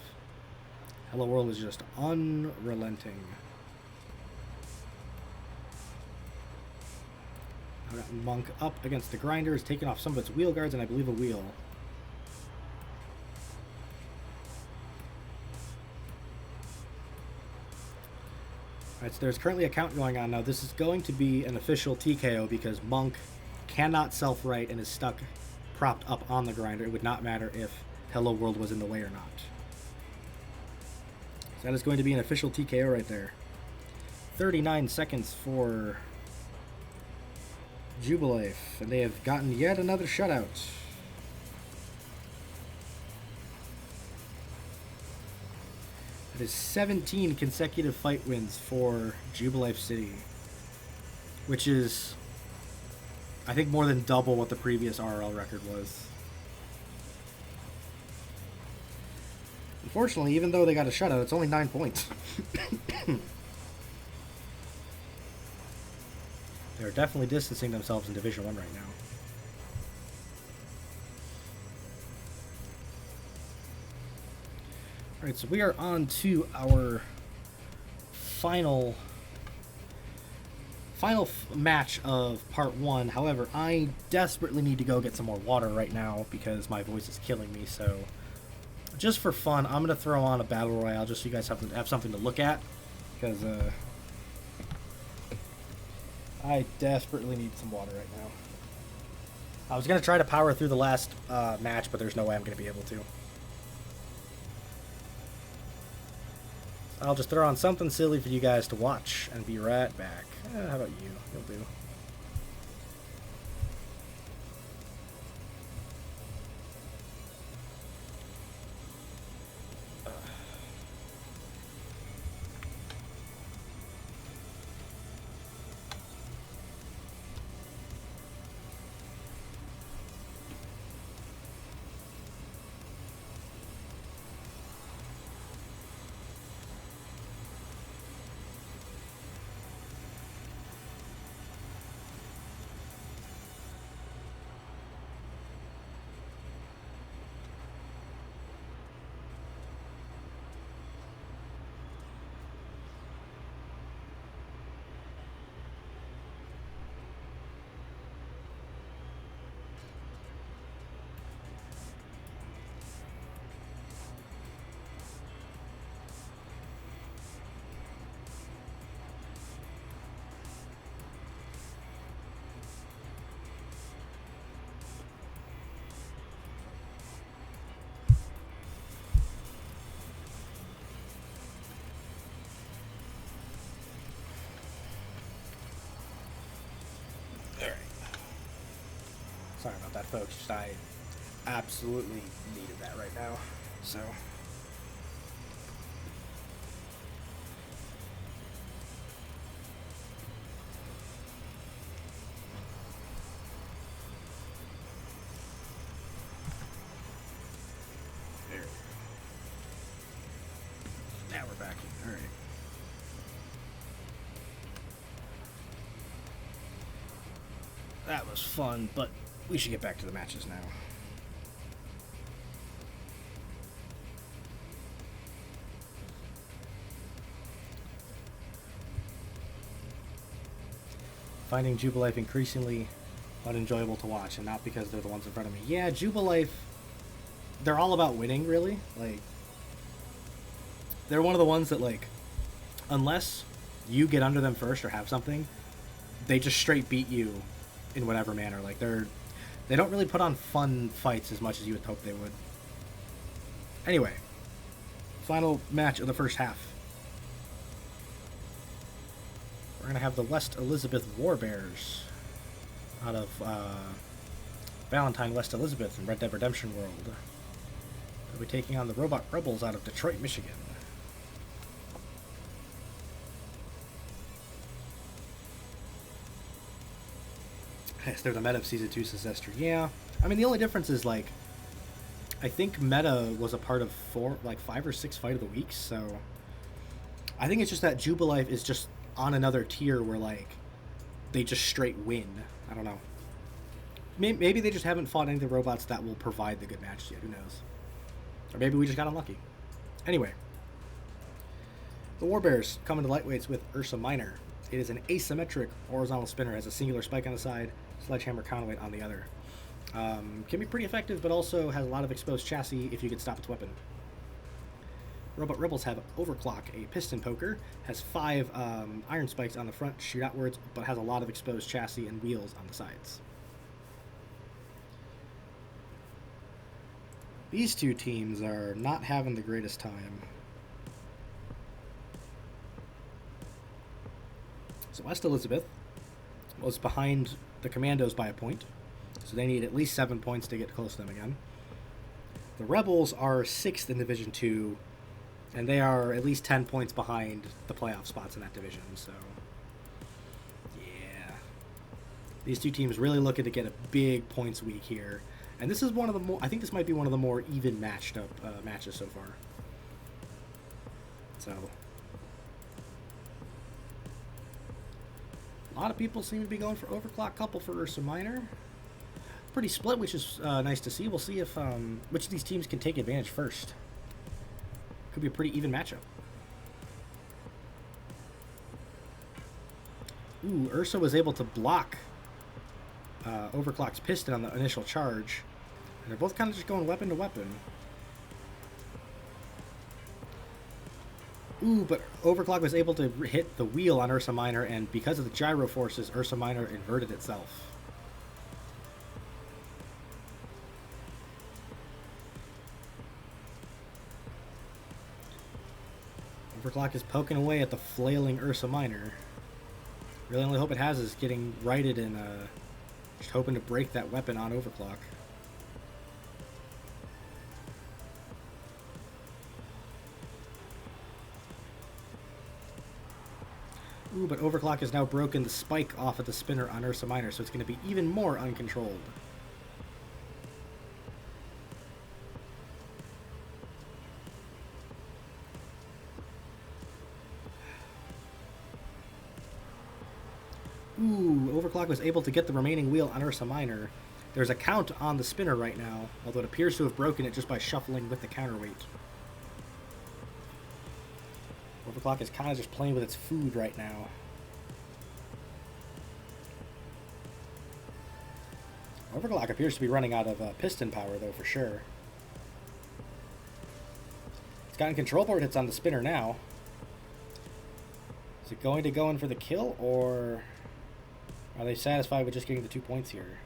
Hello World is just unrelenting. I've got Monk up against the grinder. It's taking off some of its wheel guards and I believe a wheel. Alright, so there's currently a count going on now. This is going to be an official TKO because Monk cannot self-right and is stuck propped up on the grinder. It would not matter if Hello World was in the way or not. So that is going to be an official TKO right there. 39 seconds for Jubilife, and they have gotten yet another shutout. That is 17 consecutive fight wins for Jubilife City, which is, I think, more than double what the previous RRL record was. Unfortunately, even though they got a shutout, it's only 9 points. They're definitely distancing themselves in Division 1 right now. Alright, so we are on to our final match of part 1. However, I desperately need to go get some more water right now because my voice is killing me. So, just for fun, I'm going to throw on a Battle Royale just so you guys have something to look at. Because, I desperately need some water right now. I was going to try to power through the last match, but there's no way I'm going to be able to. I'll just throw on something silly for you guys to watch and be right back. How about you? You'll do. Sorry about that, folks. Just I absolutely needed that right now. So. There. Now we're back in. All right. That was fun, but we should get back to the matches now. Finding Jubilife increasingly unenjoyable to watch, and not because they're the ones in front of me. Yeah, Jubilife, they're all about winning, really. Like, they're one of the ones that, like, unless you get under them first or have something, they just straight beat you in whatever manner. Like, they don't really put on fun fights as much as you would hope they would. Anyway, final match of the first half. We're going to have the West Elizabeth Warbears out of Valentine, West Elizabeth in Red Dead Redemption World. They'll be taking on the Robot Rebels out of Detroit, Michigan. Yes, they're the meta of Season 2, says Esther. Yeah. I mean, the only difference is, like, I think Meta was a part of 5 or 6 fight of the week, so I think it's just that Jubilife is just on another tier where like they just straight win. I don't know. Maybe they just haven't fought any of the robots that will provide the good matches yet. Who knows? Or maybe we just got unlucky. Anyway, the Warbears come into lightweights with Ursa Minor. It is an asymmetric horizontal spinner, has a singular spike on the side, sledgehammer counterweight on the other. Can be pretty effective, but also has a lot of exposed chassis if you can stop its weapon. Robot Rebels have Overclock, a piston poker, has 5 iron spikes on the front, shoot outwards, but has a lot of exposed chassis and wheels on the sides. These two teams are not having the greatest time. So West Elizabeth was behind the Commandos by a point, so they need at least 7 points to get close to them again. The Rebels are 6th in Division 2, and they are at least 10 points behind the playoff spots in that division, so yeah. These two teams really looking to get a big points week here. And this is one of the more, I think this might be one of the more even matched up matches so far. So, a lot of people seem to be going for Overclock, couple for Ursa Minor. Pretty split, which is nice to see. We'll see if which of these teams can take advantage first. Could be a pretty even matchup. Ooh, Ursa was able to block Overclock's piston on the initial charge. And they're both kind of just going weapon to weapon. Ooh, but Overclock was able to hit the wheel on Ursa Minor, and because of the gyro forces, Ursa Minor inverted itself. Overclock is poking away at the flailing Ursa Minor. Really only hope it has is getting righted and just hoping to break that weapon on Overclock. Ooh, but Overclock has now broken the spike off of the spinner on Ursa Minor, so it's going to be even more uncontrolled. Ooh, Overclock was able to get the remaining wheel on Ursa Minor. There's a count on the spinner right now, although it appears to have broken it just by shuffling with the counterweight. Overclock is kind of just playing with its food right now. Overclock appears to be running out of piston power, though, for sure. It's gotten control board hits on the spinner now. Is it going to go in for the kill, or are they satisfied with just getting the 2 points here?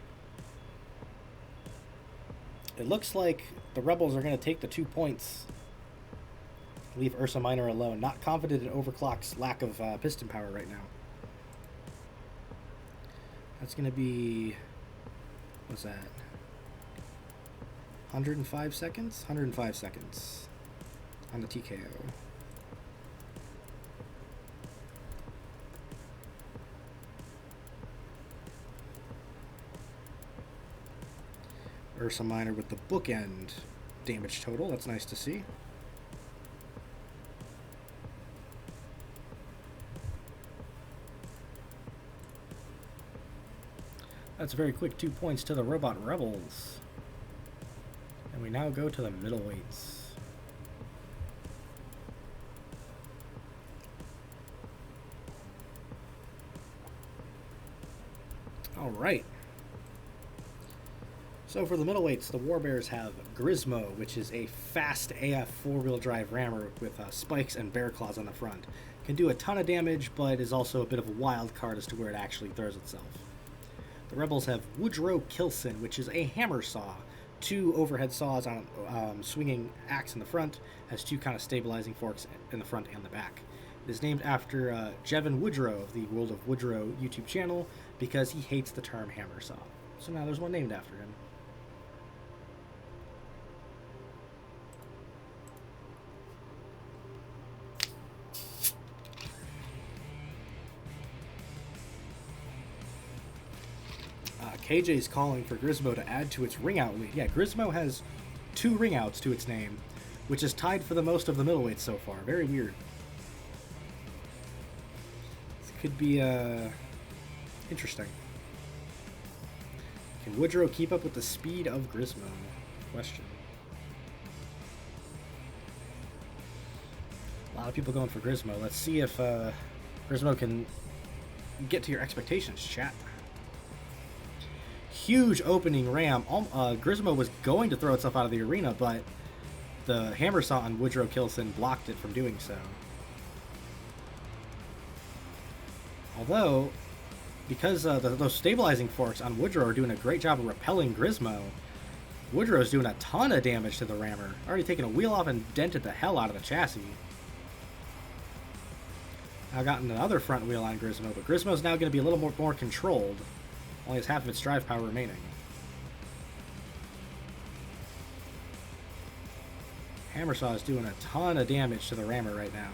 It looks like the Rebels are going to take the 2 points. Leave Ursa Minor alone. Not confident in Overclock's lack of piston power right now. That's going to be... what's that? 105 seconds? 105 seconds on the TKO. Ursa Minor with the bookend damage total. That's nice to see. That's a very quick 2 points to the Robot Rebels. And we now go to the middleweights. Alright. So for the middleweights, the Warbears have Grismo, which is a fast AF 4-wheel drive rammer with spikes and bear claws on the front. Can do a ton of damage, but is also a bit of a wild card as to where it actually throws itself. The Rebels have Woodrow Kilson, which is a hammer saw. 2 overhead saws on swinging axe in the front, has 2 kind of stabilizing forks in the front and the back. It is named after Jevin Woodrow of the World of Woodrow YouTube channel because he hates the term hammer saw. So now there's one named after him. KJ's calling for Grismo to add to its ring out lead. Yeah, Grismo has 2 ring outs to its name, which is tied for the most of the middleweights so far. Very weird. This could be interesting. Can Woodrow keep up with the speed of Grismo? Question. A lot of people going for Grismo. Let's see if Grismo can get to your expectations, chat. Huge opening ram. Grismo was going to throw itself out of the arena, but the hammer saw on Woodrow Kilson blocked it from doing so. Although, because those stabilizing forks on Woodrow are doing a great job of repelling Grismo, Woodrow's doing a ton of damage to the rammer. Already taken a wheel off and dented the hell out of the chassis. Now gotten another front wheel on Grismo, but Grismo's now going to be a little more controlled. Only has half of its drive power remaining. Hammersaw is doing a ton of damage to the rammer right now.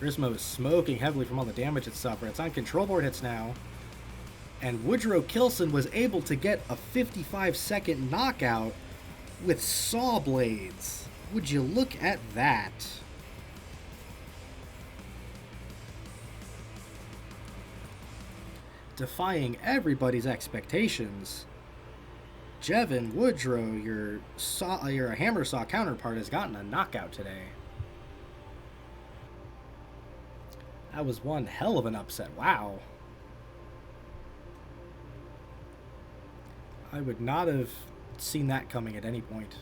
Grismo is smoking heavily from all the damage it suffered. It's on control board hits now. And Woodrow Kilson was able to get a 55-second knockout with saw blades. Would you look at that? Defying everybody's expectations, Jevin Woodrow, your hammer saw counterpart, has gotten a knockout today. That was one hell of an upset. Wow. I would not have seen that coming at any point.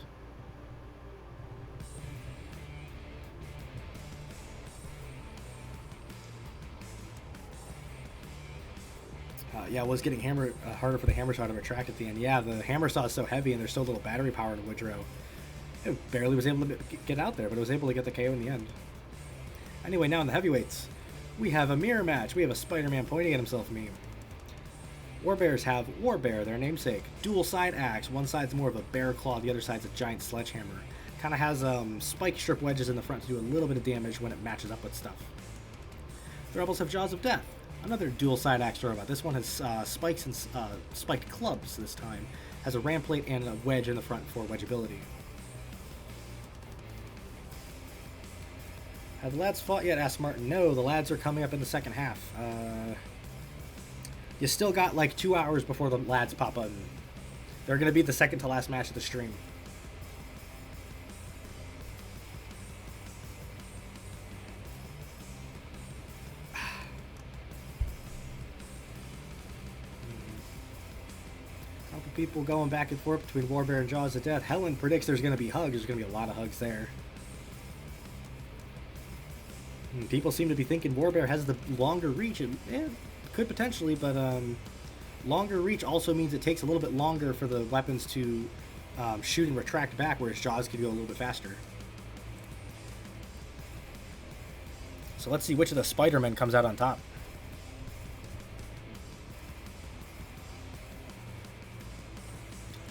Yeah, it was getting harder for the hammer saw to retract at the end. Yeah, the hammer saw is so heavy and there's so little battery power in Woodrow. It barely was able to get out there, but it was able to get the KO in the end. Anyway, now in the heavyweights, we have a mirror match. We have a Spider-Man pointing at himself meme. Warbears have Warbear, their namesake. Dual side axe. One side's more of a bear claw, the other side's a giant sledgehammer. Kind of has spike strip wedges in the front to do a little bit of damage when it matches up with stuff. The Rebels have Jaws of Death. Another dual side axe robot. This one has spikes and spiked clubs this time. Has a ram plate and a wedge in the front for wedgeability. Have the lads fought yet? Asked Martin. No, the lads are coming up in the second half. You still got like 2 hours before the lads pop up. They're going to be the second to last match of the stream. Couple people going back and forth between Warbear and Jaws of Death. Helen predicts there's going to be hugs. There's going to be a lot of hugs there. People seem to be thinking Warbear has the longer reach. Could potentially, but longer reach also means it takes a little bit longer for the weapons to shoot and retract back, whereas Jaws can go a little bit faster. So let's see which of the Spider-Men comes out on top.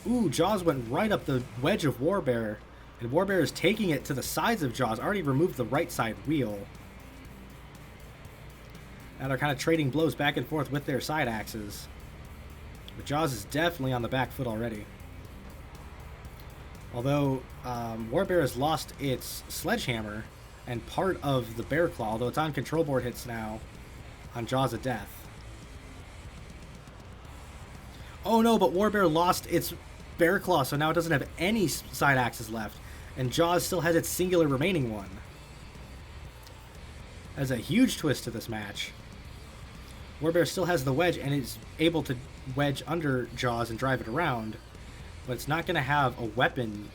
Ooh, Jaws went right up the wedge of Warbear, and Warbear is taking it to the sides of Jaws. Already removed the right side wheel. Now they're kind of trading blows back and forth with their side axes. But Jaws is definitely on the back foot already. Although Warbear has lost its sledgehammer and part of the bear claw, although it's on control board hits now on Jaws of Death. Oh no, but Warbear lost its bear claw, so now it doesn't have any side axes left. And Jaws still has its singular remaining one. That's a huge twist to this match. Warbear still has the wedge and is able to wedge under Jaws and drive it around, but it's not going to have a weapon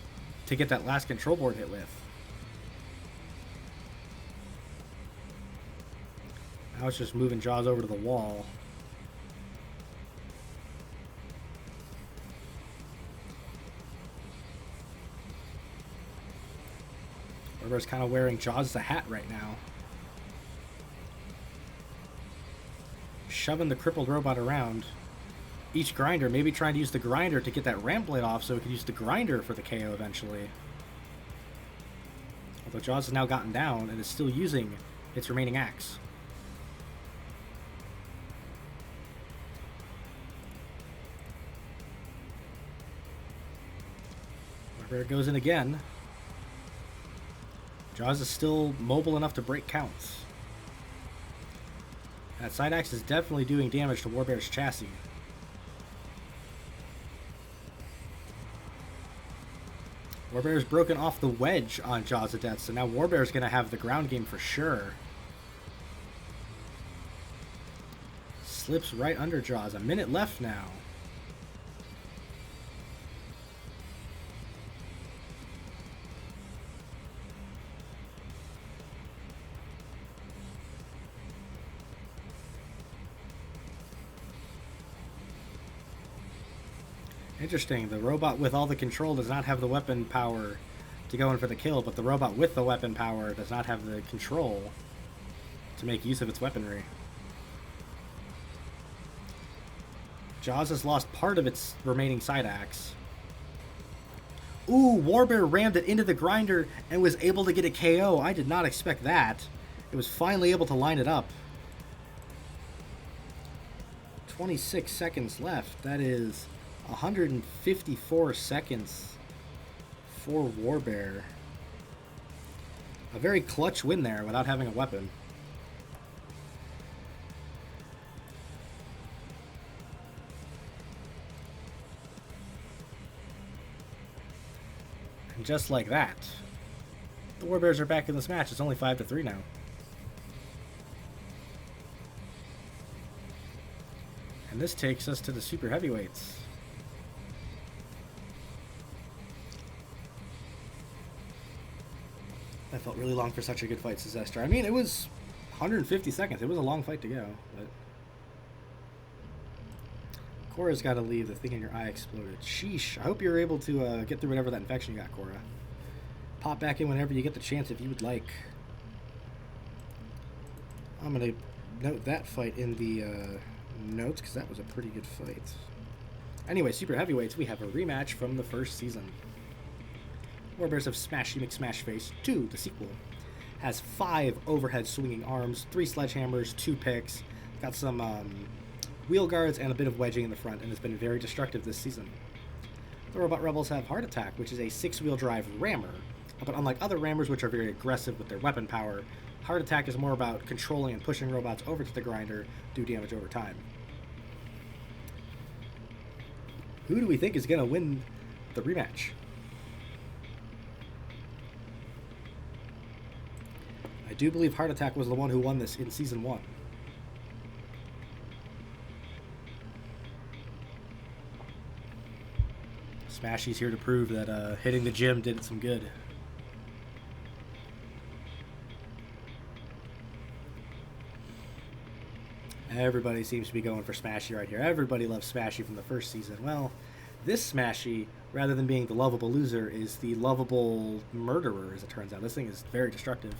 to get that last control board hit with. Now it's just moving Jaws over to the wall. Warbear's kind of wearing Jaws as a hat right now. Shoving the crippled robot around. Each grinder, maybe trying to use the grinder to get that ramp blade off so it could use the grinder for the KO eventually. Although Jaws has now gotten down and is still using its remaining axe. There it goes in again. Jaws is still mobile enough to break counts. That side axe is definitely doing damage to Warbears' chassis. Warbears broken off the wedge on Jaws of Death, so now Warbears going to have the ground game for sure. Slips right under Jaws. A minute left now. Interesting, the robot with all the control does not have the weapon power to go in for the kill, but the robot with the weapon power does not have the control to make use of its weaponry. Jaws has lost part of its remaining side axe. Ooh, Warbear rammed it into the grinder and was able to get a KO. I did not expect that. It was finally able to line it up. 26 seconds left. That is 154 seconds for Warbear. A very clutch win there without having a weapon. And just like that, the Warbears are back in this match. It's only 5-3 now. And this takes us to the super heavyweights. That felt really long for such a good fight, Sinister. I mean, it was 150 seconds. It was a long fight to go, but Cora's got to leave. The thing in your eye exploded. Sheesh. I hope you're able to get through whatever that infection you got, Cora. Pop back in whenever you get the chance if you would like. I'm going to note that fight in the notes because that was a pretty good fight. Anyway, super heavyweights, we have a rematch from the first season. Warbears of Smashy McSmashface 2, the sequel, has 5 overhead swinging arms, 3 sledgehammers, 2 picks, got some wheel guards and a bit of wedging in the front, and has been very destructive this season. The Robot Rebels have Heart Attack, which is a 6-wheel drive rammer, but unlike other rammers which are very aggressive with their weapon power, Heart Attack is more about controlling and pushing robots over to the grinder, do damage over time. Who do we think is going to win the rematch? I do believe Heart Attack was the one who won this in Season 1. Smashy's here to prove that hitting the gym did it some good. Everybody seems to be going for Smashy right here. Everybody loves Smashy from the first season. Well, this Smashy, rather than being the lovable loser, is the lovable murderer, as it turns out. This thing is very destructive.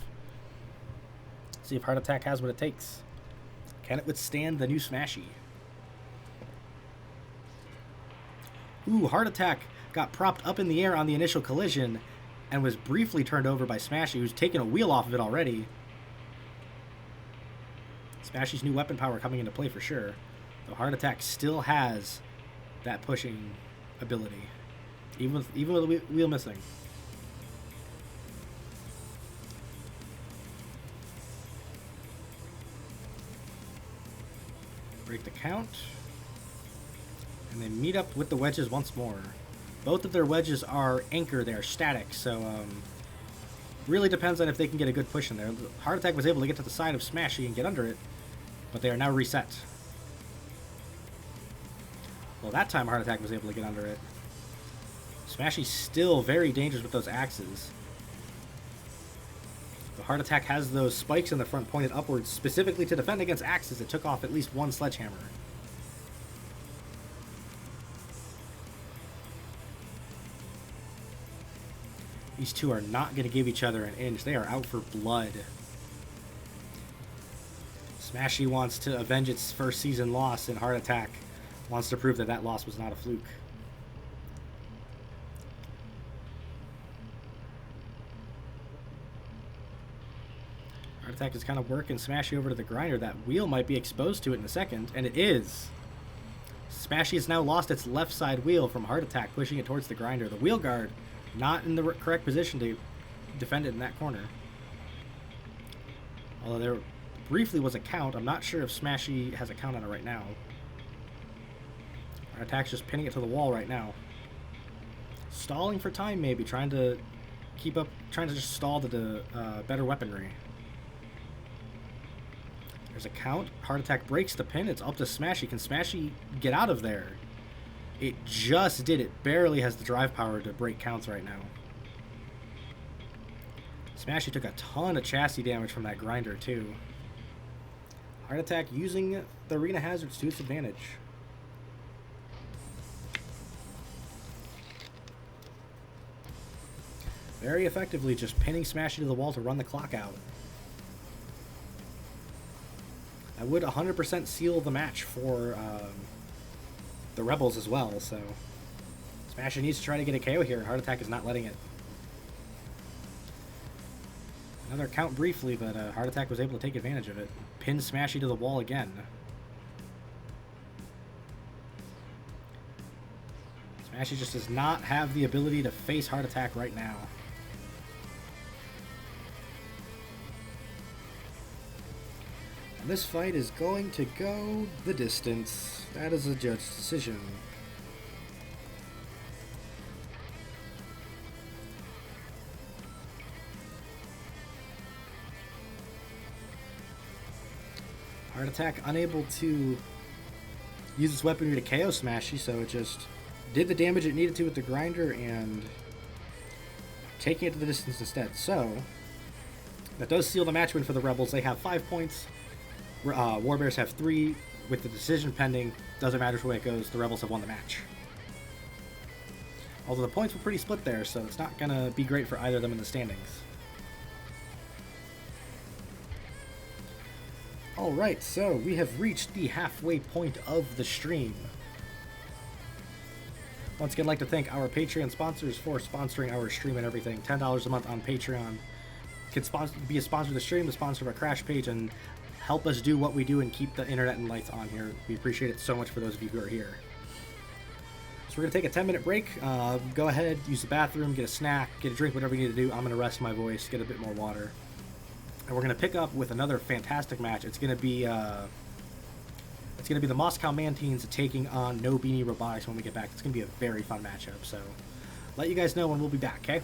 See if Heart Attack has what it takes. Can it withstand the new Smashy? Ooh, Heart Attack got propped up in the air on the initial collision and was briefly turned over by Smashy, who's taken a wheel off of it already. Smashy's new weapon power coming into play for sure. The Heart Attack still has that pushing ability, even with the wheel missing. Break the count. And they meet up with the wedges once more. Both of their wedges are anchor, they are static, so really depends on if they can get a good push in there. Heart Attack was able to get to the side of Smashy and get under it, but they are now reset. Well, that time Heart Attack was able to get under it. Smashy's still very dangerous with those axes. The Heart Attack has those spikes in the front pointed upwards, specifically to defend against axes. It took off at least one sledgehammer. These two are not going to give each other an inch. They are out for blood. Smashy wants to avenge its first season loss, and Heart Attack wants to prove that that loss was not a fluke. Heart Heart Attack is kind of working Smashy over to the grinder. That wheel might be exposed to it in a second, and it is. Smashy has now lost its left side wheel from Heart Attack, pushing it towards the grinder. The wheel guard not in the correct position to defend it in that corner. Although there briefly was a count. I'm not sure if Smashy has a count on it right now. Heart Attack's just pinning it to the wall right now. Stalling for time, maybe. Trying to keep up, trying to just stall the better weaponry. There's a count. Heart Attack breaks the pin. It's up to Smashy. Can Smashy get out of there? It just did. It barely has the drive power to break counts right now. Smashy took a ton of chassis damage from that grinder, too. Heart Attack using the arena hazards to its advantage. Very effectively just pinning Smashy to the wall to run the clock out. That would 100% seal the match for the Rebels as well, so Smashy needs to try to get a KO here. Heart Attack is not letting it. Another count briefly, but Heart Attack was able to take advantage of it. Pin Smashy to the wall again. Smashy just does not have the ability to face Heart Attack right now. And this fight is going to go the distance. That is a judge's decision. Heart Attack unable to use its weaponry to KO Smashy, so it just did the damage it needed to with the grinder and taking it to the distance instead. So that does seal the match win for the Rebels. They have 5 points. Warbears have 3 with the decision pending. Doesn't matter which way it goes. The Rebels have won the match. Although the points were pretty split there, so it's not going to be great for either of them in the standings. Alright, so we have reached the halfway point of the stream. Once again, I'd like to thank our Patreon sponsors for sponsoring our stream and everything. $10 a month on Patreon. Can be a sponsor of the stream, a sponsor of our Crash page, and help us do what we do and keep the internet and lights on here. We appreciate it so much for those of you who are here. So we're going to take a 10-minute break. Go ahead, use the bathroom, get a snack, get a drink, whatever you need to do. I'm going to rest my voice, get a bit more water. And we're going to pick up with another fantastic match. It's going to be the Moscow Mantines taking on No Beanie Robotics when we get back. It's going to be a very fun matchup. So let you guys know when we'll be back, okay?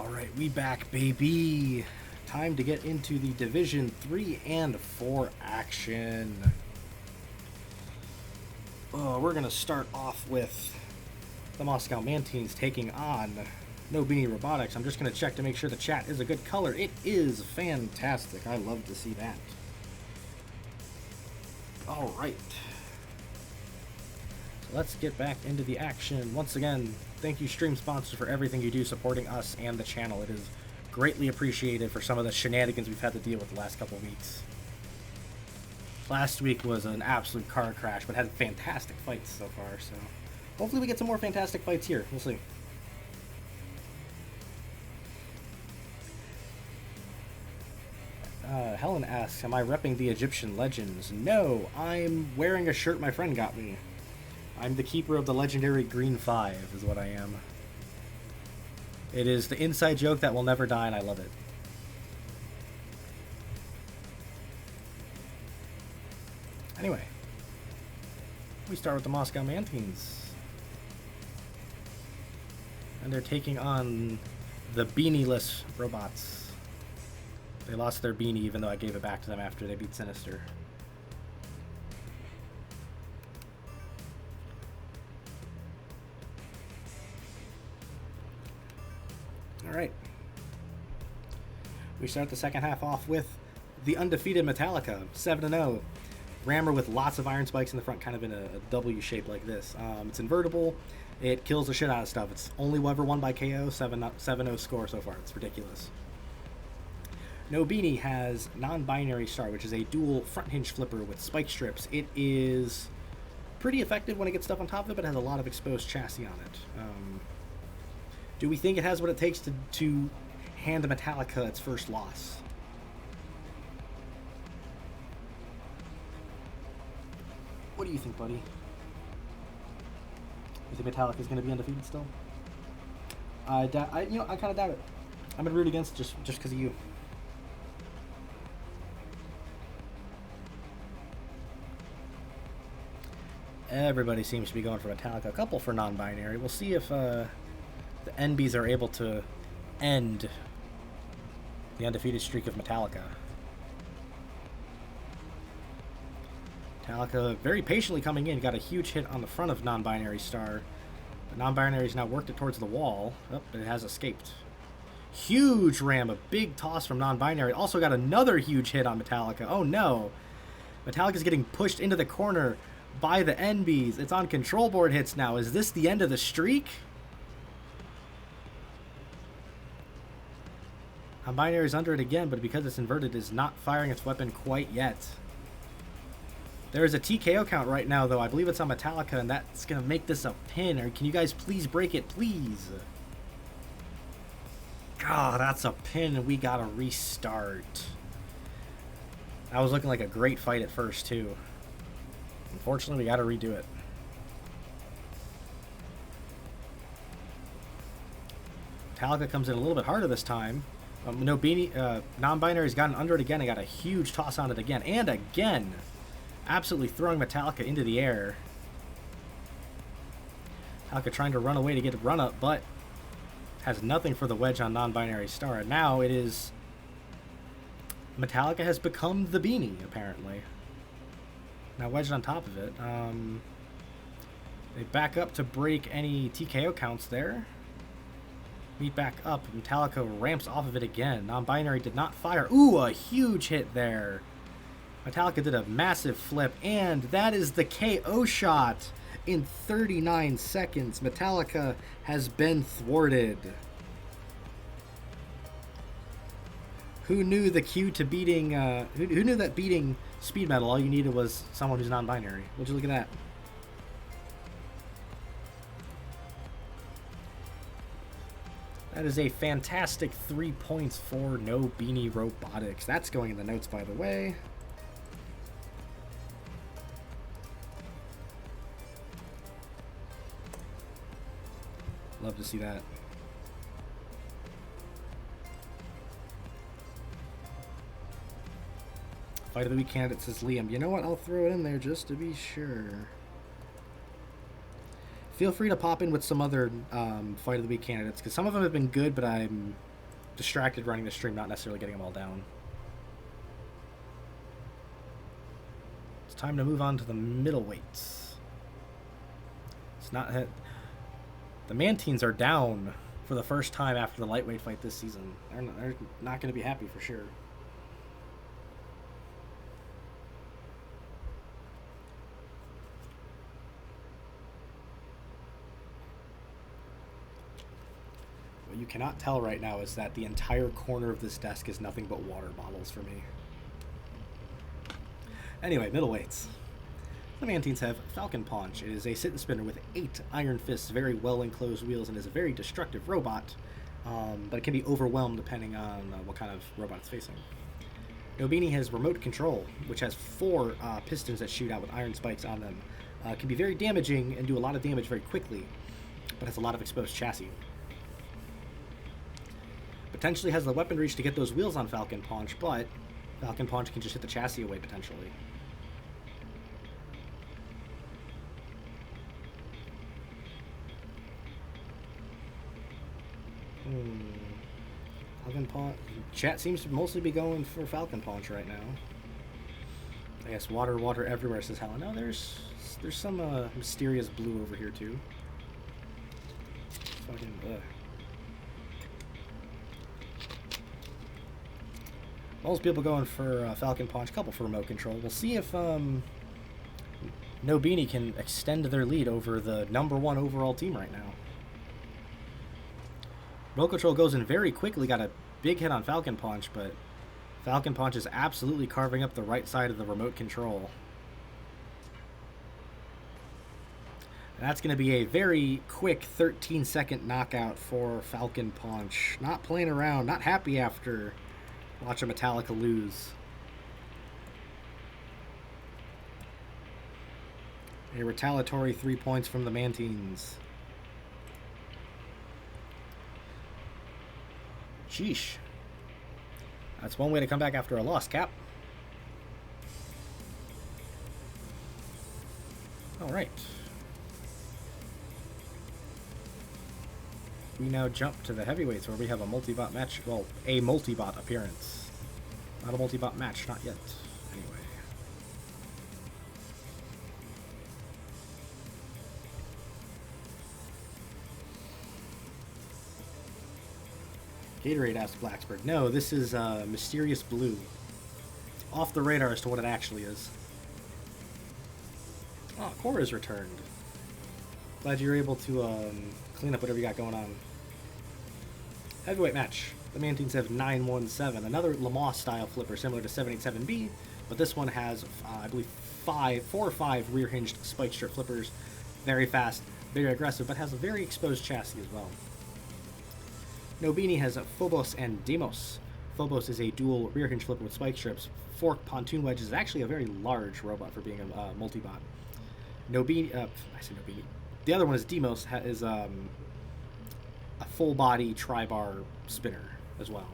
Alright, we back, baby. Time to get into the Division 3 and 4 action. We're going to start off with the Moscow Mantines taking on No Beanie Robotics. I'm just going to check to make sure the chat is a good color. It is fantastic. I love to see that. Alright. So let's get back into the action. Once again, thank you, stream sponsors, for everything you do supporting us and the channel. It is greatly appreciated for some of the shenanigans we've had to deal with the last couple of weeks. Last week was an absolute car crash, but had fantastic fights so far, so hopefully we get some more fantastic fights here. We'll see. Helen asks, am I repping the Egyptian legends? No, I'm wearing a shirt my friend got me. I'm the keeper of the legendary Green 5, is what I am. It is the inside joke that will never die, and I love it. Anyway, we start with the Moscow Mantines. And they're taking on the beanie-less robots. They lost their beanie, even though I gave it back to them after they beat Sinister. Alright. We start the second half off with the undefeated Metallica, 7-0. Rammer with lots of iron spikes in the front, kind of in a W shape like this. It's invertible. It kills the shit out of stuff. It's only ever won by KO, 7-0 score so far. It's ridiculous. No Beanie has non-binary star, which is a dual front hinge flipper with spike strips. It is pretty effective when it gets stuff on top of it, but it has a lot of exposed chassis on it. Do we think it has what it takes to hand the Metallica its first loss? What do you think, buddy? You think Metallica is going to be undefeated still? I kind of doubt it. I'm going to root against it just because of you. Everybody seems to be going for Metallica. A couple for non-binary. We'll see if the NBs are able to end the undefeated streak of Metallica. Metallica very patiently coming in. Got a huge hit on the front of non-binary star. But non-binary's now worked it towards the wall. Oh, but it has escaped. Huge ram. A big toss from non-binary. Also got another huge hit on Metallica. Oh no. Metallica's getting pushed into the corner by the NBs. It's on control board hits now. Is this the end of the streak? Non-binary is under it again, but because it's inverted, it is not firing its weapon quite yet. There is a TKO count right now, though. I believe it's on Metallica, and that's going to make this a pin. Or can you guys please break it, please? God, that's a pin, and we got to restart. That was looking like a great fight at first, too. Unfortunately, we got to redo it. Metallica comes in a little bit harder this time. No Beanie, non-binary's gotten under it again and got a huge toss on it again. And again, absolutely throwing Metallica into the air. Metallica trying to run away to get a run up, but has nothing for the wedge on non-binary star. And now it is... Metallica has become the Beanie, apparently. Now wedged on top of it. They back up to break any TKO counts there. Meet back up. Metallica ramps off of it again. Non-binary did not fire. Ooh, a huge hit there. Metallica did a massive flip, and that is the KO shot in 39 seconds. Metallica has been thwarted. Who knew the key to beating, who knew that beating speed metal, all you needed was someone who's non-binary? Would you look at that? That is a fantastic 3 points for No Beanie Robotics. That's going in the notes, by the way. Love to see that. Fight of the Week candidate, says Liam. You know what? I'll throw it in there just to be sure. Feel free to pop in with some other Fight of the Week candidates, because some of them have been good, but I'm distracted running the stream, not necessarily getting them all down. It's time to move on to the middleweights. It's not... The Mantines are down for the first time after the lightweight fight this season. They're not going to be happy for sure. What you cannot tell right now is that the entire corner of this desk is nothing but water bottles for me. Anyway, middleweights. The Mantines have Falcon Paunch. It is a sit and spinner with 8 iron fists, very well enclosed wheels, and is a very destructive robot, but it can be overwhelmed depending on what kind of robot it's facing. No Beanie has remote control, which has 4 pistons that shoot out with iron spikes on them. Can be very damaging and do a lot of damage very quickly, but has a lot of exposed chassis. Potentially has the weapon reach to get those wheels on Falcon Paunch, but Falcon Paunch can just hit the chassis away potentially. Falcon Paunch. Chat seems to mostly be going for Falcon Paunch right now. I guess water everywhere, says Helen. No, there's some mysterious blue over here too. Fucking most people going for Falcon Paunch, couple for remote control. We'll see if No Beanie can extend their lead over the #1 overall team right now. Remote control goes in very quickly, got a big hit on Falcon Paunch, but Falcon Paunch is absolutely carving up the right side of the remote control. And that's going to be a very quick 13-second knockout for Falcon Paunch. Not playing around, not happy after watching Metallica lose. A retaliatory 3 points from the Mantines. Sheesh. That's one way to come back after a loss, Cap. Alright. We now jump to the heavyweights where we have a multi-bot match. Well, a multi-bot appearance. Not a multi-bot match, not yet. Anyway. Gatorade asked Blacksburg. No, this is Mysterious Blue. Off the radar as to what it actually is. Oh, Cora's returned. Glad you were able to clean up whatever you got going on. Heavyweight match. The Mantines have 917, another Lamar-style flipper similar to 787B, but this one has, I believe, 4 or 5 rear-hinged spike strip flippers. Very fast, very aggressive, but has a very exposed chassis as well. No Beanie has Phobos and Deimos. Phobos is a dual rear hinge flipper with spike strips. Fork pontoon wedge is actually a very large robot for being a multi-bot. No Beanie, I said No Beanie. The other one is Deimos, is a full body tri-bar spinner as well.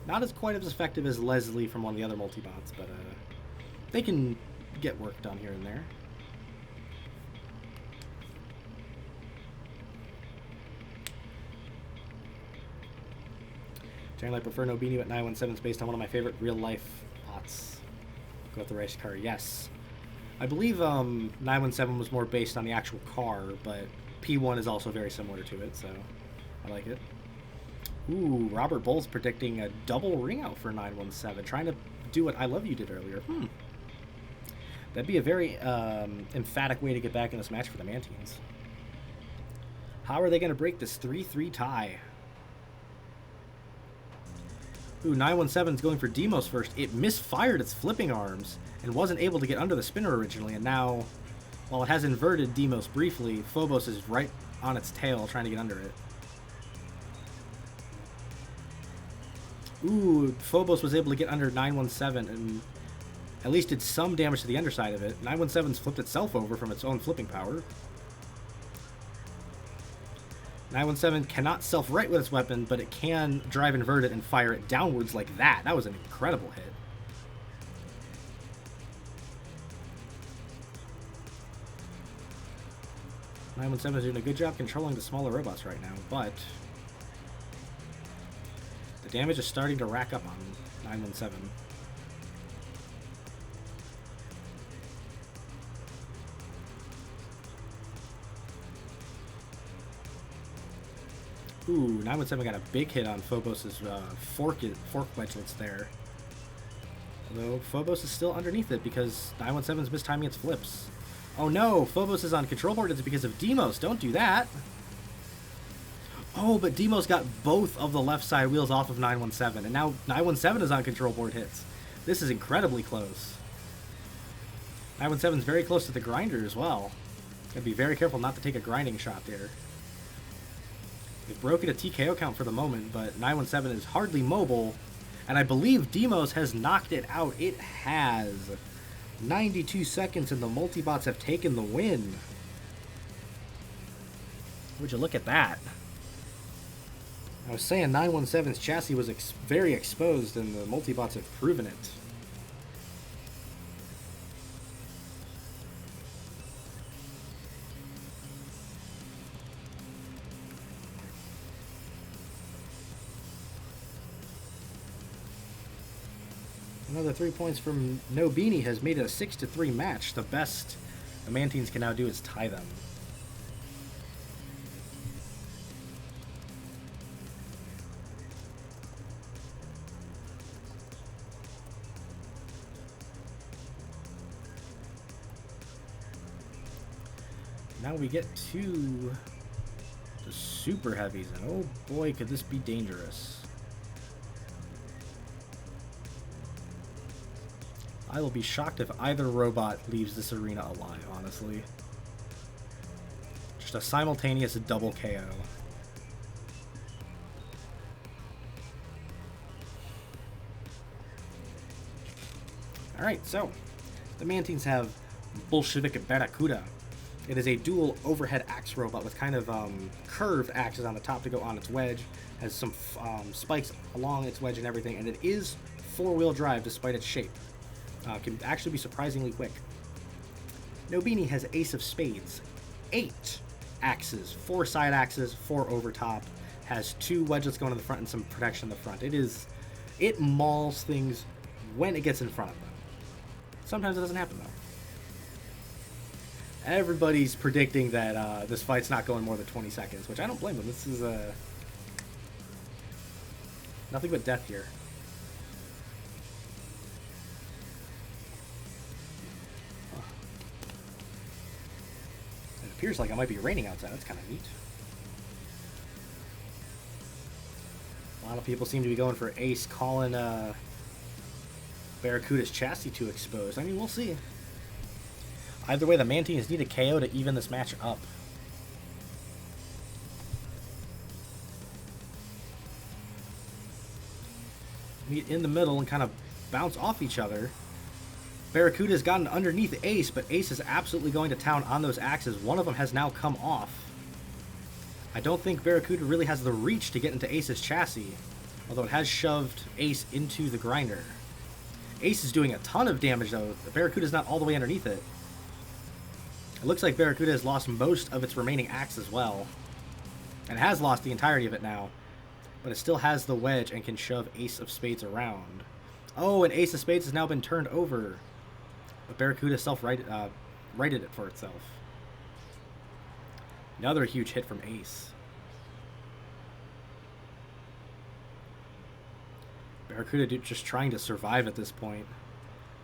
Not as quite as effective as Leslie from one of the other multi-bots, but they can get work done here and there. Generally, I prefer No Beanie, but 917 is based on one of my favorite real-life bots. Go with the race car, yes. I believe 917 was more based on the actual car, but P1 is also very similar to it, so I like it. Ooh, Robert Bull's predicting a double ring out for 917, trying to do what I Love You did earlier. That'd be a very emphatic way to get back in this match for the Mantines. How are they going to break this 3-3 tie? Ooh, 917's going for Deimos first. It misfired its flipping arms and wasn't able to get under the spinner originally, and now, while it has inverted Deimos briefly, Phobos is right on its tail trying to get under it. Ooh, Phobos was able to get under 917 and at least did some damage to the underside of it. 917's flipped itself over from its own flipping power. 917 cannot self-right with its weapon, but it can drive invert it and fire it downwards like that. That was an incredible hit. is doing a good job controlling the smaller robots right now, but the damage is starting to rack up on 917. Ooh, 917 got a big hit on Phobos' fork wedgelets there. Although Phobos is still underneath it because 917's mistiming its flips. Oh no, Phobos is on control board. It's because of Demos. Don't do that. Oh, but Demos got both of the left side wheels off of 917, and now 917 is on control board hits. This is incredibly close. 917 is very close to the grinder as well. Gotta be very careful not to take a grinding shot there. They've broken a TKO count for the moment, but 917 is hardly mobile, and I believe Demos has knocked it out. It has. 92 seconds, and the multibots have taken the win. Would you look at that? I was saying 917's chassis was very exposed, and the multibots have proven it. Another 3 points from No Beanie has made it a 6-3 match. The best the Mantines can now do is tie them. Now we get to the super heavies, and oh boy, could this be dangerous. I will be shocked if either robot leaves this arena alive, honestly. Just a simultaneous double KO. Alright, so the Mantines have Bolshevik Barracuda. It is a dual overhead axe robot with kind of curved axes on the top to go on its wedge. Has some spikes along its wedge and everything, and it is four-wheel drive despite its shape. Can actually be surprisingly quick. No Beanie has Ace of Spades, 8 axes, 4 side axes, 4 over top, has 2 wedges going in the front and some protection in the front. It mauls things when it gets in front of them. Sometimes it doesn't happen though. Everybody's predicting that this fight's not going more than 20 seconds, which I don't blame them. This is nothing but death here. It appears like it might be raining outside. That's kind of neat. A lot of people seem to be going for Ace, calling Barracuda's chassis too exposed. I mean, we'll see. Either way, the Mantines need a KO to even this match up. Meet in the middle and kind of bounce off each other. Barracuda's gotten underneath Ace, but Ace is absolutely going to town on those axes. One of them has now come off. I don't think Barracuda really has the reach to get into Ace's chassis, although it has shoved Ace into the grinder. Ace is doing a ton of damage, though. Barracuda's not all the way underneath it. It looks like Barracuda has lost most of its remaining axe as well, and has lost the entirety of it now, but it still has the wedge and can shove Ace of Spades around. Oh, and Ace of Spades has now been turned over, but Barracuda righted it for itself. Another huge hit from Ace. Barracuda just trying to survive at this point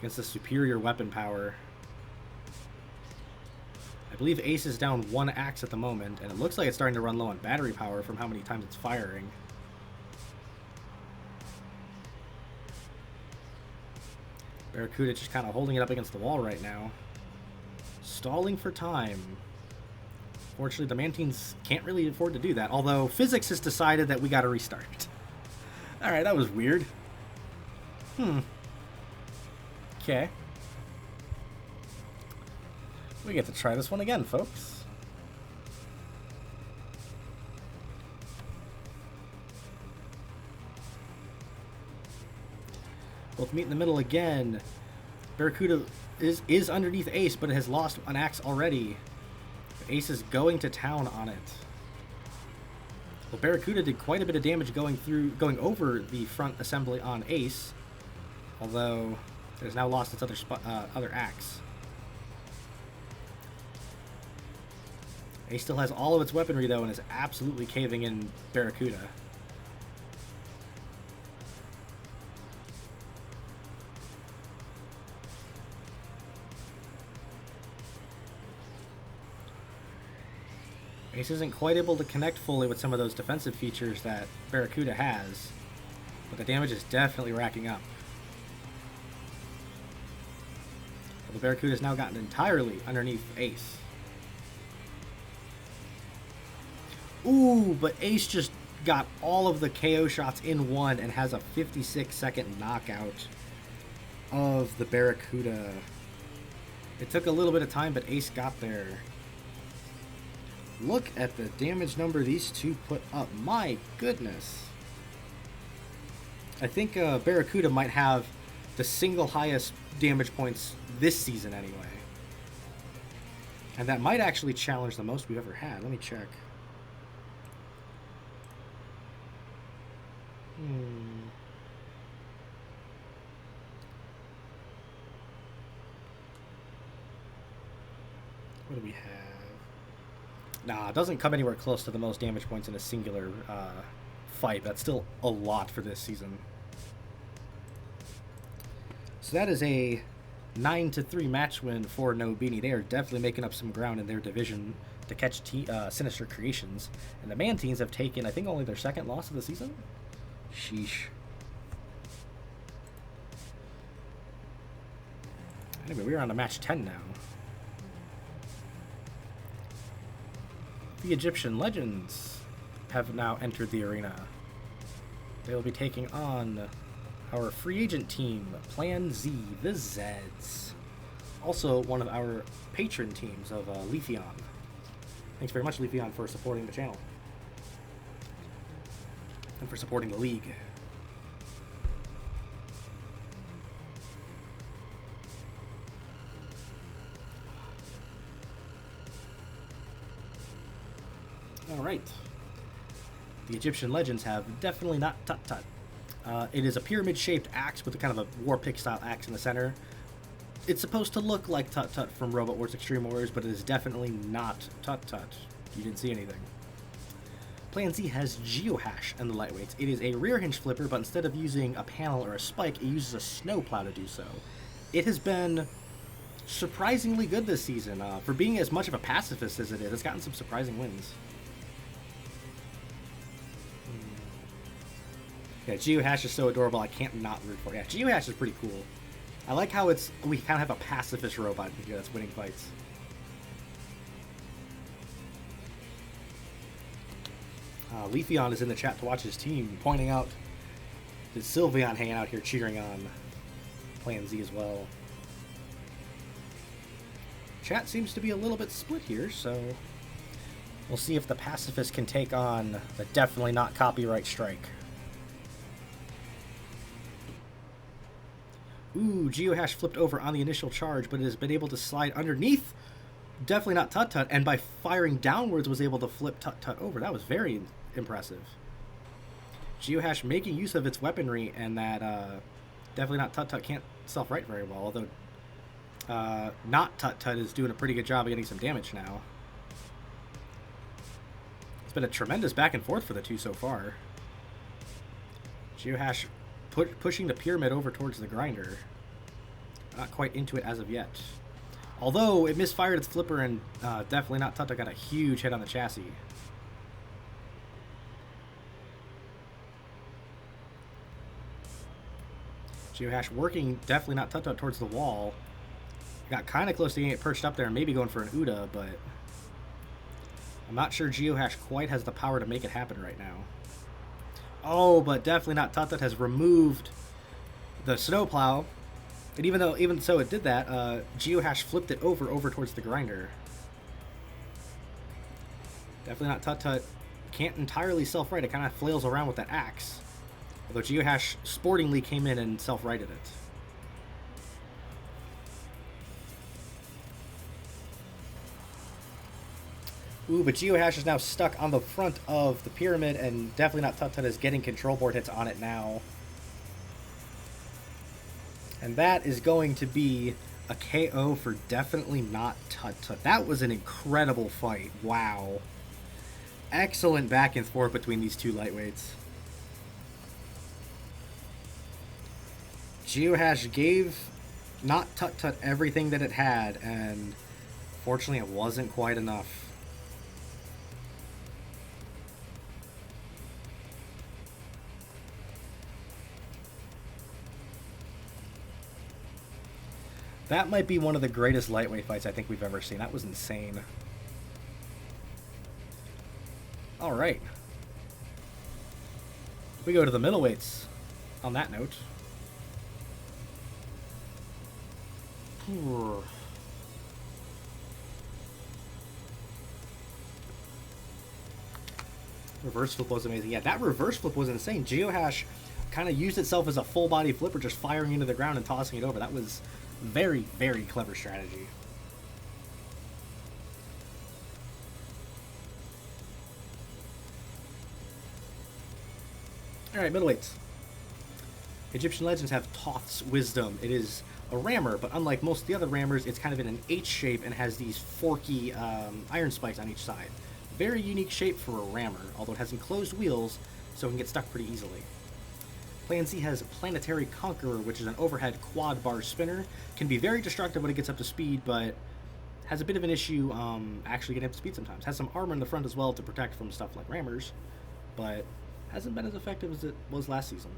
against the superior weapon power. I believe Ace is down 1 axe at the moment, and it looks like it's starting to run low on battery power from how many times it's firing. Barracuda just kind of holding it up against the wall right now. Stalling for time. Fortunately, the Mantines can't really afford to do that, although physics has decided that we gotta restart. Alright, that was weird. Okay. We get to try this one again, folks. Both meet in the middle again. Barracuda is underneath Ace, but it has lost an axe already. Ace is going to town on it. Well, Barracuda did quite a bit of damage going over the front assembly on Ace, although it has now lost its other axe. Ace still has all of its weaponry, though, and is absolutely caving in Barracuda. Ace isn't quite able to connect fully with some of those defensive features that Barracuda has, but the damage is definitely racking up. Well, the Barracuda has now gotten entirely underneath Ace. Ooh, but Ace just got all of the KO shots in one and has a 56-second knockout of the Barracuda. It took a little bit of time, but Ace got there. Look at the damage number these two put up. My goodness. I think Barracuda might have the single highest damage points this season anyway. And that might actually challenge the most we've ever had. Let me check. What do we have? Nah, it doesn't come anywhere close to the most damage points in a singular fight. That's still a lot for this season. So that is a 9-3 match win for No Beanie. They are definitely making up some ground in their division to catch Sinister Creations. And the Mantines have taken, I think, only their second loss of the season? Sheesh. Anyway, we're on to match 10 now. The Egyptian Legends have now entered the arena. They will be taking on our free agent team, Plan Z, the Zeds. Also one of our patron teams of Leafeon. Thanks very much, Leafeon, for supporting the channel. And for supporting the league. Alright. The Egyptian Legends have definitely not Tut-Tut. It is a pyramid-shaped axe with a kind of a war pick style axe in the center. It's supposed to look like Tut-Tut from Robot Wars Extreme Warriors, but it is definitely not Tut-Tut. You didn't see anything. Plan Z has Geohash in the lightweights. It is a rear hinge flipper, but instead of using a panel or a spike, it uses a snowplow to do so. It has been surprisingly good this season. For being as much of a pacifist as it is, it's gotten some surprising wins. Yeah, Geohash is so adorable, I can't not root for it. Yeah, Geohash is pretty cool. I like how we kind of have a pacifist robot here that's winning fights. Leafeon is in the chat to watch his team, pointing out that Sylveon hanging out here cheering on Plan Z as well. Chat seems to be a little bit split here, so we'll see if the pacifist can take on the definitely not copyright strike. Ooh, Geohash flipped over on the initial charge, but it has been able to slide underneath. Definitely not Tut-Tut, and by firing downwards was able to flip Tut-Tut over. That was very impressive. Geohash making use of its weaponry, and that definitely not Tut-Tut can't self-right very well, although not Tut-Tut is doing a pretty good job of getting some damage now. It's been a tremendous back and forth for the two so far. Geohash pushing the pyramid over towards the grinder. Not quite into it as of yet. Although it misfired its flipper, and definitely not Tut-Tut got a huge hit on the chassis. Geohash working definitely not Tut-Tut towards the wall. Got kind of close to getting it perched up there and maybe going for an Uda, but I'm not sure Geohash quite has the power to make it happen right now. Oh, but definitely not Tut-Tut has removed the snowplow. And even so it did that, Geohash flipped it over towards the grinder. Definitely not Tut-Tut can't entirely self-right. It kind of flails around with that axe. Although Geohash sportingly came in and self-righted it. Ooh, but Geohash is now stuck on the front of the pyramid, and definitely not Tut Tut is getting control board hits on it now. And that is going to be a KO for definitely not Tut Tut. That was an incredible fight. Wow. Excellent back and forth between these two lightweights. Geohash gave not Tut Tut everything that it had, and fortunately it wasn't quite enough. That might be one of the greatest lightweight fights I think we've ever seen. That was insane. All right. We go to the middleweights on that note. Reverse flip was amazing. Yeah, that reverse flip was insane. Geohash kind of used itself as a full body flipper, just firing into the ground and tossing it over. That was very, very clever strategy. Alright, middleweights. Egyptian legends have Thoth's Wisdom. It is a rammer, but unlike most of the other rammers, it's kind of in an H shape and has these forky iron spikes on each side. Very unique shape for a rammer, although it has enclosed wheels, so it can get stuck pretty easily. Plan Z has Planetary Conqueror, which is an overhead quad bar spinner. Can be very destructive when it gets up to speed, but has a bit of an issue actually getting up to speed sometimes. Has some armor in the front as well to protect from stuff like rammers, but hasn't been as effective as it was last season.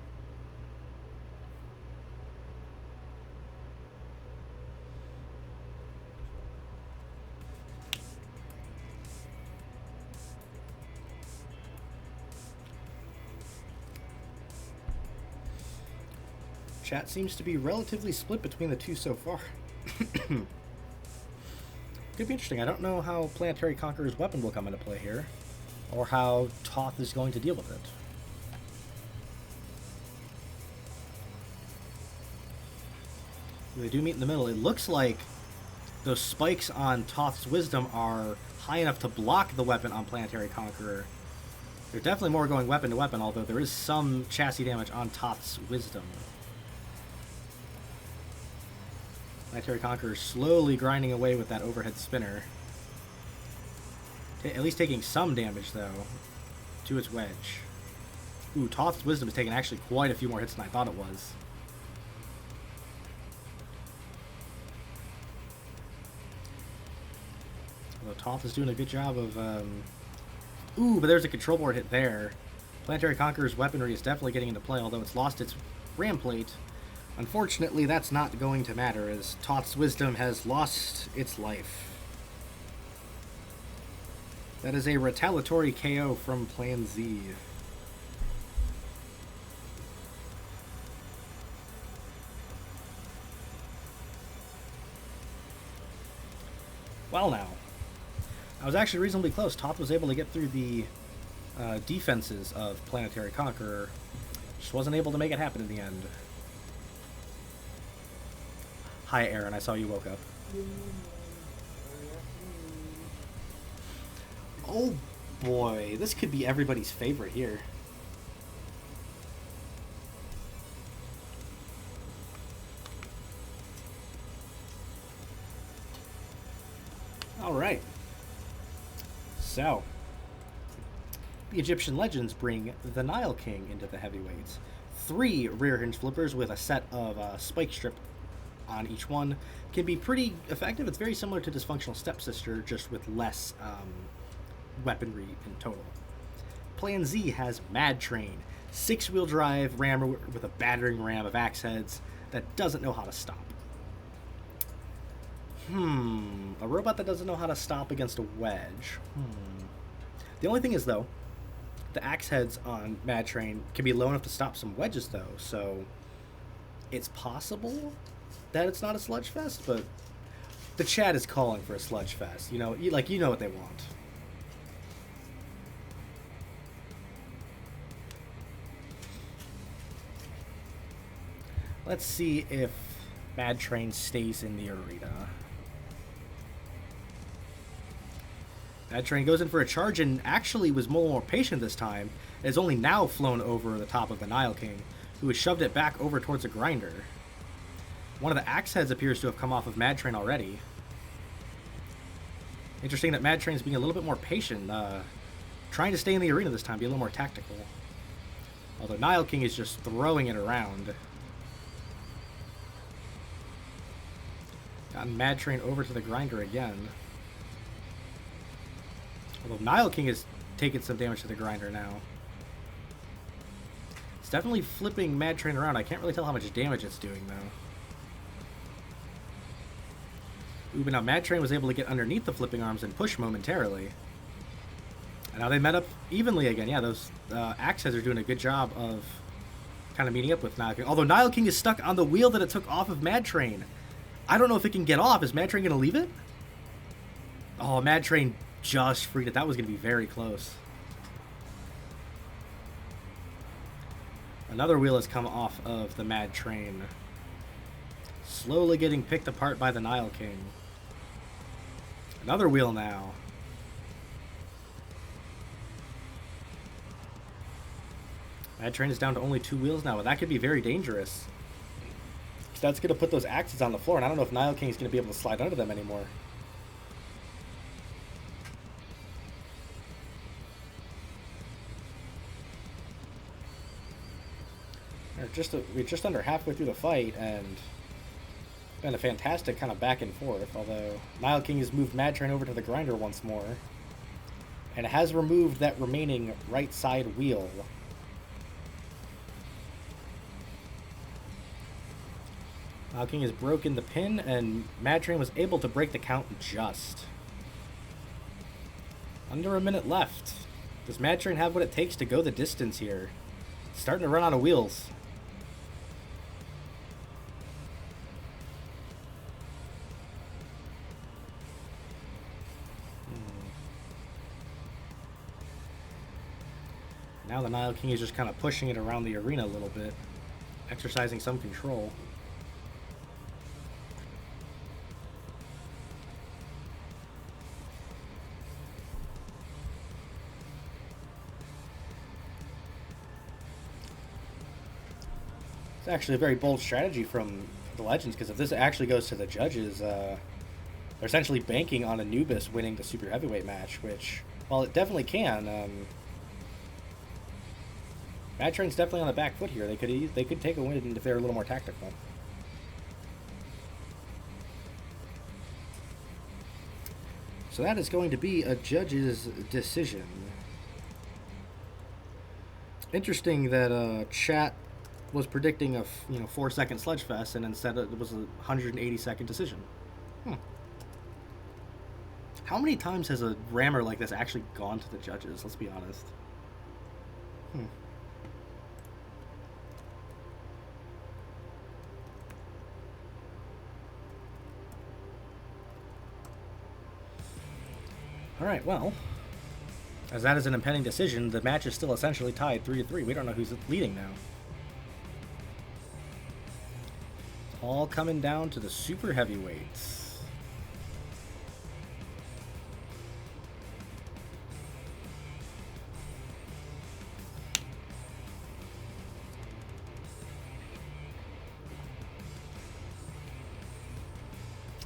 Chat seems to be relatively split between the two so far. Could be interesting. I don't know how Planetary Conqueror's weapon will come into play here, or how Thoth is going to deal with it. They do meet in the middle. It looks like those spikes on Thoth's Wisdom are high enough to block the weapon on Planetary Conqueror. They're definitely more going weapon to weapon, although there is some chassis damage on Thoth's Wisdom. Planetary Conqueror slowly grinding away with that overhead spinner. At least taking some damage, though, to its wedge. Ooh, Thoth's Wisdom is taking actually quite a few more hits than I thought it was. Although Thoth is doing a good job of... Ooh, but there's a control board hit there. Planetary Conqueror's weaponry is definitely getting into play, although it's lost its ram plate. Unfortunately, that's not going to matter, as Thoth's Wisdom has lost its life. That is a retaliatory KO from Plan Z. Well now, I was actually reasonably close. Thoth was able to get through the defenses of Planetary Conqueror. Just wasn't able to make it happen in the end. Hi, Aaron. I saw you woke up. Oh, boy. This could be everybody's favorite here. All right. So, the Egyptian legends bring the Nile King into the heavyweights. 3 rear hinge flippers with a set of spike strip on each one can be pretty effective. It's very similar to Dysfunctional Stepsister, just with less weaponry in total. Plan Z has Mad Train, 6-wheel drive rammer with a battering ram of axe heads that doesn't know how to stop. A robot that doesn't know how to stop against a wedge. The only thing is, though, the axe heads on Mad Train can be low enough to stop some wedges, though, so it's possible that it's not a sludge fest, but the chat is calling for a sludge fest. You know, you know what they want. Let's see if Mad Train stays in the arena. That train goes in for a charge and actually was more patient this time. It has only now flown over the top of the Nile King, who has shoved it back over towards a grinder. One of the axe heads appears to have come off of Mad Train already. Interesting that Mad Train's being a little bit more patient, trying to stay in the arena this time, be a little more tactical. Although Nile King is just throwing it around. Gotten Mad Train over to the grinder again. Although Nile King is taking some damage to the grinder now. It's definitely flipping Mad Train around. I can't really tell how much damage it's doing, though. Ooh, but now Mad Train was able to get underneath the flipping arms and push momentarily. And now they met up evenly again. Yeah, those axe heads are doing a good job of kind of meeting up with Nile King. Although Nile King is stuck on the wheel that it took off of Mad Train. I don't know if it can get off. Is Mad Train going to leave it? Oh, Mad Train just freed it. That was going to be very close. Another wheel has come off of the Mad Train. Slowly getting picked apart by the Nile King. Another wheel now. Mad Train is down to only 2 wheels now, but that could be very dangerous. That's going to put those axes on the floor, and I don't know if Nile King is going to be able to slide under them anymore. We're just under halfway through the fight, and it's been a fantastic kind of back and forth, although Nile King has moved Mad Train over to the grinder once more, and it has removed that remaining right side wheel. Nile King has broken the pin, and Mad Train was able to break the count just. Under a minute left. Does Mad Train have what it takes to go the distance here? It's starting to run out of wheels. Now the Nile King is just kind of pushing it around the arena a little bit, exercising some control. It's actually a very bold strategy from the Legends, because if this actually goes to the judges, they're essentially banking on Anubis winning the Super Heavyweight match, which, while it definitely can, Mad Train's definitely on the back foot here. They could take a win if they're a little more tactical. So that is going to be a judge's decision. Interesting that chat was predicting a 4-second Sludgefest, and instead it was a 180-second decision. How many times has a rammer like this actually gone to the judges? Let's be honest. Alright, well, as that is an impending decision, the match is still essentially tied 3-3. We don't know who's leading now. It's all coming down to the super heavyweights.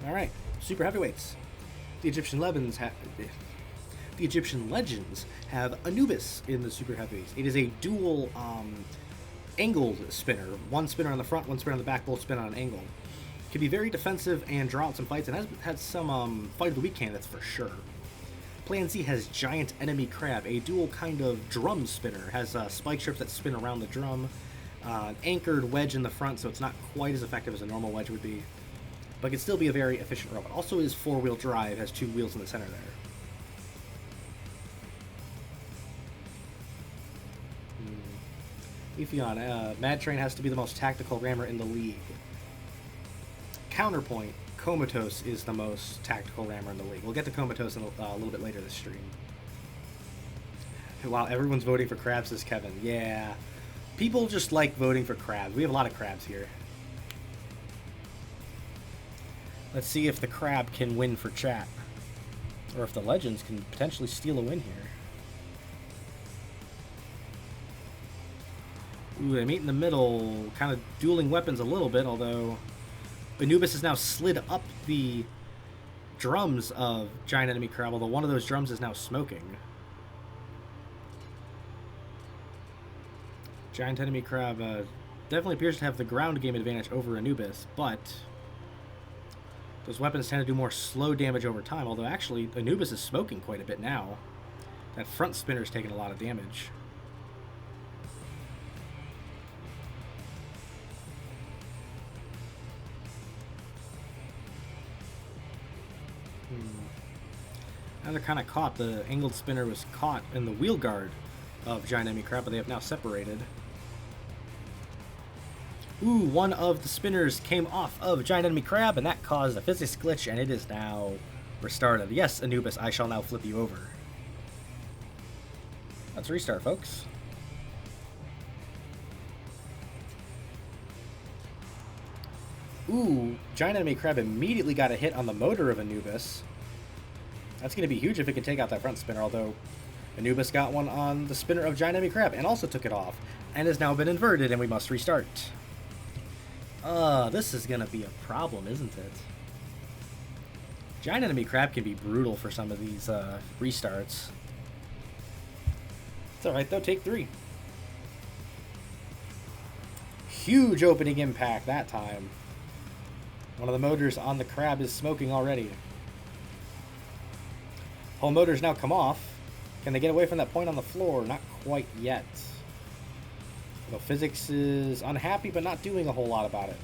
Alright, super heavyweights. The Egyptian Legends have Anubis in the Super Heavies. It is a dual angled spinner. One spinner on the front, one spinner on the back, both spin on an angle. Can be very defensive and draw out some fights, and has had some Fight of the Week candidates for sure. Plan Z has Giant Enemy Crab, a dual kind of drum spinner. Has spike strips that spin around the drum. An anchored wedge in the front, so it's not quite as effective as a normal wedge would be, but can still be a very efficient robot. Also is 4-wheel drive, has 2 wheels in the center there. Ephion, Mad Train has to be the most tactical rammer in the league. Counterpoint, Comatose is the most tactical rammer in the league. We'll get to Comatose in a little bit later this stream. Wow, everyone's voting for Crabs, says Kevin. Yeah, people just like voting for Crabs. We have a lot of Crabs here. Let's see if the Crab can win for chat. Or if the Legends can potentially steal a win here. Ooh, they meet in the middle, kind of dueling weapons a little bit, although Anubis has now slid up the drums of Giant Enemy Crab, although one of those drums is now smoking. Giant Enemy Crab definitely appears to have the ground game advantage over Anubis, but those weapons tend to do more slow damage over time, although actually Anubis is smoking quite a bit now. That front spinner's taking a lot of damage. Now they're kind of caught. The angled spinner was caught in the wheel guard of Giant Enemy Crab, but they have now separated. Ooh, one of the spinners came off of Giant Enemy Crab, and that caused a physics glitch, and it is now restarted. Yes, Anubis, I shall now flip you over. Let's restart, folks. Ooh, Giant Enemy Crab immediately got a hit on the motor of Anubis. That's going to be huge if it can take out that front spinner, although Anubis got one on the spinner of Giant Enemy Crab and also took it off, and has now been inverted, and we must restart. This is going to be a problem, isn't it? Giant Enemy Crab can be brutal for some of these restarts. It's alright though, take 3. Huge opening impact that time. One of the motors on the Crab is smoking already. Whole motor's now come off. Can they get away from that point on the floor? Not quite yet. Although Physics is unhappy, but not doing a whole lot about it.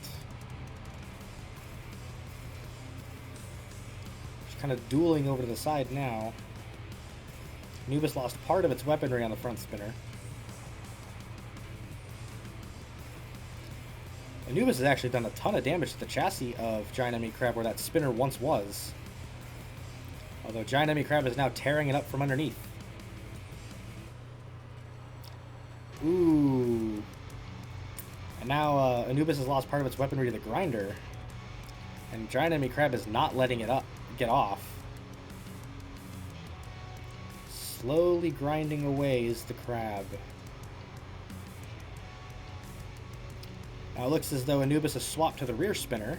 Just kind of dueling over to the side now. Anubis lost part of its weaponry on the front spinner. Anubis has actually done a ton of damage to the chassis of Giant Enemy Crab where that spinner once was. Although Giant Enemy Crab is now tearing it up from underneath. Ooh. And now Anubis has lost part of its weaponry to the grinder. And Giant Enemy Crab is not letting it get off. Slowly grinding away is the Crab. Now it looks as though Anubis has swapped to the rear spinner.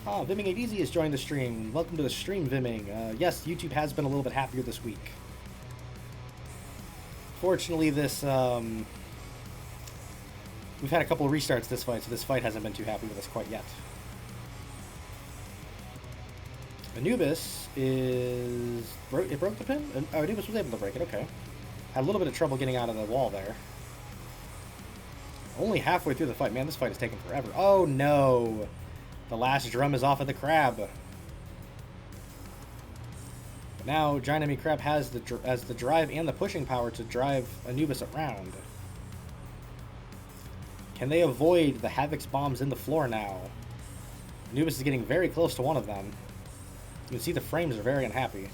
Ah, Vimming It Easy has joined the stream. Welcome to the stream, Vimming. Yes, YouTube has been a little bit happier this week. Fortunately, this we've had a couple of restarts this fight, so this fight hasn't been too happy with us quite yet. Anubis is... It broke the pin? Oh, Anubis was able to break it, okay. Had a little bit of trouble getting out of the wall there. Only halfway through the fight. Man, this fight is taking forever. Oh, no. The last drum is off of the Crab. But now, Giant Enemy Crab has the drive and the pushing power to drive Anubis around. Can they avoid the Havoc's bombs in the floor now? Anubis is getting very close to one of them. You can see the frames are very unhappy.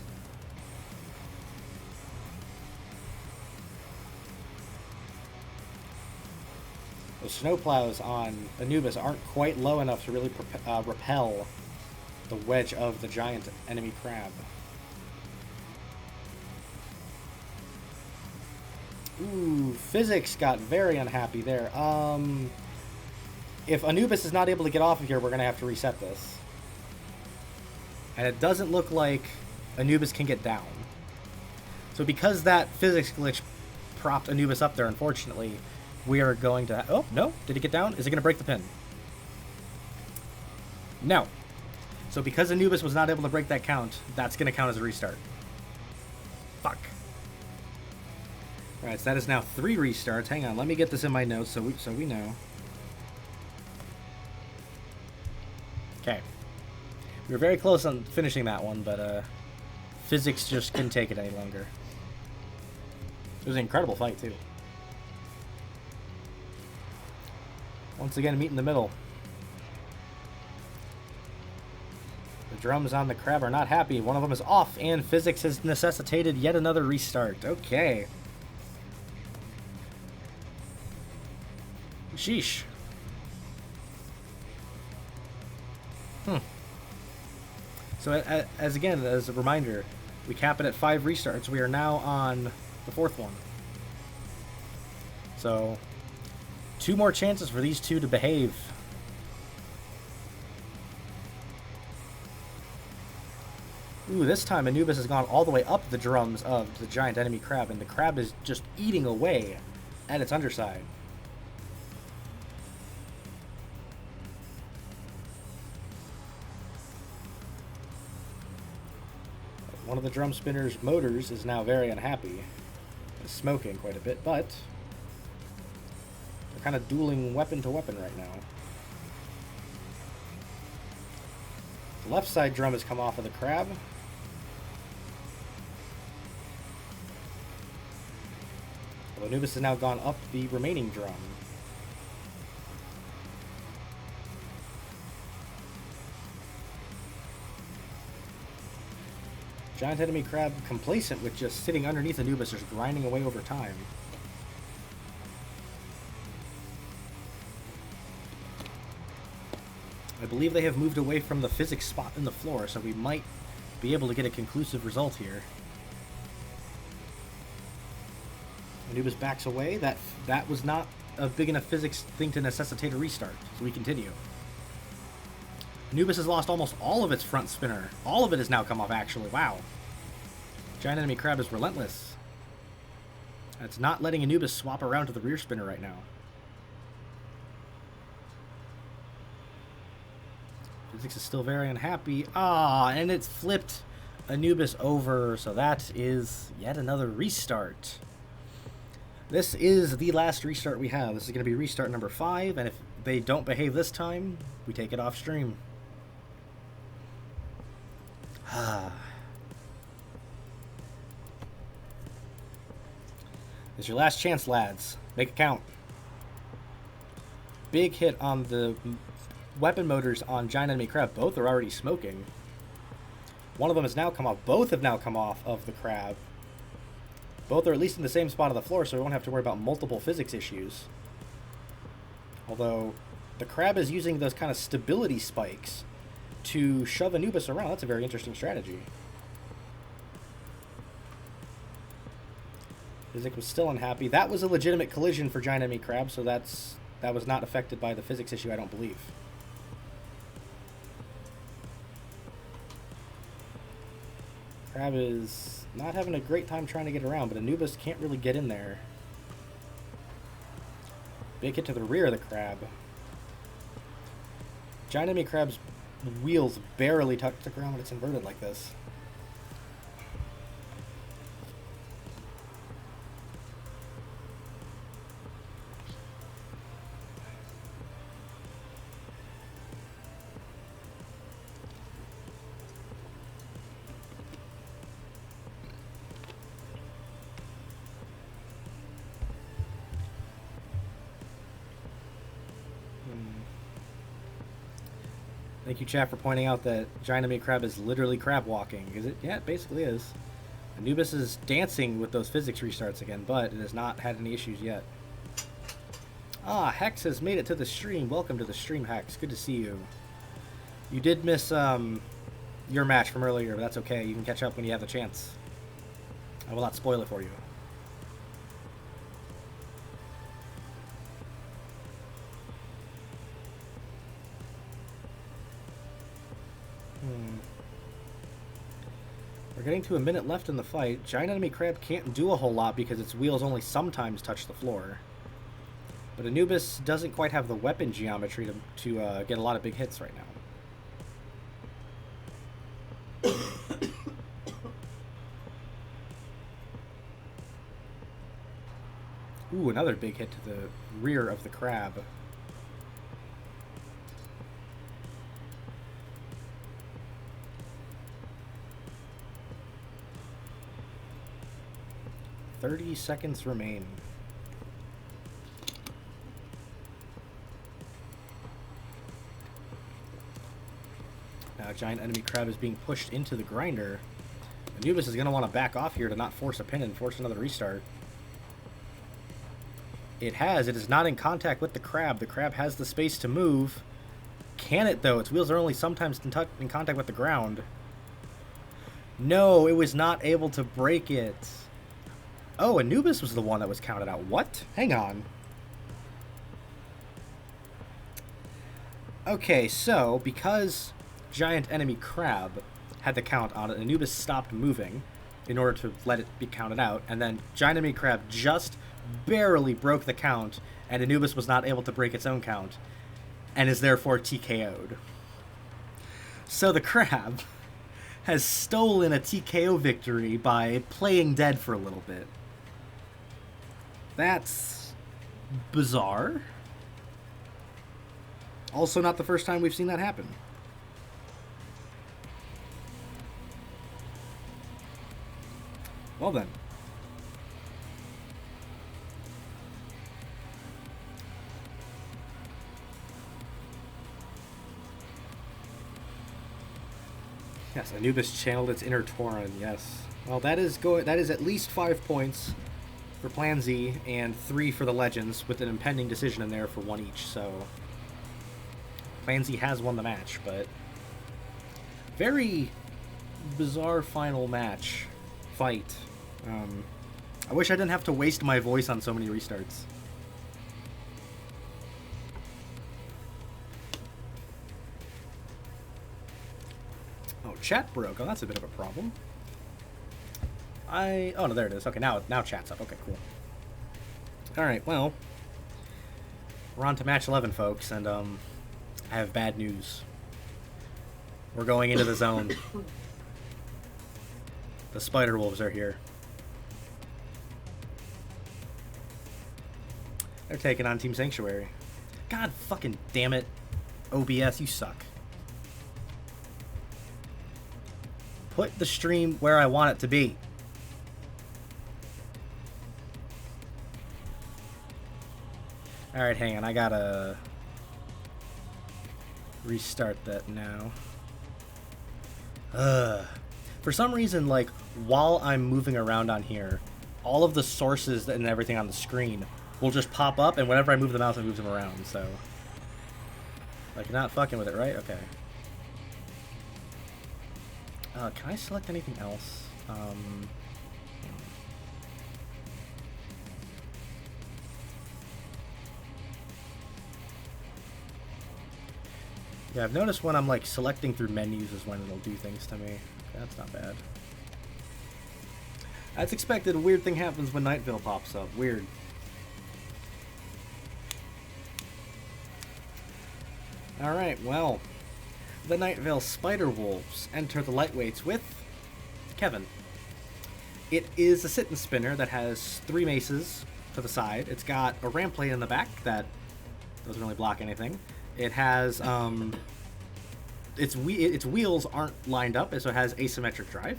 The snowplows on Anubis aren't quite low enough to really repel the wedge of the Giant Enemy Crab. Ooh, Physics got very unhappy there. If Anubis is not able to get off of here, we're going to have to reset this. And it doesn't look like Anubis can get down. So because that physics glitch propped Anubis up there, unfortunately, we are going to... Oh, no. Did it get down? Is it going to break the pin? No. So because Anubis was not able to break that count, that's going to count as a restart. Fuck. Alright, so that is now 3 restarts. Hang on, let me get this in my notes so we know. Okay. We were very close on finishing that one, but Physics just couldn't take it any longer. It was an incredible fight, too. Once again, meet in the middle. The drums on the Crab are not happy. One of them is off, and Physics has necessitated yet another restart. Okay. Sheesh. So as a reminder, we cap it at 5 restarts. We are now on the 4th one. So 2 more chances for these two to behave. Ooh, this time Anubis has gone all the way up the drums of the giant enemy crab, and the crab is just eating away at its underside. One of the drum spinner's motors is now very unhappy. It's smoking quite a bit, but they're kind of dueling weapon to weapon right now. The left side drum has come off of the crab. Well, Anubis has now gone up the remaining drum. Giant enemy crab complacent with just sitting underneath Anubis, just grinding away over time. I believe they have moved away from the physics spot in the floor, so we might be able to get a conclusive result here. Anubis backs away. That was not a big enough physics thing to necessitate a restart, so we continue. Anubis has lost almost all of its front spinner. All of it has now come off, actually. Wow. Giant enemy crab is relentless. It's not letting Anubis swap around to the rear spinner right now. Physics is still very unhappy. Ah, and it's flipped Anubis over, so that is yet another restart. This is the last restart we have. This is going to be restart number 5, and if they don't behave this time, we take it off stream. It's your last chance, lads. Make it count. Big hit on the weapon motors on Giant Enemy Crab. Both are already smoking. One of them has now come off. Both have now come off of the crab. Both are at least in the same spot on the floor, so we won't have to worry about multiple physics issues. Although, the crab is using those kind of stability spikes to shove Anubis around. That's a very interesting strategy. Physics was still unhappy. That was a legitimate collision for Giant Enemy Crab, so that was not affected by the physics issue, I don't believe. Crab is not having a great time trying to get around, but Anubis can't really get in there. Big hit to the rear of the crab. Giant Enemy Crab's wheels barely touch the ground when it's inverted like this. Thank you, chat, for pointing out that Giant Enemy Crab is literally crab walking. Is it? Yeah, it basically is. Anubis is dancing with those physics restarts again, but it has not had any issues yet. Ah, Hex has made it to the stream. Welcome to the stream, Hex. Good to see you. You did miss your match from earlier, but that's okay. You can catch up when you have the chance. I will not spoil it for you. We're getting to a minute left in the fight. Giant Enemy Crab can't do a whole lot because its wheels only sometimes touch the floor. But Anubis doesn't quite have the weapon geometry to get a lot of big hits right now. Ooh, another big hit to the rear of the crab. "30 seconds remain." Now Giant Enemy Crab is being pushed into the grinder. Anubis is going to want to back off here to not force a pin and force another restart. It is not in contact with the crab. The crab has the space to move. Can it, though? Its wheels are only sometimes in contact with the ground. No, it was not able to break it. Oh, Anubis was the one that was counted out. What? Hang on. Okay, so because Giant Enemy Crab had the count on it, Anubis stopped moving in order to let it be counted out, and then Giant Enemy Crab just barely broke the count, and Anubis was not able to break its own count, and is therefore TKO'd. So the Crab has stolen a TKO victory by playing dead for a little bit. That's bizarre. Also not the first time we've seen that happen. Well then. Yes, Anubis channeled its inner Tauren, yes. Well, that is at least 5 points for Plan Z and 3 for the Legends, with an impending decision in there for 1 each, so Plan Z has won the match, but very bizarre final fight. I wish I didn't have to waste my voice on so many restarts. Oh, chat broke. Oh, that's a bit of a problem. Oh no, there it is. Okay, now chat's up. Okay, cool. Alright, well, we're on to match 11, folks, and I have bad news. We're going into the zone. The Spider Wolves are here. They're taking on Team Sanctuary. God fucking damn it. OBS, you suck. Put the stream where I want it to be. Alright, hang on. I gotta restart that now. For some reason, like, while I'm moving around on here, all of the sources and everything on the screen will just pop up, and whenever I move the mouse, it moves them around, so... Like, not fucking with it, right? Okay. Can I select anything else? Yeah, I've noticed when I'm, like, selecting through menus is when it'll do things to me. Okay, that's not bad. As expected, a weird thing happens when Nightvale pops up. Weird. Alright, well, the Nightvale Spider Wolves enter the lightweights with Kevin. It is a sit and spinner that has 3 maces to the side. It's got a ramp plate in the back that doesn't really block anything. It has, its wheels aren't lined up, so it has asymmetric drive.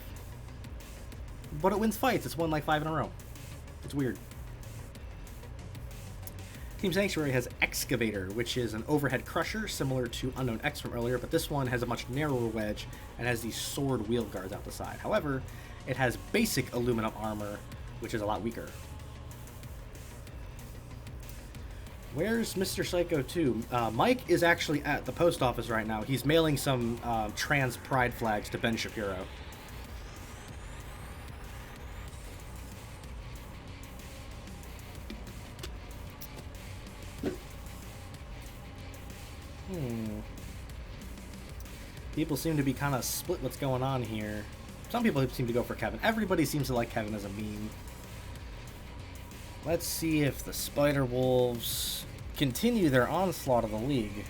But it wins fights. It's won like 5 in a row. It's weird. Team Sanctuary has Excavator, which is an overhead crusher similar to Unknown X from earlier, but this one has a much narrower wedge and has these sword wheel guards out the side. However, it has basic aluminum armor, which is a lot weaker. Where's Mr. Psycho 2? Mike is actually at the post office right now. He's mailing some trans pride flags to Ben Shapiro. People seem to be kind of split what's going on here. Some people seem to go for Kevin. Everybody seems to like Kevin as a meme. Let's see if the Spider Wolves continue their onslaught of the league.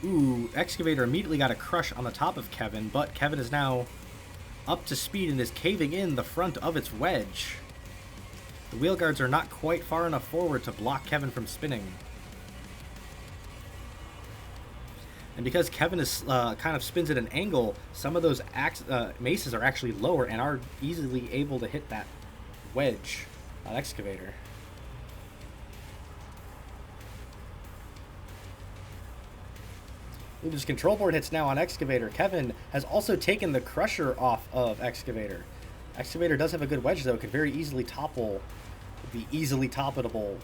Ooh, Excavator immediately got a crush on the top of Kevin, but Kevin is now up to speed and is caving in the front of its wedge. The wheel guards are not quite far enough forward to block Kevin from spinning. And because Kevin is kind of spins at an angle, some of those maces are actually lower and are easily able to hit that wedge on Excavator. This control board hits now on Excavator. Kevin has also taken the crusher off of Excavator. Excavator does have a good wedge, though. Could very easily topple the easily toppable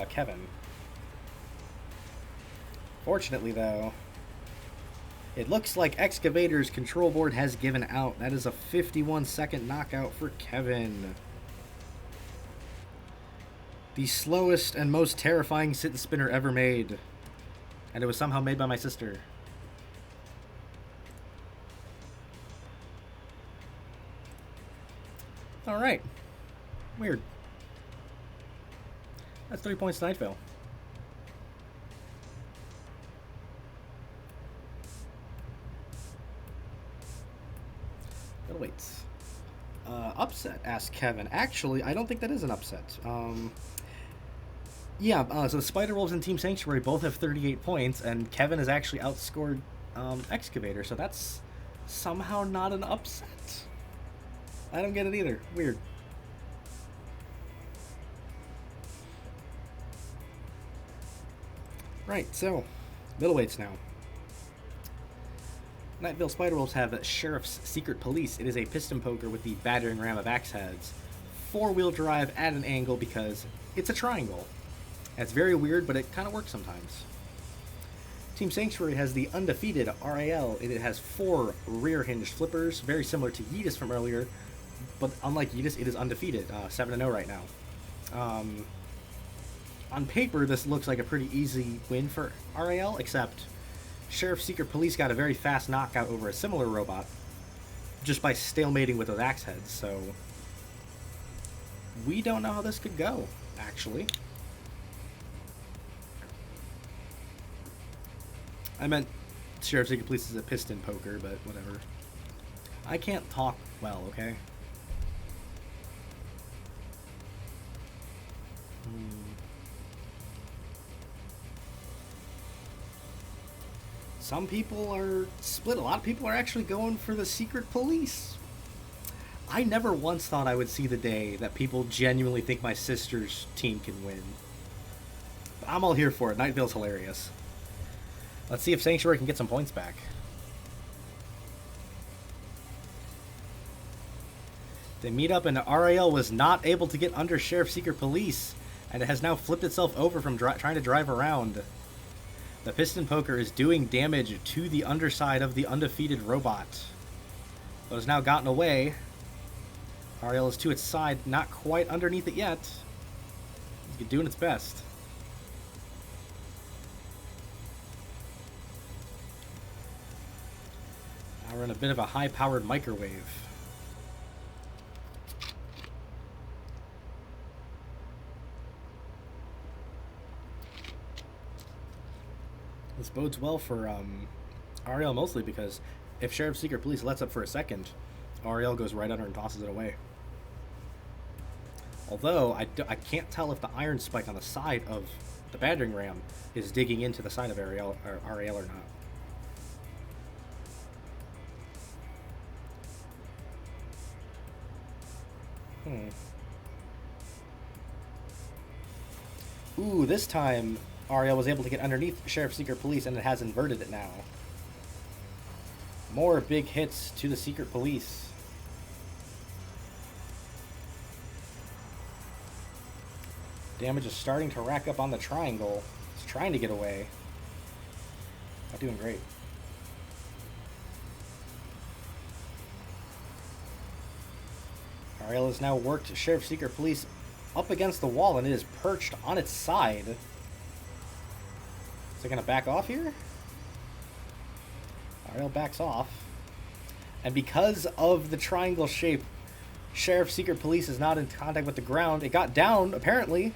Kevin. Fortunately, though, it looks like Excavator's control board has given out. That is a 51-second knockout for Kevin. The slowest and most terrifying sit spinner ever made. And it was somehow made by my sister. Alright. Weird. That's 3 points to Nightvale. Middleweights. Upset, asked Kevin. Actually, I don't think that is an upset. So the Spider Wolves and Team Sanctuary both have 38 points, and Kevin has actually outscored Excavator, so that's somehow not an upset. I don't get it either. Weird. Right, so, middleweights now. Nightvale Spider Wolves have Sheriff's Secret Police. It is a piston poker with the battering ram of axe heads. 4-wheel drive at an angle because it's a triangle. That's very weird, but it kind of works sometimes. Team Sanctuary has the undefeated RRL. It has 4 rear-hinged flippers, very similar to Yeetus from earlier, but unlike Yeetus, it is undefeated, 7-0 right now. On paper, this looks like a pretty easy win for RRL, except Sheriff's Secret Police got a very fast knockout over a similar robot just by stalemating with those axe heads, so we don't know how this could go, actually. I meant Sheriff's Secret Police is a piston poker, but whatever. I can't talk well, okay? Some people are split. A lot of people are actually going for the Secret Police. I never once thought I would see the day that people genuinely think my sister's team can win. But I'm all here for it. Nightvale's hilarious. Let's see if Sanctuary can get some points back. They meet up, and the RRL was not able to get under Sheriff's Secret Police, and it has now flipped itself over from trying to drive around. The piston poker is doing damage to the underside of the undefeated robot, but has now gotten away. RRL is to its side, not quite underneath it yet. It's doing its best. Now we're in a bit of a high-powered microwave. This bodes well for RRL mostly because if Sheriff's Secret Police lets up for a second, RRL goes right under and tosses it away. Although, I can't tell if the iron spike on the side of the battering ram is digging into the side of RRL or not. Ooh, this time RRL was able to get underneath Sheriff's Secret Police, and it has inverted it now. More big hits to the Secret Police. Damage is starting to rack up on the triangle. It's trying to get away. Not doing great. RRL has now worked Sheriff's Secret Police up against the wall, and it is perched on its side. Is it going to back off here? RRL backs off. And because of the triangle shape, Sheriff's Secret Police is not in contact with the ground. It got down, apparently.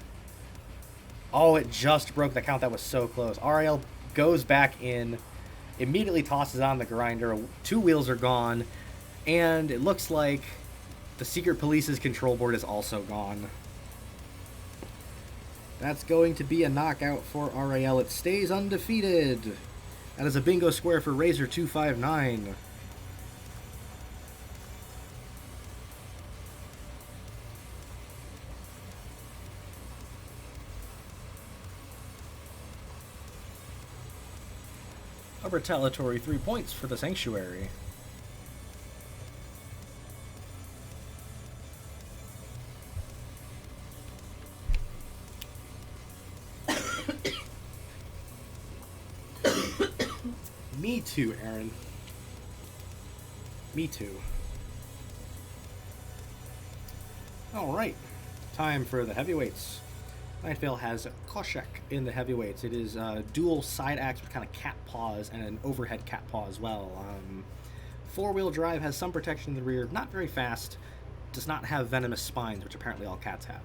Oh, it just broke the count. That was so close. RRL goes back in, immediately tosses on the grinder. 2 wheels are gone. And it looks like the Secret Police's control board is also gone. That's going to be a knockout for RRL. It stays undefeated. That is a bingo square for Razor259. Retaliatory 3 points for the Sanctuary. Me too, Aaron. Me too. Alright. Time for the heavyweights. Nightvale has Koshek in the heavyweights. It is dual side axe with kind of cat paws and an overhead cat paw as well. Four-wheel drive has some protection in the rear. Not very fast. Does not have venomous spines, which apparently all cats have.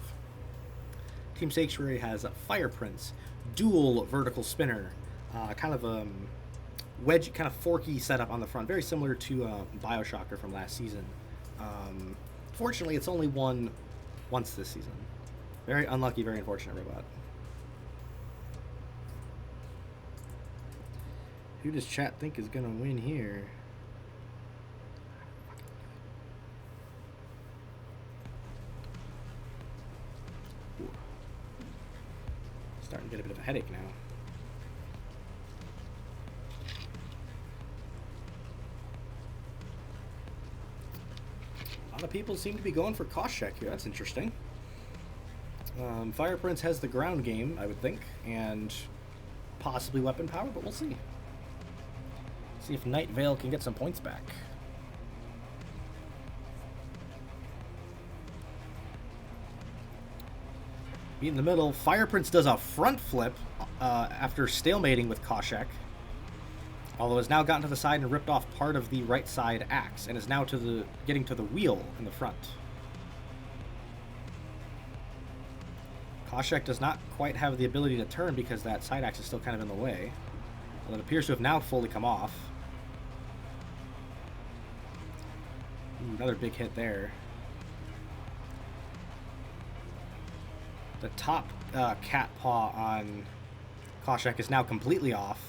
Team Sanctuary has Fire Prince. Dual vertical spinner. Kind of a wedge, kind of forky setup on the front. Very similar to Bioshocker from last season. Fortunately, it's only won once this season. Very unlucky, very unfortunate robot. Who does chat think is going to win here? Ooh. Starting to get a bit of a headache now. A lot of people seem to be going for Koshek here. That's interesting. Fire Prince has the ground game, I would think, and possibly weapon power, but we'll see. See if Nightvale can get some points back. Beat in the middle. Fire Prince does a front flip after stalemating with Koshek. Although has now gotten to the side and ripped off part of the right side axe, and is now getting to the wheel in the front. Koshek does not quite have the ability to turn because that side axe is still kind of in the way. Well, it appears to have now fully come off. Ooh, another big hit there. The top cat paw on Koshek is now completely off.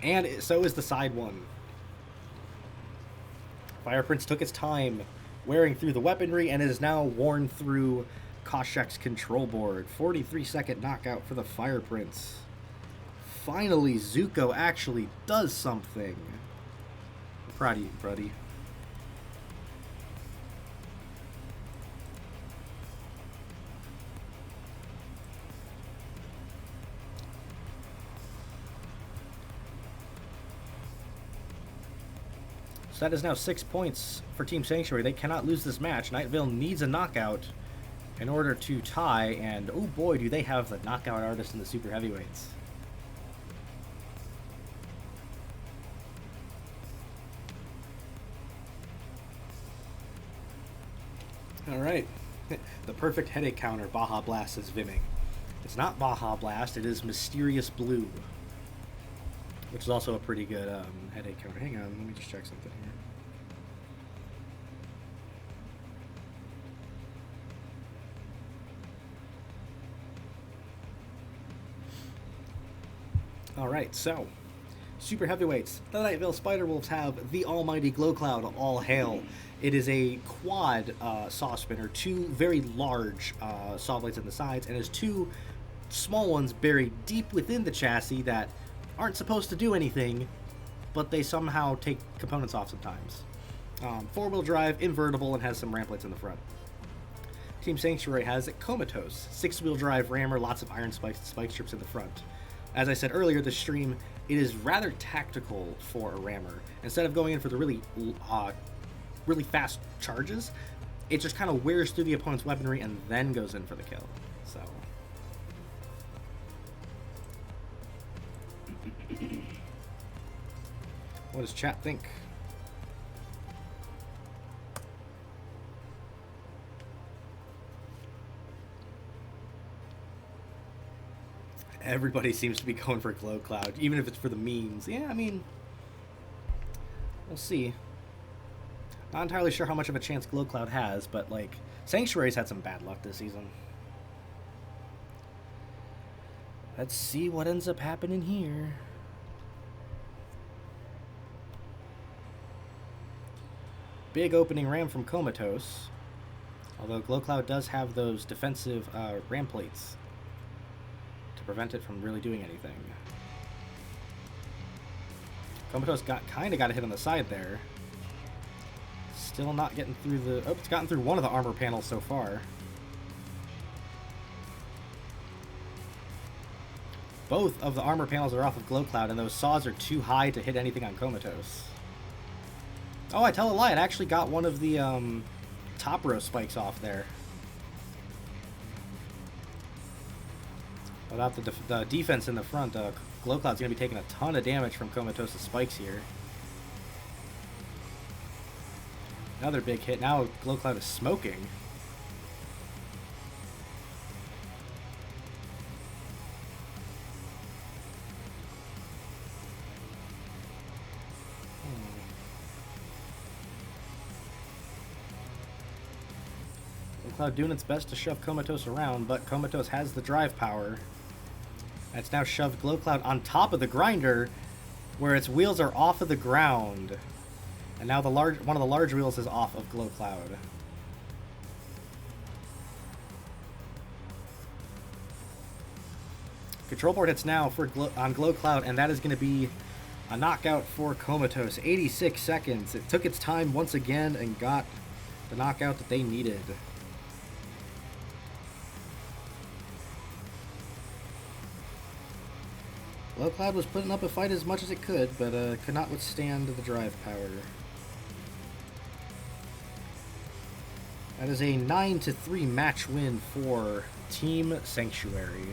And so is the side one. Fire Prince took his time wearing through the weaponry and is now worn through Koshek's control board. 43-second knockout for the Fire Prince. Finally, Zuko actually does something. I'm proud of you, buddy. So that is now 6 points for Team Sanctuary. They cannot lose this match. Nightvale needs a knockout in order to tie, and oh boy, do they have the knockout artist in the super heavyweights. Alright. The perfect headache counter, Baja Blast, is Vimming. It's not Baja Blast, it is Mysterious Blue. Which is also a pretty good headache counter. Hang on, let me just check something here. Alright, so, super heavyweights. The Nightvale Spiderwolves have the almighty Glow Cloud, All Hail. It is a quad saw spinner, two very large saw blades on the sides, and has two small ones buried deep within the chassis that aren't supposed to do anything, but they somehow take components off sometimes. Four-wheel drive, invertible, and has some ramp plates in the front. Team Sanctuary has Comatose, six-wheel drive rammer, lots of iron spikes and spike strips in the front. As I said earlier, this stream, it is rather tactical for a rammer. Instead of going in for the really fast charges, it just kind of wears through the opponent's weaponry and then goes in for the kill. So what does chat think? Everybody seems to be going for Glow Cloud, even if it's for the memes. Yeah, I mean, we'll see. Not entirely sure how much of a chance Glow Cloud has, but, like, Sanctuary's had some bad luck this season. Let's see what ends up happening here. Big opening ram from Comatose. Although Glow Cloud does have those defensive ram plates to prevent it from really doing anything. Comatose kind of got a hit on the side there. Still not getting through the... Oh, it's gotten through one of the armor panels so far. Both of the armor panels are off of Glow Cloud, and those saws are too high to hit anything on Comatose. Oh, I tell a lie. It actually got one of the top row spikes off there. Without the defense in the front, Glow Cloud's going to be taking a ton of damage from Comatose's spikes here. Another big hit. Now Glow Cloud is smoking. Cloud doing its best to shove Comatose around, but Comatose has the drive power. It's now shoved Glow Cloud on top of the grinder, where its wheels are off of the ground. And now one of the large wheels is off of Glow Cloud. Control board hits now on Glow Cloud, and that is going to be a knockout for Comatose. 86 seconds. It took its time once again and got the knockout that they needed. Glow Cloud was putting up a fight as much as it could, but could not withstand the drive power. That is a 9-3 match win for Team Sanctuary.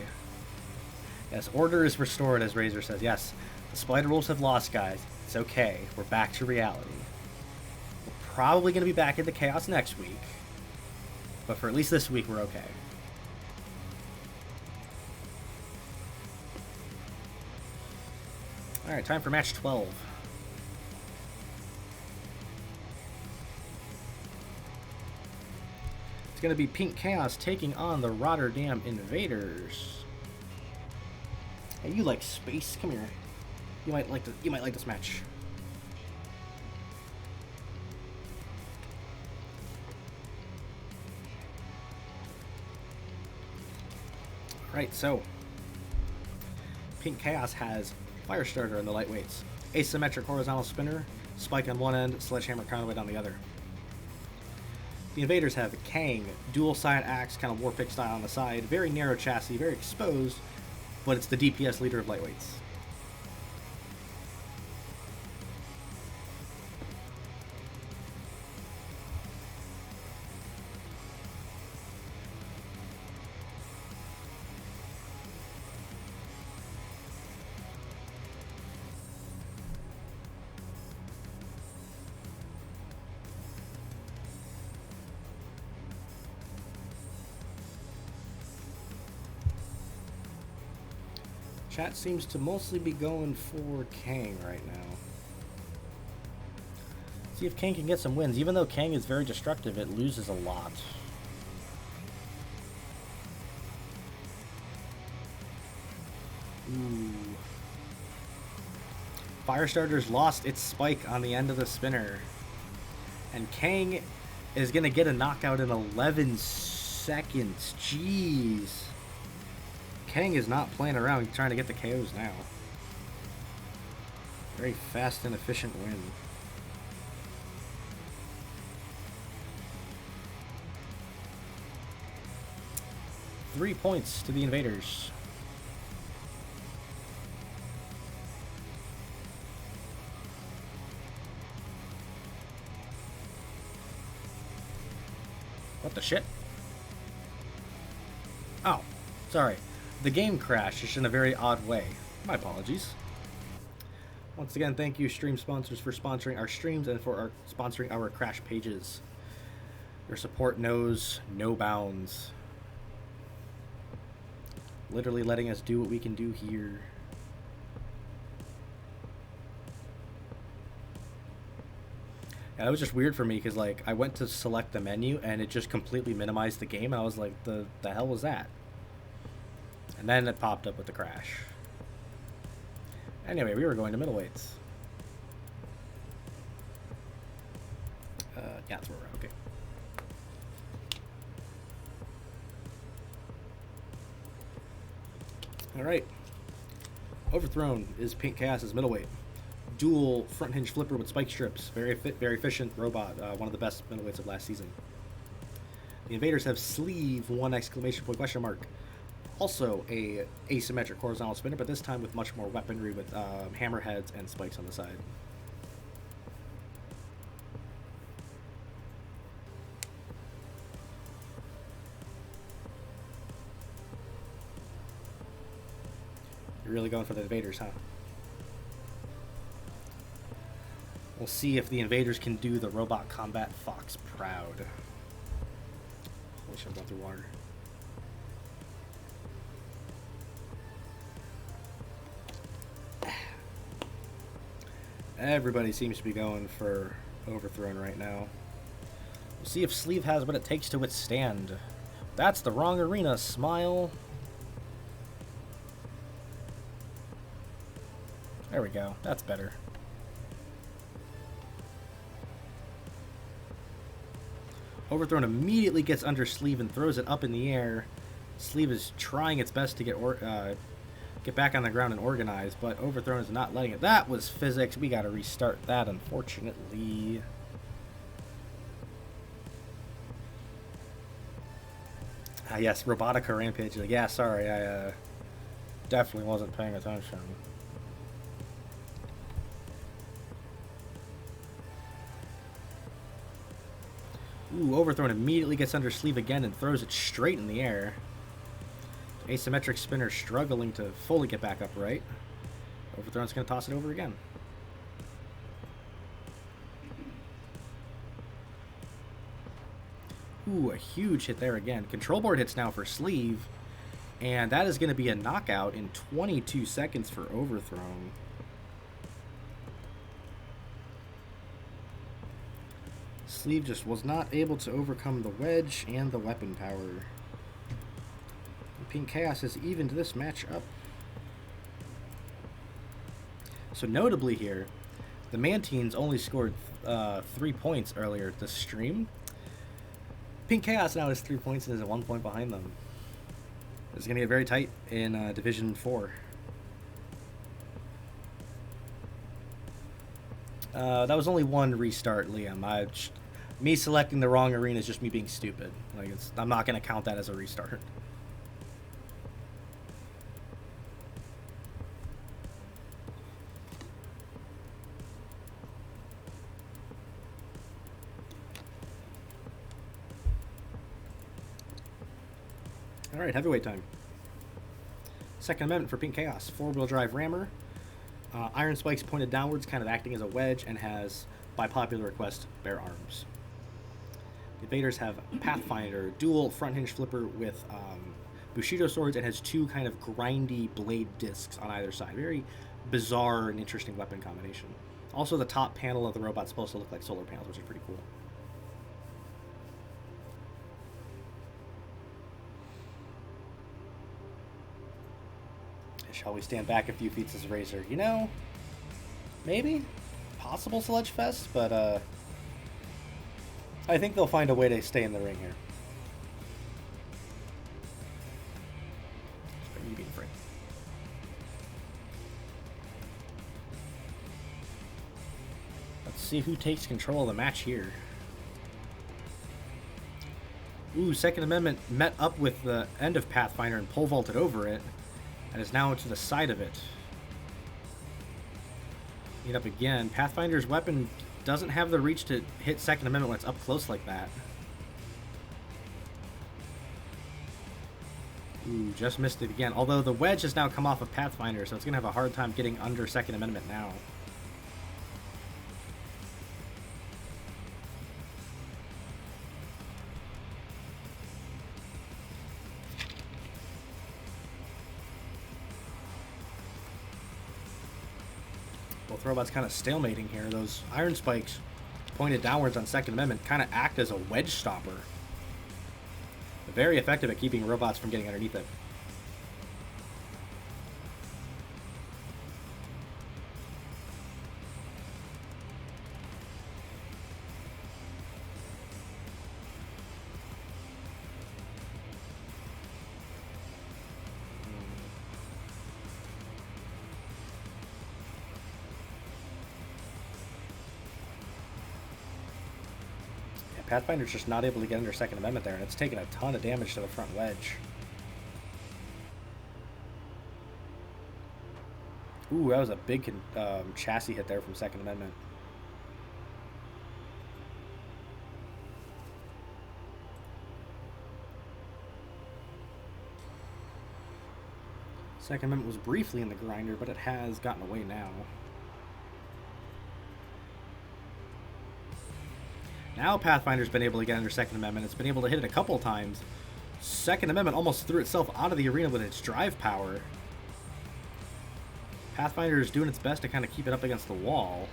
Yes, order is restored, as Razor says. Yes, the Spider Wolves have lost, guys. It's okay. We're back to reality. We're probably going to be back in the chaos next week, but for at least this week, we're okay. Alright, time for match 12. It's going to be Pink Chaos taking on the Rotterdam Invaders. Hey, you like space? Come here. You might like this match. Alright, so Pink Chaos has Firestarter in the lightweights, asymmetric horizontal spinner, spike on one end, sledgehammer counterweight on the other. The Invaders have Kang, dual side axe, kind of Warpick style on the side, very narrow chassis, very exposed, but it's the DPS leader of lightweights. Chat seems to mostly be going for Kang right now. See if Kang can get some wins. Even though Kang is very destructive, it loses a lot. Ooh. Firestarter's lost its spike on the end of the spinner. And Kang is going to get a knockout in 11 seconds. Jeez. Kang is not playing around. He's trying to get the KOs now. Very fast and efficient win. Three points to the Invaders. What the shit? Oh, sorry. The game crashed just in a very odd way. My apologies. Once again, thank you stream sponsors for sponsoring our streams and for sponsoring our crash pages. Your support knows no bounds. Literally letting us do what we can do here. Yeah, that was just weird for me because like I went to select the menu and it just completely minimized the game. And I was like, the hell was that? And then it popped up with the crash. Anyway, we were going to middleweights. Yeah, that's where we're at. Okay. All right. Overthrown is Pink Chaos's middleweight. Dual front hinge flipper with spike strips. Very efficient robot. One of the best middleweights of last season. The Invaders have Sleeve, 1 exclamation point question mark. Also a asymmetric horizontal spinner, but this time with much more weaponry with hammerheads and spikes on the side. You're really going for the Invaders, huh? We'll see if the Invaders can do the robot combat fox proud. Holy shit, I'm going through water. Everybody seems to be going for overthrown right now. We'll see if Sleeve has what it takes to withstand. That's the wrong arena, Smile. There we go. That's better. Overthrown immediately gets under Sleeve and throws it up in the air. Sleeve is trying its best to get back on the ground and organize, but Overthrown is not letting it. That was physics. We got to restart that, unfortunately. Ah, yes, Robotica Rampage. Like, yeah, sorry, I definitely wasn't paying attention. Ooh, Overthrown immediately gets under Sleeve again and throws it straight in the air. Asymmetric spinner struggling to fully get back upright. Overthrown's going to toss it over again. Ooh, a huge hit there again. Control board hits now for Sleeve. And that is going to be a knockout in 22 seconds for Overthrown. Sleeve just was not able to overcome the wedge and the weapon power. Pink Chaos has evened this match up. So notably here, the Mantines only scored 3 points earlier this stream. Pink Chaos now has 3 points and is at 1 point behind them. It's going to get very tight in Division 4. That was only one restart, Liam. Me selecting the wrong arena is just me being stupid. Like, I'm not going to count that as a restart. Alright, heavyweight time. Second Amendment for Pink Chaos. 4-wheel drive rammer. Iron spikes pointed downwards, kind of acting as a wedge, and has, by popular request, bare arms. The Invaders have Pathfinder, dual front hinge flipper with Bushido swords, and has 2 kind of grindy blade discs on either side. Very bizarre and interesting weapon combination. Also, the top panel of the robot's supposed to look like solar panels, which is pretty cool. Shall we stand back a few feet, says Razor? You know, maybe. Possible Sludge Fest, but I think they'll find a way to stay in the ring here. You being afraid. Let's see who takes control of the match here. Ooh, Second Amendment met up with the end of Pathfinder and pole vaulted over it. And is now to the side of it. Meet up again. Pathfinder's weapon doesn't have the reach to hit Second Amendment when it's up close like that. Ooh, just missed it again. Although the wedge has now come off of Pathfinder, so it's going to have a hard time getting under Second Amendment now. Both robots kind of stalemating here. Those iron spikes pointed downwards on Second Amendment kind of act as a wedge stopper. They're very effective at keeping robots from getting underneath it. Pathfinder's just not able to get under Second Amendment there, and it's taken a ton of damage to the front wedge. Ooh, that was a big chassis hit there from Second Amendment. Second Amendment was briefly in the grinder, but it has gotten away now. Now Pathfinder's been able to get under Second Amendment. It's been able to hit it a couple times. Second Amendment almost threw itself out of the arena with its drive power. Pathfinder is doing its best to kind of keep it up against the wall.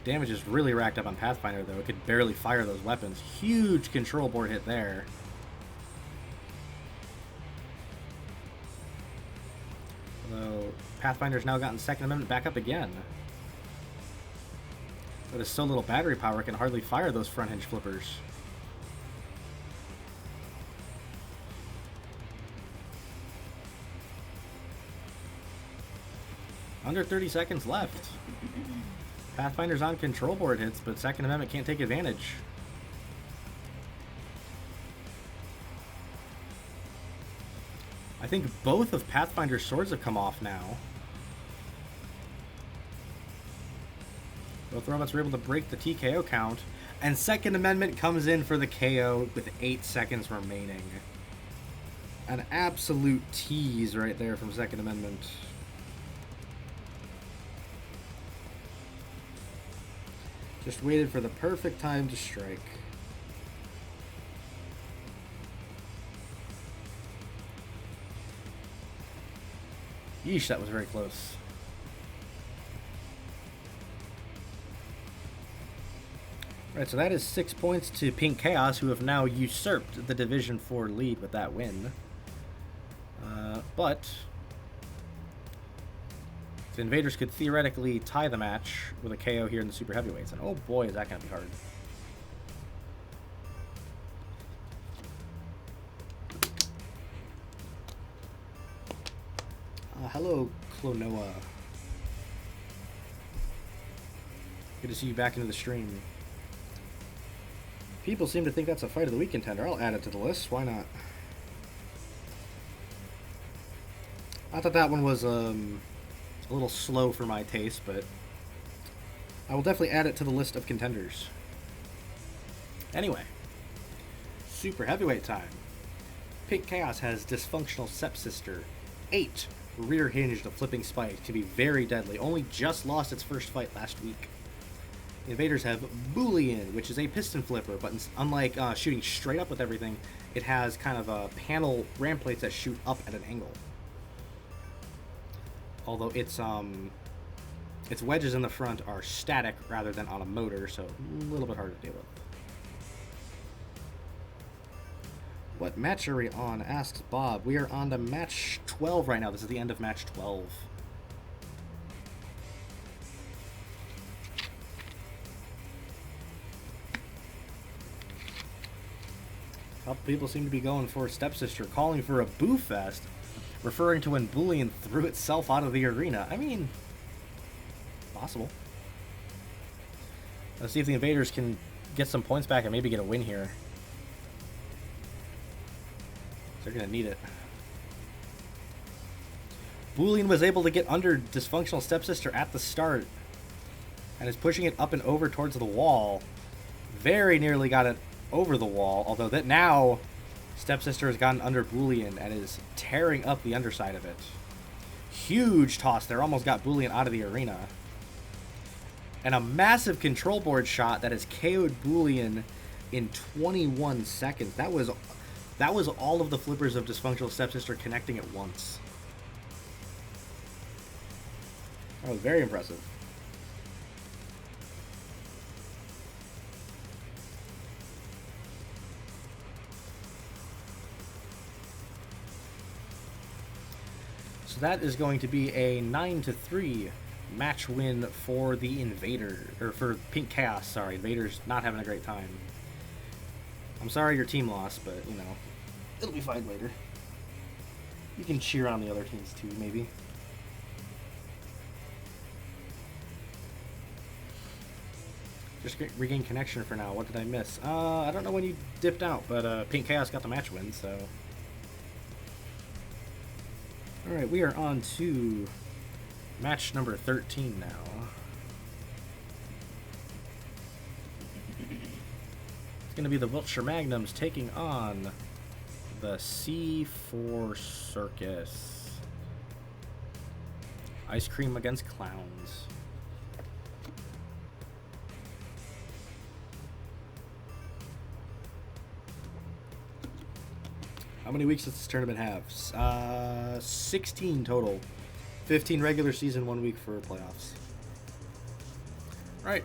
Damage is really racked up on Pathfinder, though. It could barely fire those weapons. Huge control board hit there. Although Pathfinder's now gotten Second Amendment back up again. But it's so little battery power, it can hardly fire those front hinge flippers. Under 30 seconds left. Pathfinder's on control board hits, but Second Amendment can't take advantage. I think both of Pathfinder's swords have come off now. Both robots were able to break the TKO count, and Second Amendment comes in for the KO with 8 seconds remaining. An absolute tease right there from Second Amendment. Just waited for the perfect time to strike. Yeesh, that was very close. Right, so that is 6 points to Pink Chaos, who have now usurped the Division 4 lead with that win. But the Invaders could theoretically tie the match with a KO here in the Super Heavyweights. And oh boy, is that going to be hard. Hello, Clonoa. Good to see you back into the stream. People seem to think that's a Fight of the Week contender. I'll add it to the list. Why not? I thought that one was a little slow for my taste, but I will definitely add it to the list of contenders. Anyway, Super Heavyweight time. Pink Chaos has Dysfunctional Stepsister. 8 rear hinged flipping spike, can be very deadly. Only just lost its first fight last week. The Invaders have Boolean, which is a piston flipper, but unlike shooting straight up with everything, it has kind of a panel ram plates that shoot up at an angle. Although its wedges in the front are static rather than on a motor, so a little bit harder to deal with. What match are we on? Asks Bob. We are on to match 12 right now. This is the end of match 12. A couple people seem to be going for Stepsister, calling for a Boo Fest, referring to when Boolean threw itself out of the arena. I mean, possible. Let's see if the Invaders can get some points back and maybe get a win here. They're going to need it. Boolean was able to get under Dysfunctional Stepsister at the start and is pushing it up and over towards the wall. Very nearly got it over the wall, although that now Stepsister has gotten under Boolean and is tearing up the underside of it. Huge toss there, almost got Boolean out of the arena. And a massive control board shot that has KO'd Boolean in 21 seconds. That was all of the flippers of Dysfunctional Stepsister connecting at once. That was very impressive. So that is going to be a 9-3 match win for the Invader, or for Pink Chaos, sorry. Invaders not having a great time. I'm sorry your team lost, but, you know, it'll be fine later. You can cheer on the other teams too, maybe. Just regain connection for now. What did I miss? I don't know when you dipped out, but Pink Chaos got the match win, so... Alright, we are on to match number 13 now. It's going to be the Wiltshire Magnums taking on the C4 Circus. Ice cream against clowns. How many weeks does this tournament have? 16 total. 15 regular season, 1 week for playoffs. Alright.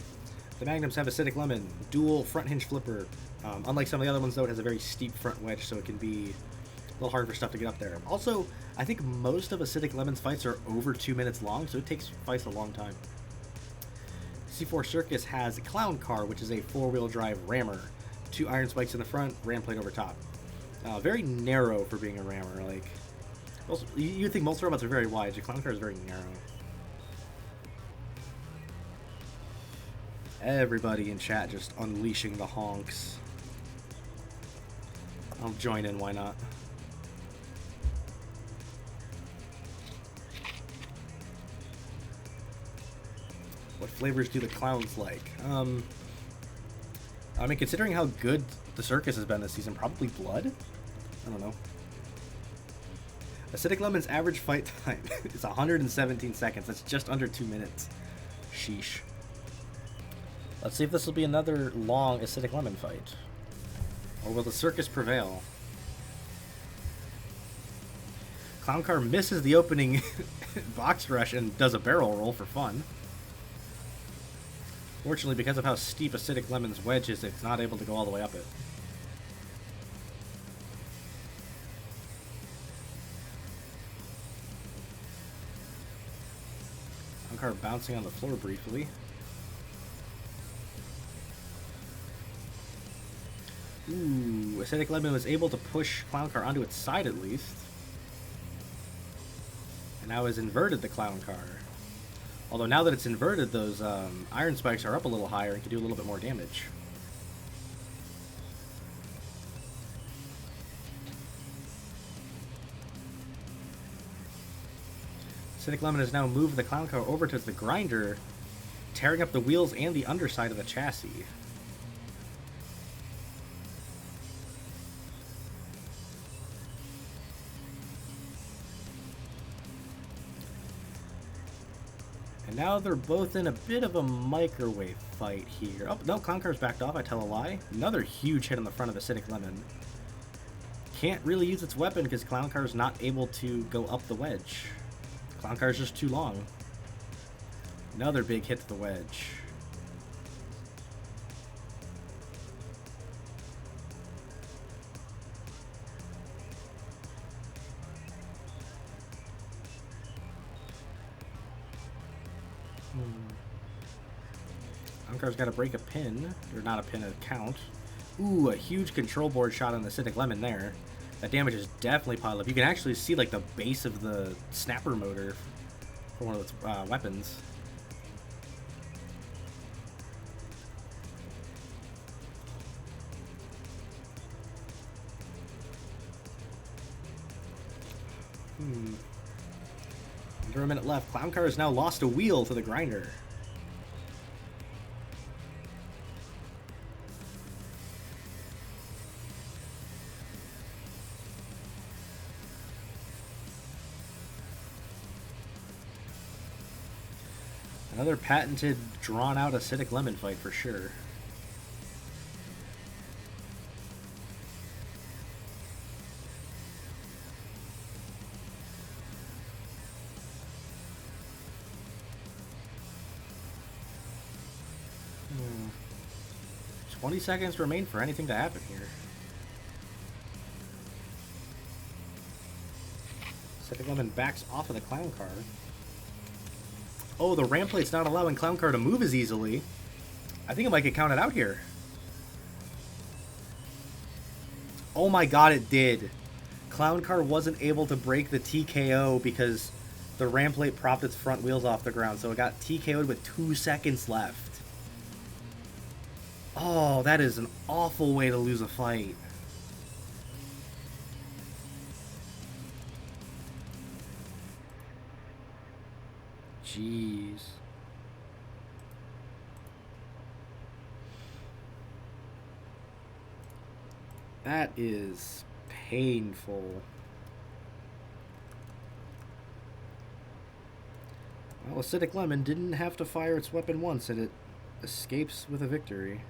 The Magnums have Acidic Lemon, dual front hinge flipper. Unlike some of the other ones, though, it has a very steep front wedge, so it can be a little hard for stuff to get up there. Also, I think most of Acidic Lemon's fights are over 2 minutes long, so it takes fights a long time. C4 Circus has a Clown Car, which is a 4-wheel drive rammer. 2 iron spikes in the front, ram plate over top. Very narrow for being a rammer. Like, you'd think most robots are very wide. The Clown Car is very narrow. Everybody in chat just unleashing the honks. I'll join in, why not? What flavors do the clowns like? I mean, considering how good the circus has been this season, probably blood? I don't know. Acidic Lemon's average fight time is 117 seconds. That's just under 2 minutes. Sheesh. Let's see if this will be another long Acidic Lemon fight. Or will the circus prevail? Clown Car misses the opening box rush and does a barrel roll for fun. Fortunately, because of how steep Acidic Lemon's wedge is, it's not able to go all the way up it. Clown Car bouncing on the floor briefly. Ooh, Acidic Lemon was able to push Clown Car onto its side at least. And now has inverted the Clown Car. Although now that it's inverted, those iron spikes are up a little higher and can do a little bit more damage. Acidic Lemon has now moved the Clown Car over to the grinder, tearing up the wheels and the underside of the chassis. And now they're both in a bit of a microwave fight here. Oh, no, Clown Car's backed off, I tell a lie. Another huge hit on the front of Acidic Lemon. Can't really use its weapon because Clown Car's not able to go up the wedge. Clown Car's just too long. Another big hit to the wedge. Clown Car's got to break a pin, or not a pin, a count. Ooh, a huge control board shot on the Acidic Lemon there. That damage is definitely piled up. You can actually see like the base of the snapper motor for one of its weapons. Under a minute left. Clown Car has now lost a wheel to the grinder. Another patented, drawn-out Acidic Lemon fight for sure. Hmm. 20 seconds remain for anything to happen here. Acidic Lemon backs off of the Clown Car. Oh, the ramp plate's not allowing Clown Car to move as easily. I think it might get counted out here. Oh my god, it did. Clown Car wasn't able to break the TKO because the ramp plate propped its front wheels off the ground, so it got TKO'd with 2 seconds left. Oh, that is an awful way to lose a fight. Jeez. That is painful. Well, Acidic Lemon didn't have to fire its weapon once, and it escapes with a victory.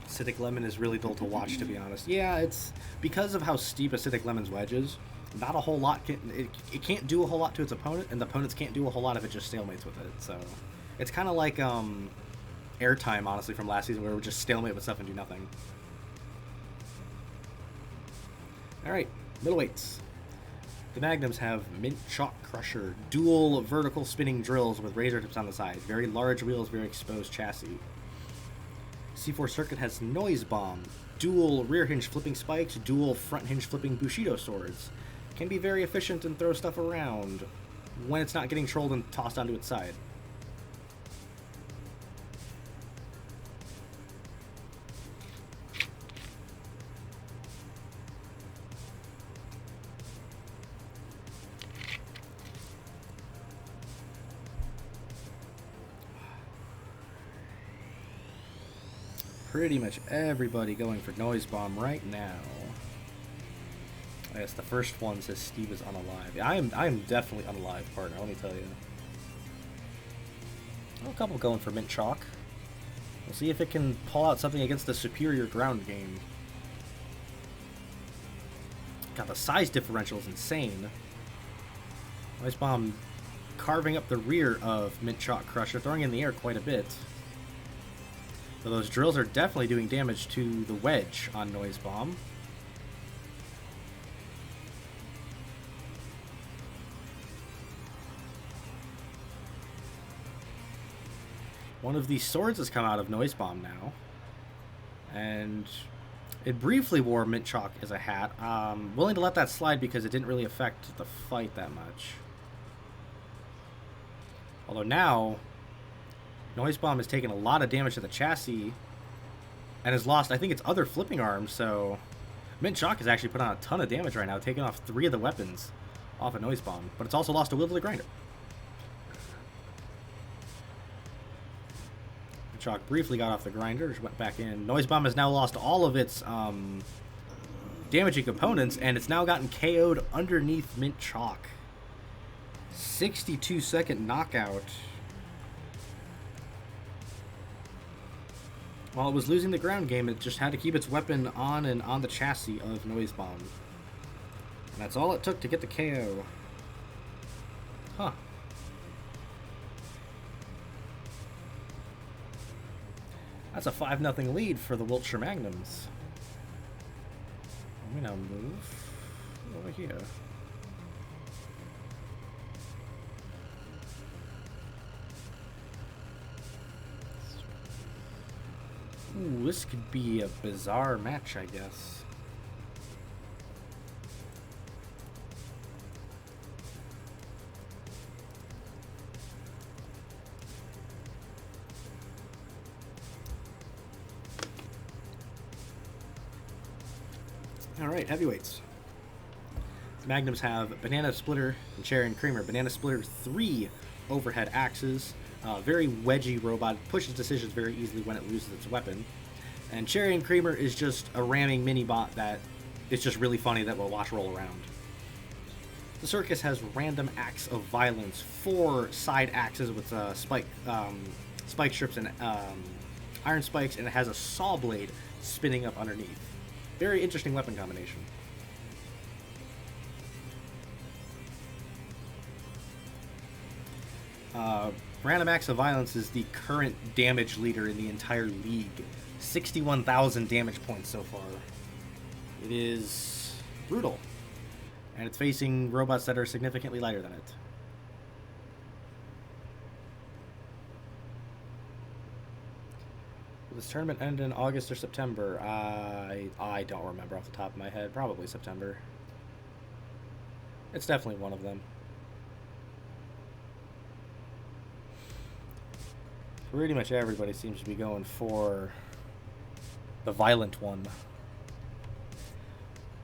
Acidic Lemon is really dull to watch, to be honest. Yeah, it's because of how steep Acidic Lemon's wedge is. Not a whole lot. It can't do a whole lot to its opponent, and the opponents can't do a whole lot if it just stalemates with it. So it's kind of like Airtime, honestly, from last season, where we just stalemate with stuff and do nothing. All right, middleweights. The Magnums have Mint Chalk Crusher, dual vertical spinning drills with razor tips on the side, very large wheels, very exposed chassis. C4 Circuit has Noise Bomb, dual rear hinge flipping spikes, dual front hinge flipping Bushido swords. Can be very efficient and throw stuff around when it's not getting trolled and tossed onto its side. Pretty much everybody going for Noise Bomb right now. I guess the first one says Steve is unalive. I am definitely unalive, partner, let me tell you. Well, a couple going for Mint Chalk. We'll see if it can pull out something against the superior ground game. God, the size differential is insane. Noise Bomb carving up the rear of Mint Chalk Crusher, throwing in the air quite a bit. So those drills are definitely doing damage to the wedge on Noise Bomb. One of these swords has come out of Noise Bomb now. And it briefly wore Mint Chalk as a hat. Willing to let that slide because it didn't really affect the fight that much. Although now, Noise Bomb has taken a lot of damage to the chassis and has lost, I think, its other flipping arm, so Mint Chalk has actually put on a ton of damage right now, taking off 3 of the weapons off a Noise Bomb, but it's also lost a wheel to the grinder. Mint Chalk briefly got off the grinder, went back in. Noise Bomb has now lost all of its damaging components, and it's now gotten KO'd underneath Mint Chalk. 62-second knockout. While it was losing the ground game, it just had to keep its weapon on and on the chassis of Noise Bomb. And that's all it took to get the KO. Huh. That's a 5-0 lead for the Wiltshire Magnums. I'm gonna move over here. Ooh, this could be a bizarre match, I guess. Alright, heavyweights. The Magnums have Banana Splitter and Cherry and Creamer. Banana Splitter, 3 overhead axes. Very wedgy robot, pushes decisions very easily when it loses its weapon. And Cherry and Creamer is just a ramming mini-bot that is just really funny that we'll watch roll around. The Circus has Random Axe of Violence, 4 side axes with spike strips and iron spikes, and it has a saw blade spinning up underneath. Very interesting weapon combination. Random Axe of Violence is the current damage leader in the entire league. 61,000 damage points so far. It is brutal. And it's facing robots that are significantly lighter than it. This tournament ended in August or September. I don't remember off the top of my head. Probably September. It's definitely one of them. Pretty much everybody seems to be going for the violent one.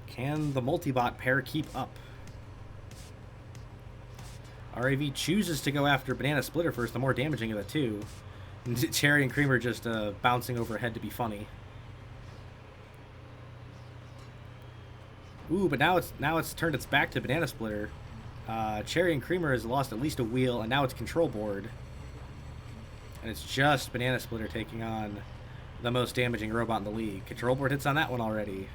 Can the multi-bot pair keep up? RAV chooses to go after Banana Splitter first, the more damaging of the two. Cherry and Creamer just bouncing overhead to be funny. Ooh, but now it's turned its back to Banana Splitter. Cherry and Creamer has lost at least a wheel, and now it's control board. And it's just Banana Splitter taking on the most damaging robot in the league. Control board hits on that one already.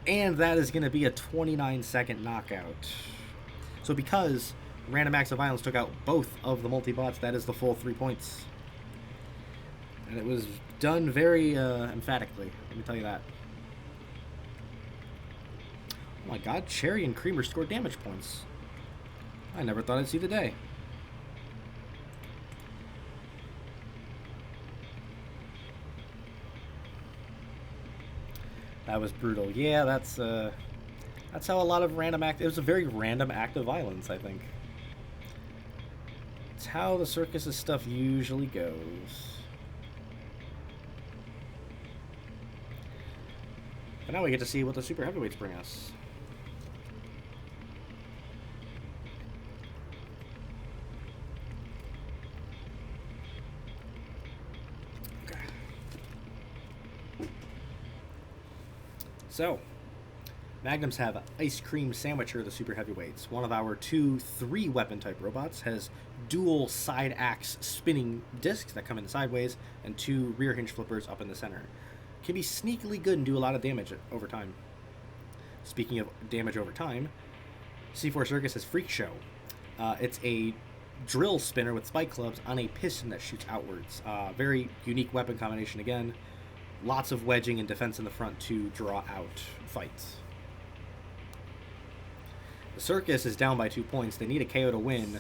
And that is going to be a 29-second knockout. So because Random Acts of Violence took out both of the multi-bots, that is the full 3 points. And it was done very emphatically, let me tell you that. Oh my god, Cherry and Creamer scored damage points. I never thought I'd see the day. That was brutal. Yeah, that's how a lot of random act. It was a very random act of violence, I think. It's how the circus's stuff usually goes. But now we get to see what the super heavyweights bring us. So, Magnums have Ice Cream Sandwicher, the super heavyweights. One of our 2-3 weapon type robots has dual side axe spinning discs that come in sideways and 2 rear hinge flippers up in the center. Can be sneakily good and do a lot of damage over time. Speaking of damage over time, C4 Circus has Freak Show. It's a drill spinner with spike clubs on a piston that shoots outwards. Very unique weapon combination again. Lots of wedging and defense in the front to draw out fights. The Circus is down by 2 points. They need a KO to win,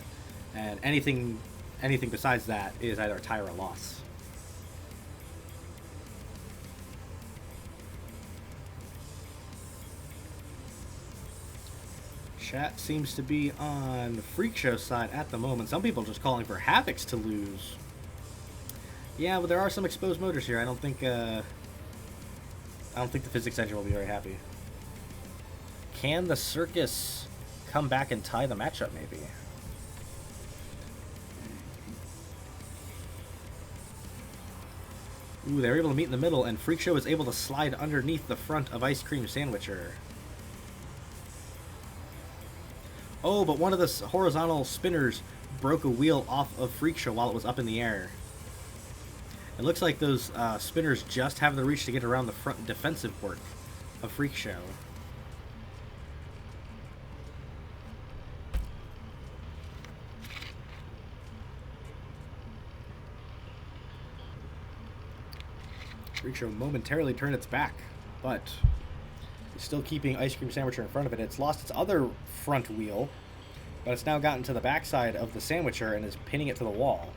and anything besides that is either a tie or a loss. Chat seems to be on Freak Show's side at the moment. Some people just calling for Havocs to lose. Yeah, but there are some exposed motors here. I don't think the physics engine will be very happy. Can the Circus come back and tie the matchup, maybe? Ooh, they're able to meet in the middle, and Freak Show is able to slide underneath the front of Ice Cream Sandwicher. Oh, but one of the horizontal spinners broke a wheel off of Freak Show while it was up in the air. It looks like those spinners just have the reach to get around the front defensive work of Freak Show. Freak Show momentarily turned its back, but it's still keeping Ice Cream Sandwicher in front of it. It's lost its other front wheel, but it's now gotten to the backside of the Sandwicher and is pinning it to the wall.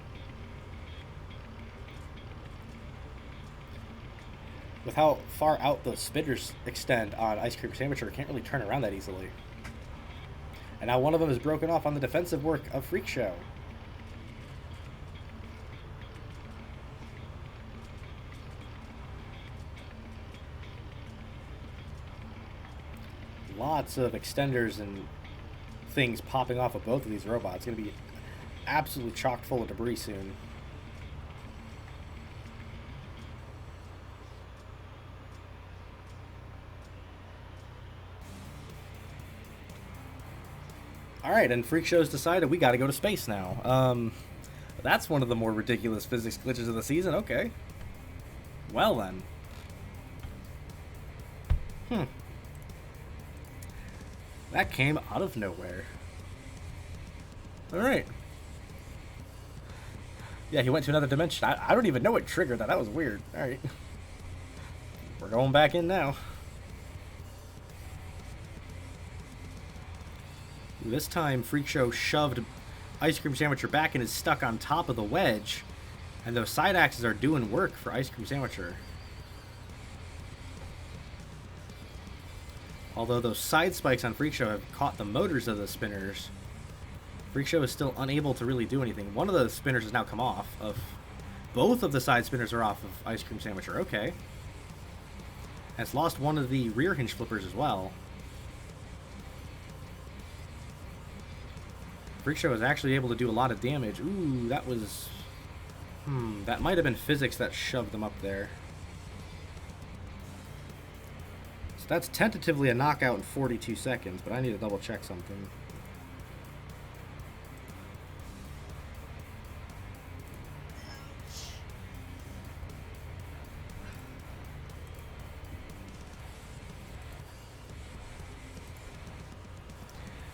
With how far out the spinners extend on Ice Cream Sandwicher, it can't really turn around that easily. And now one of them is broken off on the defensive work of Freak Show. Lots of extenders and things popping off of both of these robots. It's going to be absolutely chock full of debris soon. Alright, and Freak Show's decided we gotta go to space now. That's one of the more ridiculous physics glitches of the season. Okay. Well then. That came out of nowhere. Alright. Yeah, he went to another dimension. I don't even know what triggered that. That was weird. Alright. We're going back in now. This time, Freak Show shoved Ice Cream Sandwicher back and is stuck on top of the wedge. And those side axes are doing work for Ice Cream Sandwicher. Although those side spikes on Freak Show have caught the motors of the spinners, Freak Show is still unable to really do anything. One of the spinners has now come off. Both of the side spinners are off of Ice Cream Sandwicher. Okay. Has lost one of the rear hinge flippers as well. Freak Show is actually able to do a lot of damage. Ooh, that was... that might have been physics that shoved them up there. So that's tentatively a knockout in 42 seconds, but I need to double check something.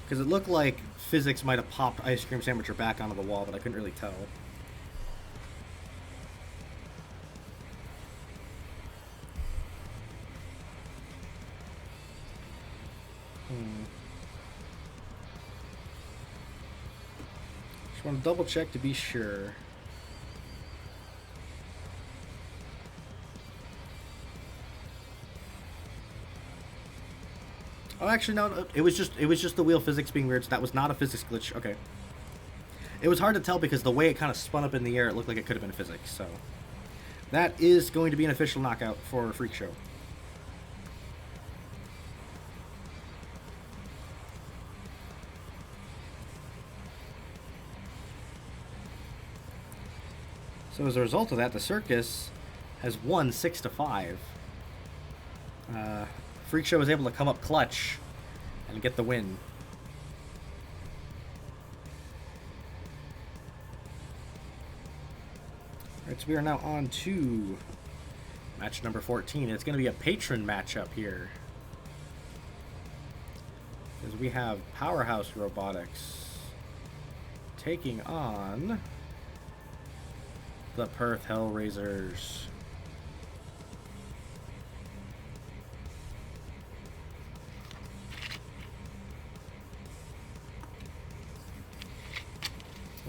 Because it looked like physics might have popped Ice Cream Sandwicher back onto the wall, but I couldn't really tell. Just want to double check to be sure. Oh, actually, no. It was just the wheel physics being weird. So that was not a physics glitch. Okay. It was hard to tell because the way it kind of spun up in the air, it looked like it could have been physics. So that is going to be an official knockout for Freak Show. So as a result of that, the Circus has won 6-5. Freak Show was able to come up clutch and get the win. Alright, so we are now on to match number 14. It's going to be a patron matchup here. Because we have Powerhouse Robotics taking on the Perth Hellrazers.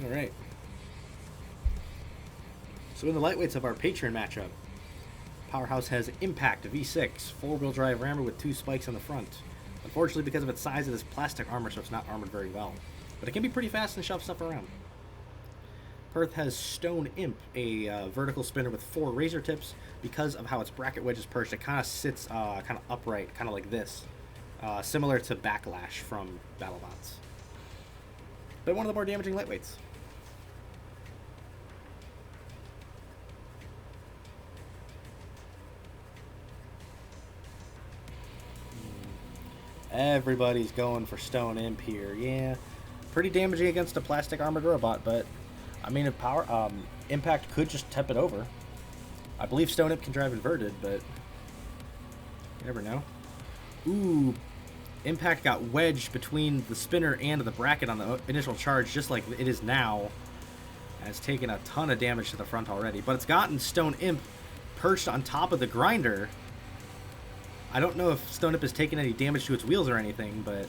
Alright. So in the lightweights of our patron matchup, Powerhouse has Impact V6, 4-wheel drive rammer with 2 spikes on the front. Unfortunately, because of its size, it is plastic armor, so it's not armored very well. But it can be pretty fast and shove stuff around. Perth has Stone Imp, a vertical spinner with 4 razor tips. Because of how its bracket wedge is perched, it kind of sits kind of upright, kind of like this. Similar to Backlash from BattleBots. But one of the more damaging lightweights. Everybody's going for Stone Imp here. Yeah, pretty damaging against a plastic armored robot, but I mean, if Impact could just tip it over. I believe Stone Imp can drive inverted, but you never know. Ooh, Impact got wedged between the spinner and the bracket on the initial charge, just like it is now. And it's taken a ton of damage to the front already, but it's gotten Stone Imp perched on top of the grinder. I don't know if Stone Imp has taken any damage to its wheels or anything, but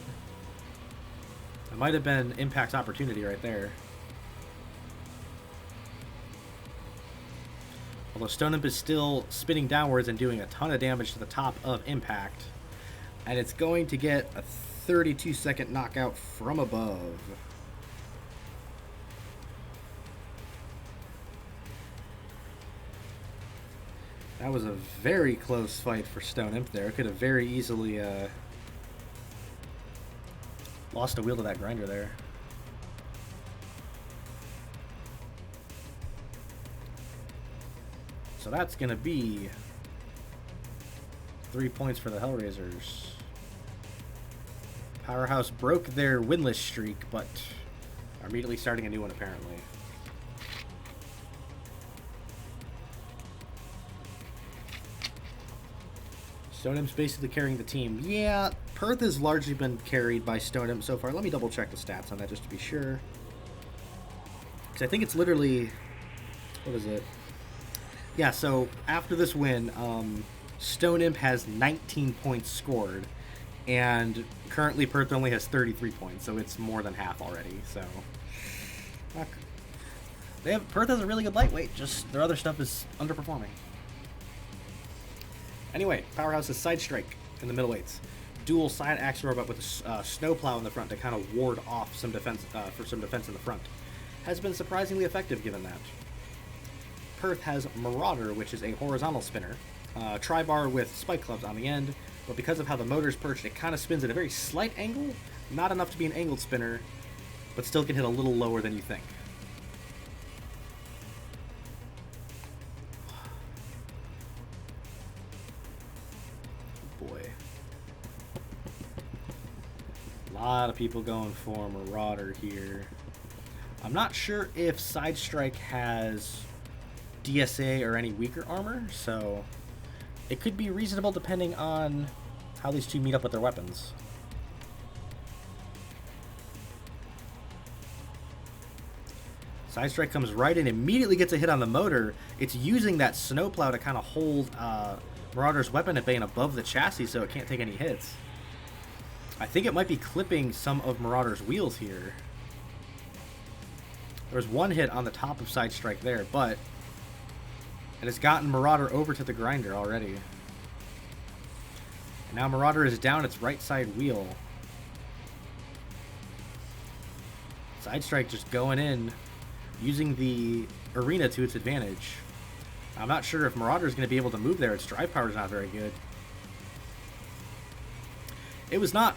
it might have been Impact's opportunity right there. Although Stone Imp is still spinning downwards and doing a ton of damage to the top of Impact. And it's going to get a 32-second knockout from above. That was a very close fight for Stone Imp there. It could have very easily lost a wheel to that grinder there. So that's going to be 3 points for the Hellrazers. Powerhouse broke their winless streak, but are immediately starting a new one apparently. Stone Imp's basically carrying the team. Yeah, Perth has largely been carried by Stone Imp so far. Let me double check the stats on that just to be sure. Because I think it's literally... What is it? Yeah, so after this win, Stone Imp has 19 points scored. And currently Perth only has 33 points, so it's more than half already. So Perth has a really good lightweight, just their other stuff is underperforming. Anyway, Powerhouse's Side Strike in the middleweights. Dual side axe robot with a snowplow in the front to kind of ward off some defense for some defense in the front. Has been surprisingly effective given that. Perth has Marauder, which is a horizontal spinner. Tri-bar with spike clubs on the end, but because of how the motor's perched, it kind of spins at a very slight angle. Not enough to be an angled spinner, but still can hit a little lower than you think. Boy. A lot of people going for Marauder here. I'm not sure if Side Strike has DSA or any weaker armor, so it could be reasonable depending on how these two meet up with their weapons. Side Strike comes right in, immediately gets a hit on the motor. It's using that snowplow to kind of hold Marauder's weapon at bay and above the chassis so it can't take any hits. I think it might be clipping some of Marauder's wheels here. There was one hit on the top of Side Strike there, but it has gotten Marauder over to the grinder already. And now Marauder is down its right side wheel. Side Strike just going in, using the arena to its advantage. I'm not sure if Marauder is going to be able to move there. Its drive power is not very good. It was not.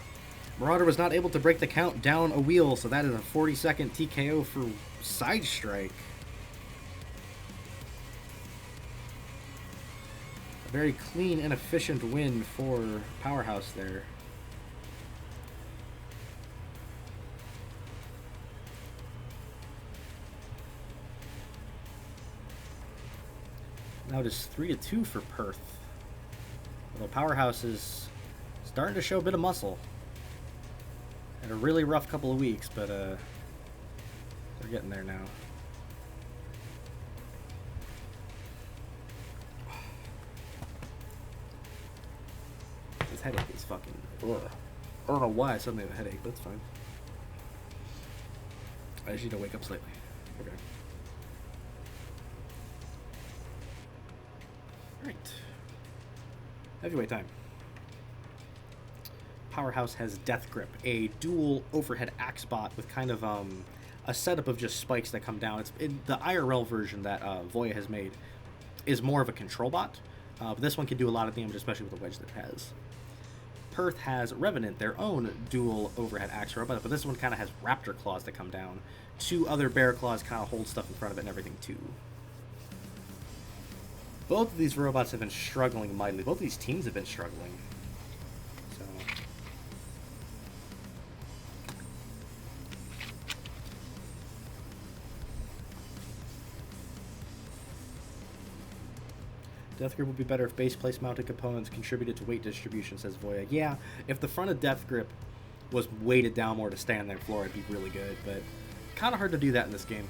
Marauder was not able to break the count down a wheel, so that is a 40-second TKO for Side Strike. A very clean and efficient win for Powerhouse there. Now it is 3-2 for Perth. Although Powerhouse is starting to show a bit of muscle. Had a really rough couple of weeks, but they're getting there now. This headache is fucking... Ugh. I don't know why I suddenly have a headache, but it's fine. I just need to wake up slightly. Okay. Right. Heavyweight time. Powerhouse has Death Grip, a dual overhead axe bot with kind of a setup of just spikes that come down. It's the IRL version that Voya has made is more of a control bot, but this one can do a lot of damage, especially with the wedge that it has. Perth has Revenant, their own dual overhead axe robot, but this one kind of has raptor claws that come down. Two other bear claws kind of hold stuff in front of it and everything too. Both of these robots have been struggling mightily. Both of these teams have been struggling. So Death Grip would be better if base place mounted components contributed to weight distribution, says Voya. Yeah, if the front of Death Grip was weighted down more to stay on their floor, it'd be really good, but kind of hard to do that in this game.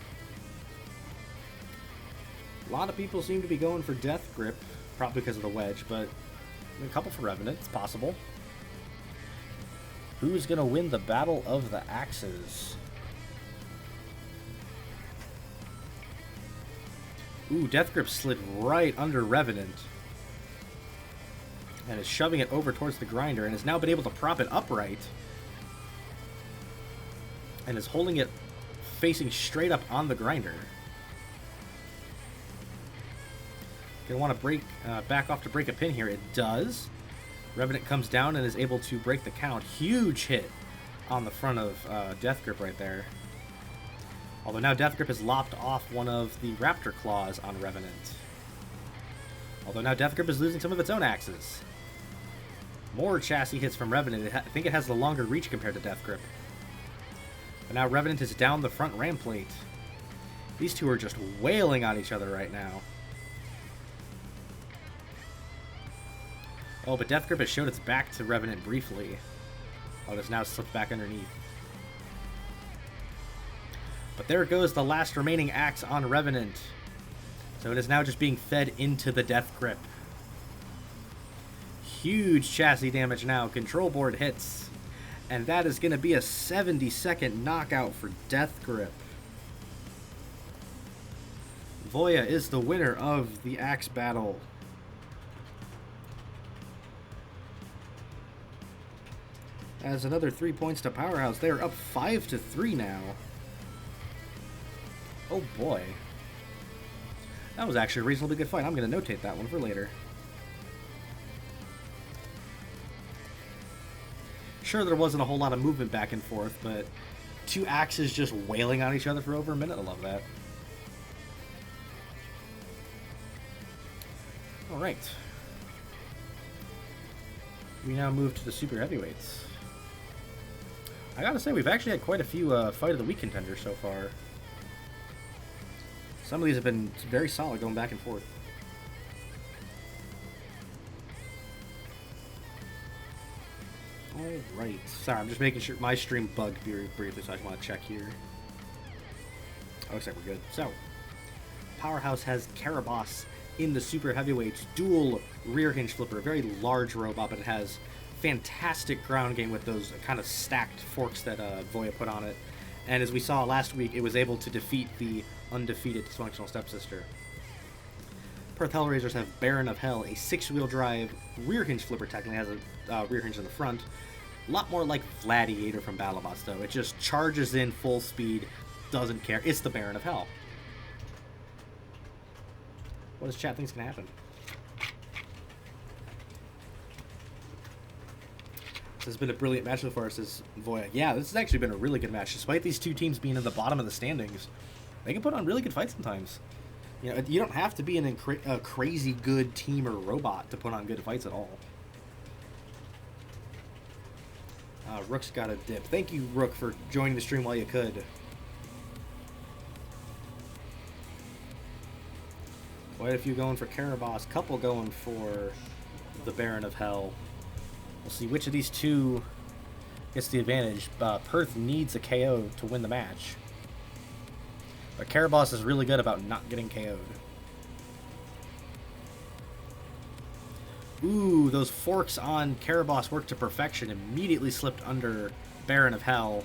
A lot of people seem to be going for Death Grip, probably because of the wedge, but a couple for Revenant, it's possible. Who's going to win the Battle of the Axes? Ooh, Death Grip slid right under Revenant. And is shoving it over towards the grinder, and has now been able to prop it upright. And is holding it facing straight up on the grinder. Gonna want to break, back off to break a pin here. It does. Revenant comes down and is able to break the count. Huge hit on the front of Death Grip right there. Although now Death Grip has lopped off one of the Raptor Claws on Revenant. Although now Death Grip is losing some of its own axes. More chassis hits from Revenant. I think it has the longer reach compared to Death Grip. But now Revenant is down the front ram plate. These two are just wailing on each other right now. Oh, but Death Grip has showed its back to Revenant briefly. Oh, it's now slipped back underneath. But there goes the last remaining axe on Revenant. So it is now just being fed into the Death Grip. Huge chassis damage now. Control board hits. And that is going to be a 70-second knockout for Death Grip. Voya is the winner of the axe battle. As another 3 points to Powerhouse. They are up 5-3 now. Oh boy. That was actually a reasonably good fight. I'm going to notate that one for later. Sure, there wasn't a whole lot of movement back and forth, but two axes just wailing on each other for over a minute. I love that. All right. We now move to the super heavyweights. I gotta say, we've actually had quite a few fight of the week contenders so far. Some of these have been very solid going back and forth. Alright. Sorry, I'm just making sure my stream bugged briefly, so I just want to check here. Oh, looks like we're good. So, Powerhouse has Karabas in the super heavyweights. Dual rear hinge flipper. Very large robot, but it has fantastic ground game with those kind of stacked forks that Voya put on it. And as we saw last week, it was able to defeat the undefeated dysfunctional stepsister. Perth Hellrazers have Baron of Hell, a 6-wheel drive rear hinge flipper. Technically has a rear hinge in the front. A lot more like Gladiator from BattleBots, though. It just charges in full speed, doesn't care. It's the Baron of Hell. What does chat think's gonna happen? This has been a brilliant match so far, says Voya. Yeah, this has actually been a really good match. Despite these two teams being at the bottom of the standings, they can put on really good fights sometimes. You know, you don't have to be a crazy good team or robot to put on good fights at all. Rook's got a dip. Thank you, Rook, for joining the stream while you could. Quite a few going for Karabas, couple going for the Baron of Hell. We'll see which of these two gets the advantage. Perth needs a KO to win the match. But Karabas is really good about not getting KO'd. Ooh, those forks on Karabas worked to perfection. Immediately slipped under Baron of Hell.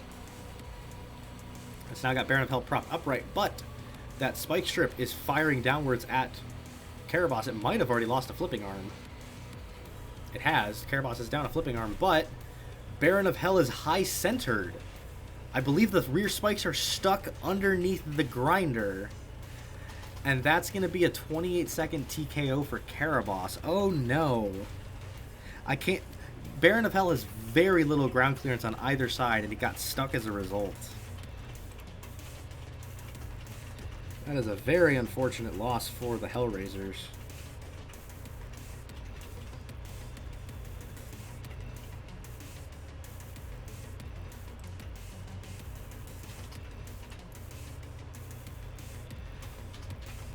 It's now got Baron of Hell propped upright, but that spike strip is firing downwards at Karabas. It might have already lost a flipping arm. It has. Karabas is down a flipping arm, but Baron of Hell is high-centered. I believe the rear spikes are stuck underneath the grinder. And that's going to be a 28-second TKO for Karabas. Oh, no. I can't... Baron of Hell has very little ground clearance on either side, and it got stuck as a result. That is a very unfortunate loss for the Hellrazers.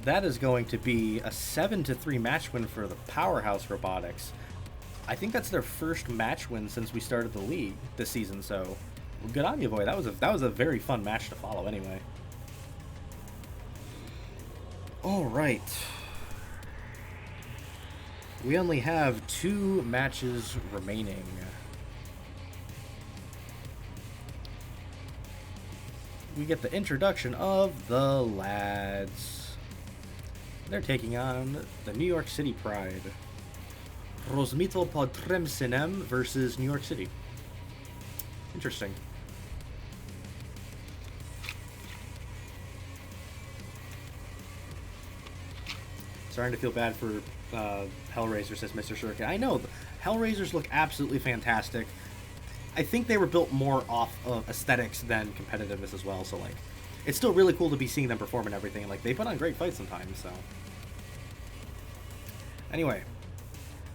That is going to be a 7-3 match win for the Powerhouse Robotics. I think that's their first match win since we started the league this season, so good on you, boy. That was a very fun match to follow anyway. All right. We only have 2 matches remaining. We get the introduction of the lads. They're taking on the New York City Pride. Rozmito Podremsinem versus New York City. Interesting. Starting to feel bad for Hellrazers, says Mr. Circuit. I know, Hellrazers look absolutely fantastic. I think they were built more off of aesthetics than competitiveness as well, so like, it's still really cool to be seeing them perform and everything. Like, they put on great fights sometimes, so. Anyway,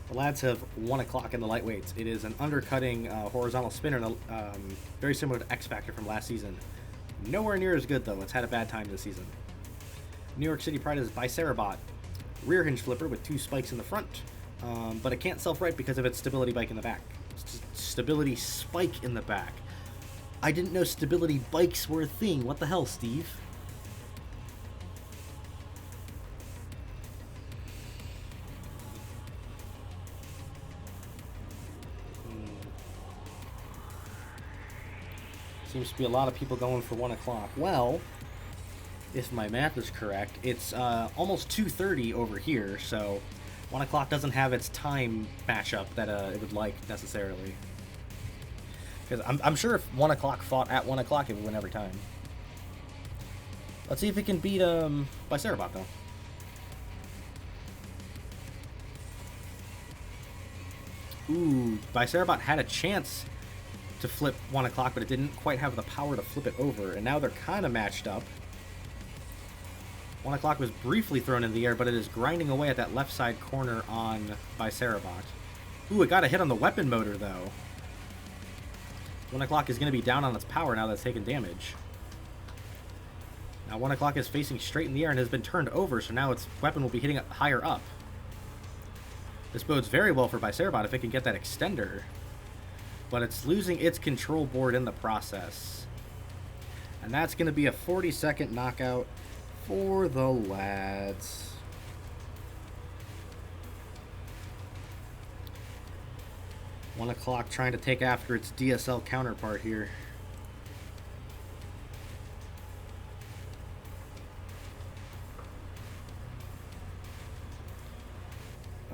the lads have 1 o'clock in the lightweights. It is an undercutting horizontal spinner, very similar to X Factor from last season. Nowhere near as good, though. It's had a bad time this season. New York City Pride is Bicerabot. Rear hinge flipper with 2 spikes in the front, but it can't self-right because of its stability bike in the back. Stability spike in the back. I didn't know stability bikes were a thing. What the hell, Steve? Seems to be a lot of people going for 1 o'clock. Well, if my math is correct. It's almost 2:30 over here, so 1 o'clock doesn't have its time matchup that it would like necessarily. Because I'm sure if 1 o'clock fought at 1 o'clock, it would win every time. Let's see if it can beat Bicerabot, though. Ooh, Bicerabot had a chance to flip 1 o'clock, but it didn't quite have the power to flip it over, and now they're kind of matched up. 1 o'clock was briefly thrown in the air, but it is grinding away at that left side corner on Bicerabot. Ooh, it got a hit on the weapon motor, though. 1 o'clock is going to be down on its power now that's taken damage. Now 1 o'clock is facing straight in the air and has been turned over, so now its weapon will be hitting higher up. This bodes very well for Bicerabot if it can get that extender. But it's losing its control board in the process. And that's going to be a 40-second knockout for the lads. One o'clock trying to take after its DSL counterpart here.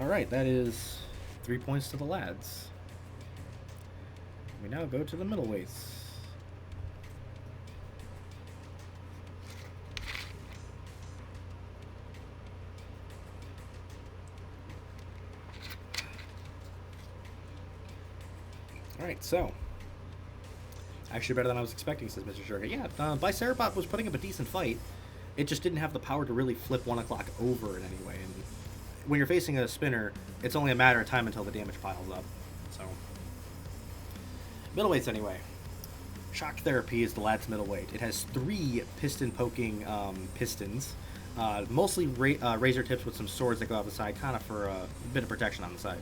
Alright, that is 3 points to the lads. We now go to the middleweights. Alright, so. Actually better than I was expecting, says Mr. Sugar. Yeah, Bicerabot was putting up a decent fight. It just didn't have the power to really flip 1 o'clock over in any way. And when you're facing a spinner, it's only a matter of time until the damage piles up. So, middleweights anyway. Shock Therapy is the lad's middleweight. It has 3 piston poking pistons, mostly razor tips with some swords that go out the side, kind of for a bit of protection on the side.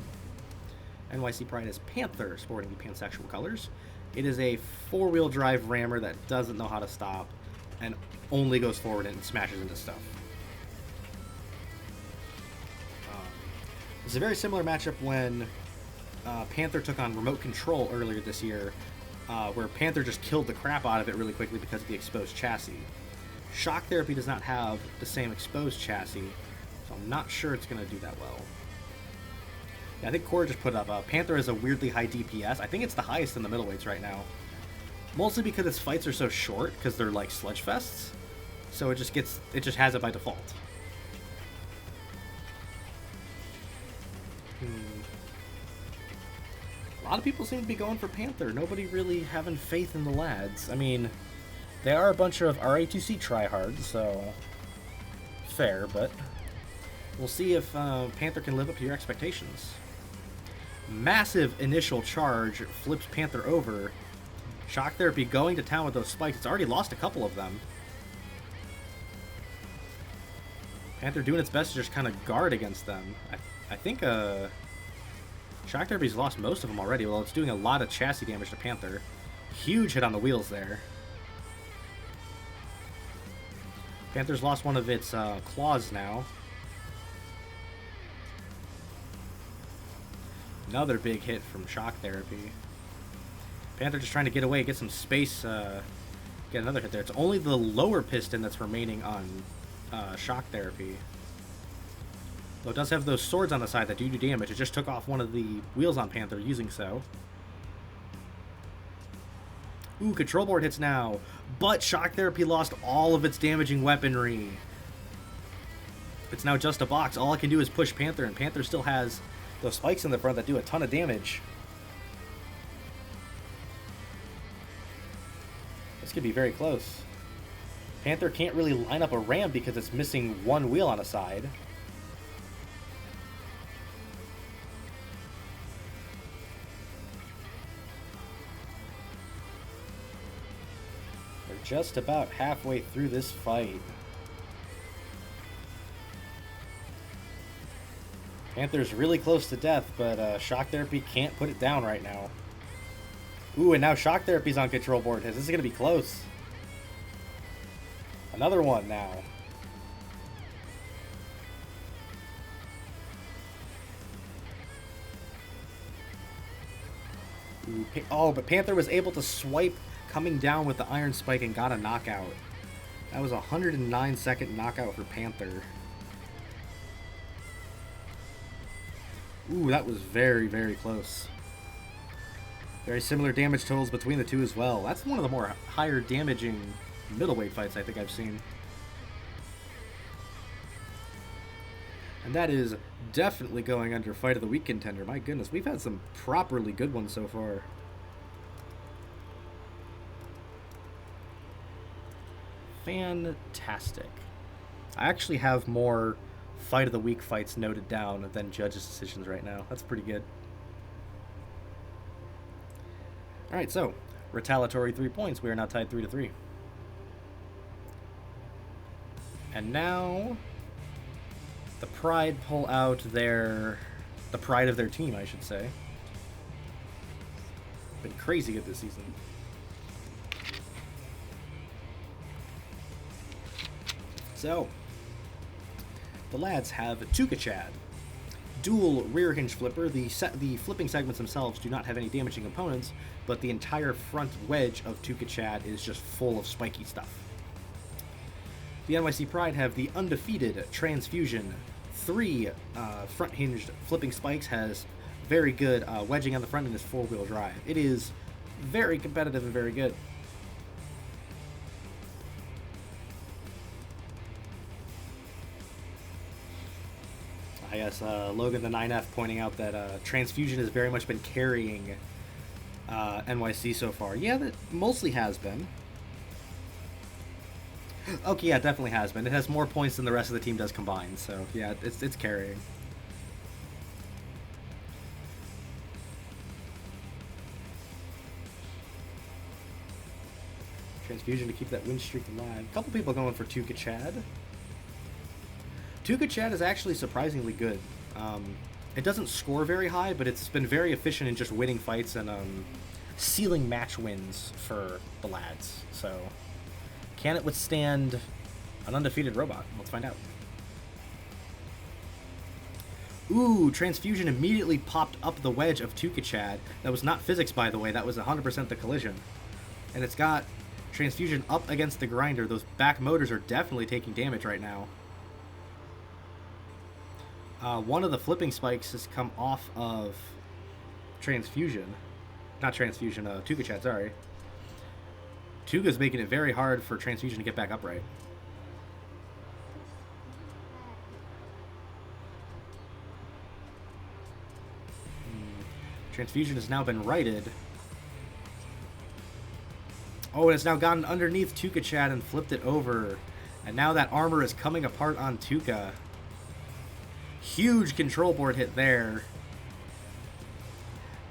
NYC Pride is Panther, sporting the pansexual colors. It is a 4-wheel drive rammer that doesn't know how to stop and only goes forward and smashes into stuff. It's a very similar matchup when Panther took on Remote Control earlier this year, where Panther just killed the crap out of it really quickly because of the exposed chassis. Shock Therapy does not have the same exposed chassis, so I'm not sure it's going to do that well. Yeah, I think Cora just put up, Panther has a weirdly high DPS. I think it's the highest in the middleweights right now. Mostly because its fights are so short, because they're like sludge fests. So it just has it by default. A lot of people seem to be going for Panther. Nobody really having faith in the lads. I mean, they are a bunch of RA2C tryhards, so fair, but we'll see if Panther can live up to your expectations. Massive initial charge flips Panther over. Shock Therapy going to town with those spikes. It's already lost a couple of them. Panther doing its best to just kind of guard against them. I think Shock Therapy's lost most of them already. Well, it's doing a lot of chassis damage to Panther. Huge hit on the wheels there. Panther's lost one of its claws now. Another big hit from Shock Therapy. Panther just trying to get away, get some space, get another hit there. It's only the lower piston that's remaining on Shock Therapy. Though it does have those swords on the side that do damage. It just took off one of the wheels on Panther using so. Ooh, control board hits now. But Shock Therapy lost all of its damaging weaponry. It's now just a box. All I can do is push Panther, and Panther still has those spikes in the front that do a ton of damage. This could be very close. Panther can't really line up a ram because it's missing one wheel on a side. They're just about halfway through this fight. Panther's really close to death, but Shock Therapy can't put it down right now. Ooh, and now Shock Therapy's on control board. This is going to be close. Another one now. Ooh, oh, but Panther was able to swipe coming down with the Iron Spike and got a knockout. That was a 109-second knockout for Panther. Ooh, that was very, very close. Very similar damage totals between the two as well. That's one of the more higher damaging middleweight fights I think I've seen. And that is definitely going under Fight of the Week contender. My goodness, we've had some properly good ones so far. Fantastic. I actually have more Fight of the Week fights noted down than judges' decisions right now. That's pretty good. Alright, so, retaliatory 3 points. We are now tied 3-3. And now, the Pride pull out the pride of their team, I should say. Been crazy good this season. So, the lads have TekonoAxe, dual rear hinge flipper. The flipping segments themselves do not have any damaging components, but the entire front wedge of TekonoAxe is just full of spiky stuff. The NYC Pride have the undefeated Transfusion. 3 front hinged flipping spikes, has very good wedging on the front, and is 4-wheel drive. It is very competitive and very good. I guess Logan the 9F pointing out that Transfusion has very much been carrying NYC so far. Yeah, that mostly has been. Okay, yeah, it definitely has been. It has more points than the rest of the team does combined, so yeah, it's carrying. Transfusion to keep that win streak alive. A couple people going for TekonoAxe. TekonoAxe is actually surprisingly good. It doesn't score very high, but it's been very efficient in just winning fights and sealing match wins for the lads. So, can it withstand an undefeated robot? Let's find out. Ooh, Transfusion immediately popped up the wedge of TekonoAxe. That was not physics, by the way. That was 100% the collision. And it's got Transfusion up against the grinder. Those back motors are definitely taking damage right now. One of the flipping spikes has come off of Transfusion. Not Transfusion, TekonoAxe, sorry. Tuga's making it very hard for Transfusion to get back upright. Transfusion has now been righted. Oh, and it's now gotten underneath TekonoAxe and flipped it over. And now that armor is coming apart on Tuka. Huge control board hit there.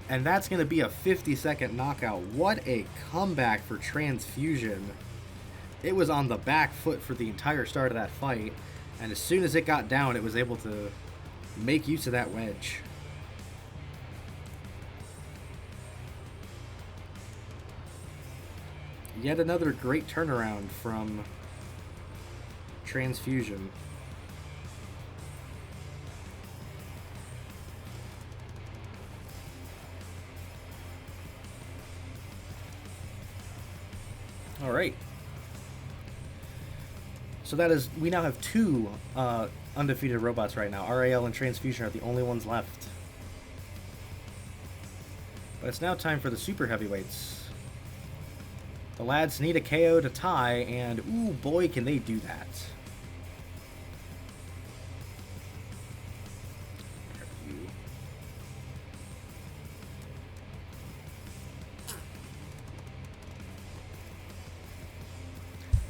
And that's going to be a 50-second knockout. What a comeback for Transfusion. It was on the back foot for the entire start of that fight. And as soon as it got down, it was able to make use of that wedge. Yet another great turnaround from Transfusion. All right. So that is, we now have 2 undefeated robots right now. RRL and Transfusion are the only ones left. But it's now time for the super heavyweights. The lads need a KO to tie, and ooh boy, can they do that.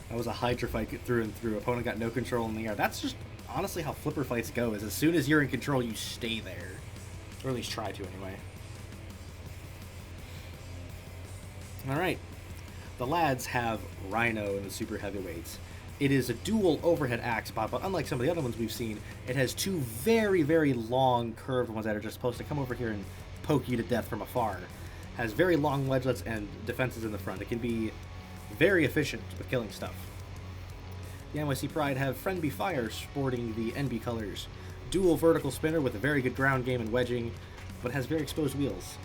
That was a Hydra fight through and through. Opponent got no control in the air. That's just honestly how flipper fights go, is as soon as you're in control, you stay there. Or at least try to, anyway. Alright. The lads have Rhino in the super heavyweights. It is a dual overhead axe bot, but unlike some of the other ones we've seen, it has 2 very, very long curved ones that are just supposed to come over here and poke you to death from afar. Has very long wedgelets and defenses in the front. It can be very efficient with killing stuff. The NYC Pride have Friendly Fire sporting the NB colors. Dual vertical spinner with a very good ground game and wedging, but has very exposed wheels.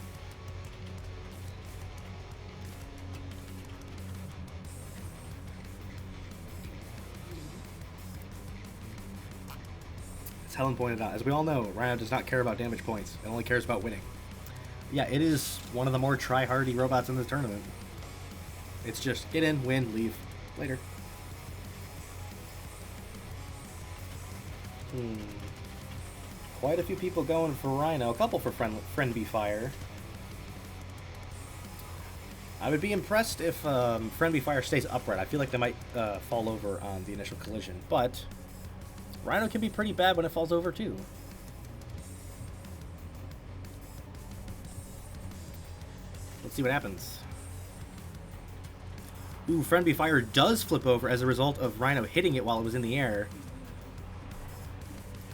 as Helen pointed out. As we all know, Rhino does not care about damage points. It only cares about winning. Yeah, it is one of the more try-hardy robots in this tournament. It's just get in, win, leave. Later. Quite a few people going for Rhino. A couple for Friendly Fire. I would be impressed if Friendly Fire stays upright. I feel like they might fall over on the initial collision. But Rhino can be pretty bad when it falls over too. Let's see what happens. Ooh, Friendly Fire does flip over as a result of Rhino hitting it while it was in the air.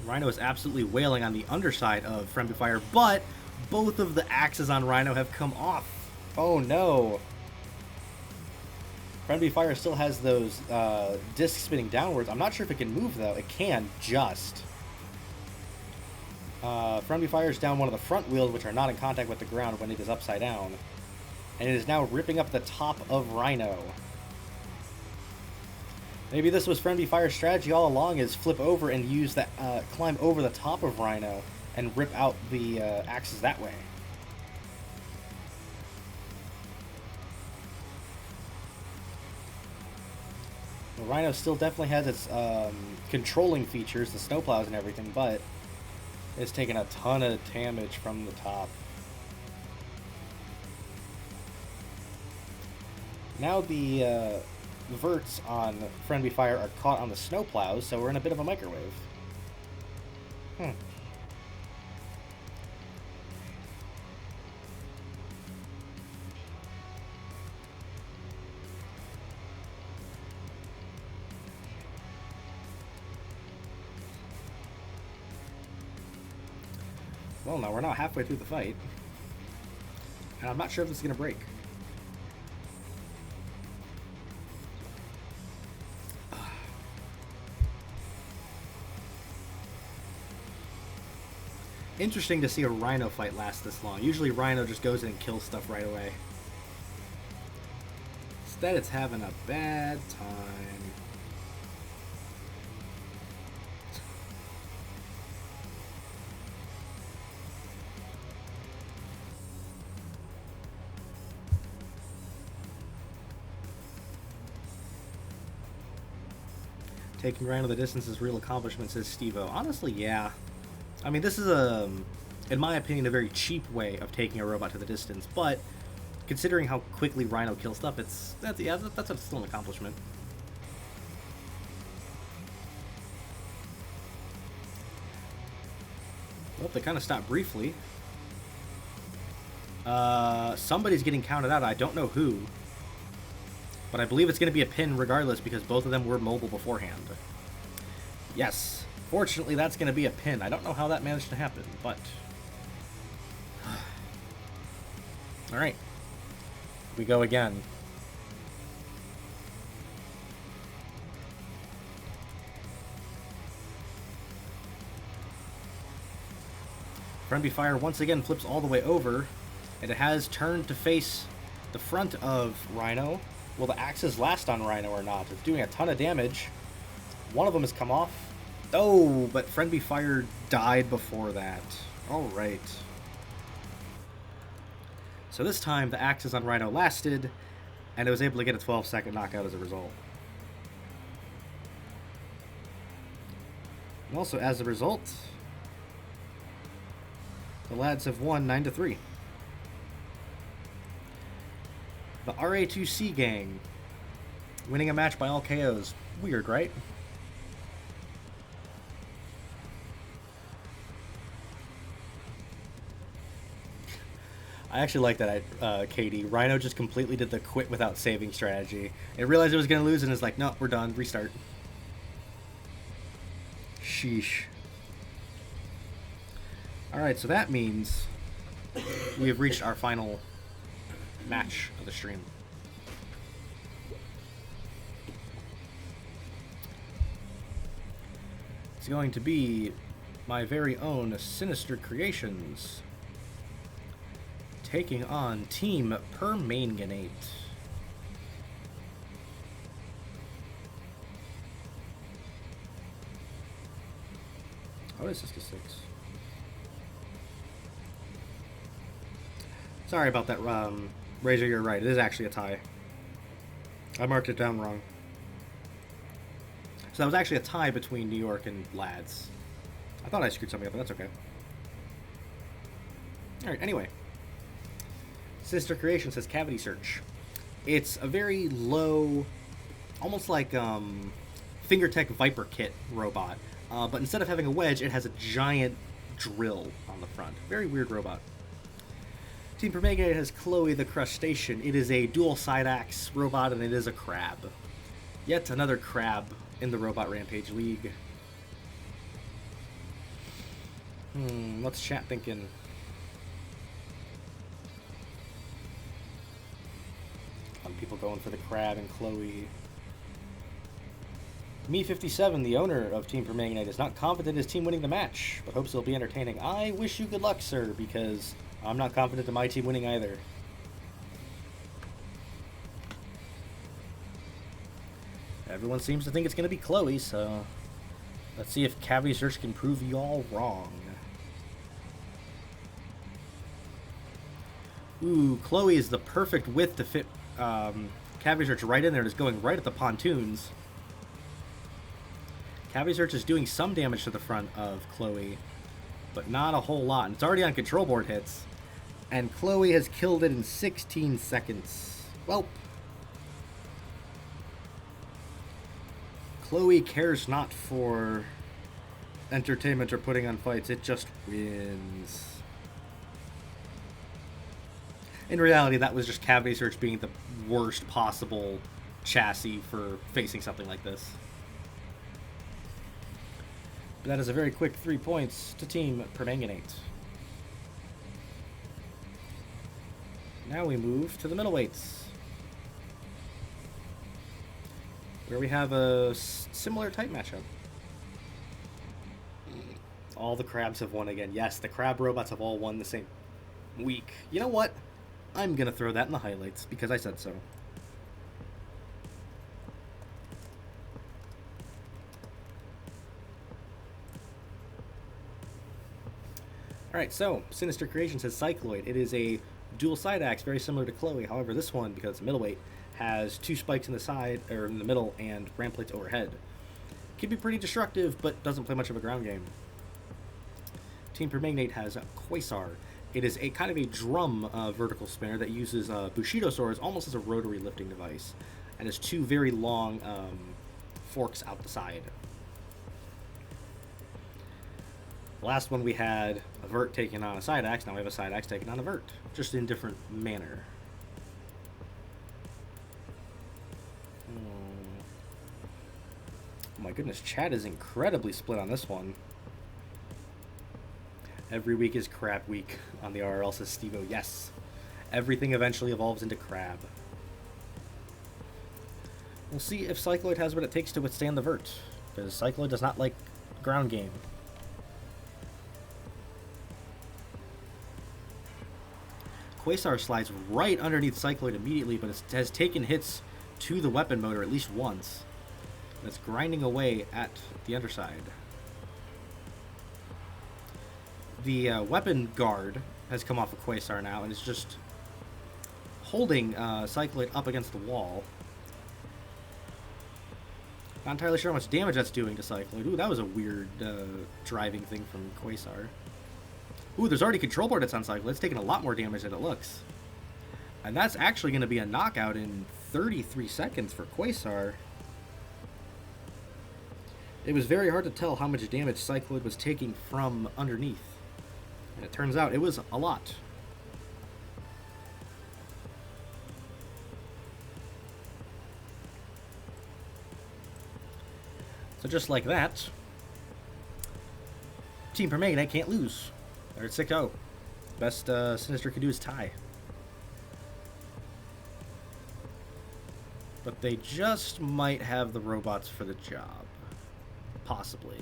Rhino is absolutely wailing on the underside of Friendly Fire, but both of the axes on Rhino have come off. Oh no. Friendly Fire still has those discs spinning downwards. I'm not sure if it can move though. It can, just. Friendly Fire is down one of the front wheels, which are not in contact with the ground when it is upside down. And it is now ripping up the top of Rhino. Maybe this was Friendly Fire's strategy all along, is flip over and use that, climb over the top of Rhino and rip out the axes that way. Well, Rhino still definitely has its controlling features, the snowplows and everything, but it's taking a ton of damage from the top. Now the verts on Friendly Fire are caught on the snowplows, so we're in a bit of a microwave. Well, now we're not halfway through the fight, and I'm not sure if it's going to break. Interesting to see a Rhino fight last this long. Usually Rhino just goes in and kills stuff right away. Instead, it's having a bad time. Taking Rhino the distance is real accomplishment, says Steve-O. Honestly, yeah. I mean, this is in my opinion, a very cheap way of taking a robot to the distance, but considering how quickly Rhino kills stuff, that's still an accomplishment. Well, they kind of stopped briefly. Somebody's getting counted out. I don't know who, but I believe it's going to be a pin regardless because both of them were mobile beforehand. Yes. Fortunately, that's going to be a pin. I don't know how that managed to happen, but... Alright. We go again. Friendly Fire once again flips all the way over, and it has turned to face the front of Rhino. Will the axes last on Rhino or not? It's doing a ton of damage. One of them has come off. Oh, but Friendly Fire died before that. Alright. So this time, the axes on Rhino lasted, and it was able to get a 12-second knockout as a result. And also, as a result, the lads have won 9-3. The RA2C gang winning a match by all KOs. Weird, right? I actually like that, Katie. Rhino just completely did the quit without saving strategy. It realized it was going to lose and is like, no, we're done. Restart. Sheesh. Alright, so that means we have reached our final match of the stream. It's going to be my very own Sinister Creations taking on Team Permanganate. Oh, it's just a 6. Sorry about that, Razor, you're right. It is actually a tie. I marked it down wrong. So that was actually a tie between New York and Lads. I thought I screwed something up, but that's okay. Alright, anyway. Sinister Creation says Cavity Search. It's a very low, almost like Fingertech Viper Kit robot. But instead of having a wedge, it has a giant drill on the front. Very weird robot. Team Permanganate has Chloe the Crustacean. It is a dual side axe robot, and it is a crab. Yet another crab in the Robot Rampage League. What's chat thinking? Some people going for the crab and Chloe. Me57, the owner of Team Permanganate, is not confident in his team winning the match, but hopes it'll be entertaining. I wish you good luck, sir, because I'm not confident in my team winning either. Everyone seems to think it's going to be Chloe, so let's see if Cavity Search can prove you all wrong. Ooh, Chloe is the perfect width to fit Cavity Search right in there. It is going right at the pontoons. Cavity Search is doing some damage to the front of Chloe, but not a whole lot. And it's already on control board hits. And Chloe has killed it in 16 seconds. Well, Chloe cares not for entertainment or putting on fights. It just wins. In reality, that was just Cavity Search being the worst possible chassis for facing something like this. But that is a very quick 3 points to Team Permanganate. Now we move to the middleweights, where we have a similar type matchup. All the crabs have won again. Yes, the crab robots have all won the same week. You know what? I'm going to throw that in the highlights because I said so. Alright, so Sinister Creation says Cycloid. It is a dual side axe, very similar to Chloe. However, this one, because it's a middleweight, has 2 spikes in the side, or in the middle, and ramp plates overhead. Can be pretty destructive, but doesn't play much of a ground game. Team Permanganate has Quasar. It is a kind of a drum vertical spinner that uses Bushido swords almost as a rotary lifting device, and has 2 very long forks out the side. Last one we had a vert taking on a side axe. Now we have a side axe taking on a vert, just in different manner. Oh my goodness, chat is incredibly split on this one. Every week is crab week on the RRL, says Steve-O. Yes, everything eventually evolves into crab. We'll see if Cycloid has what it takes to withstand the vert, because Cycloid does not like ground game. Quasar slides right underneath Cycloid immediately, but it has taken hits to the weapon motor at least once. And it's grinding away at the underside. The weapon guard has come off of Quasar now and is just holding Cycloid up against the wall. Not entirely sure how much damage that's doing to Cycloid. Ooh, that was a weird driving thing from Quasar. Ooh, there's already control board hits on Cycloid. It's taking a lot more damage than it looks. And that's actually going to be a knockout in 33 seconds for Quasar. It was very hard to tell how much damage Cycloid was taking from underneath. And it turns out it was a lot. So just like that, Team Permanganate can't lose. They're at 6-0. Best Sinister can do is tie. But they just might have the robots for the job. Possibly.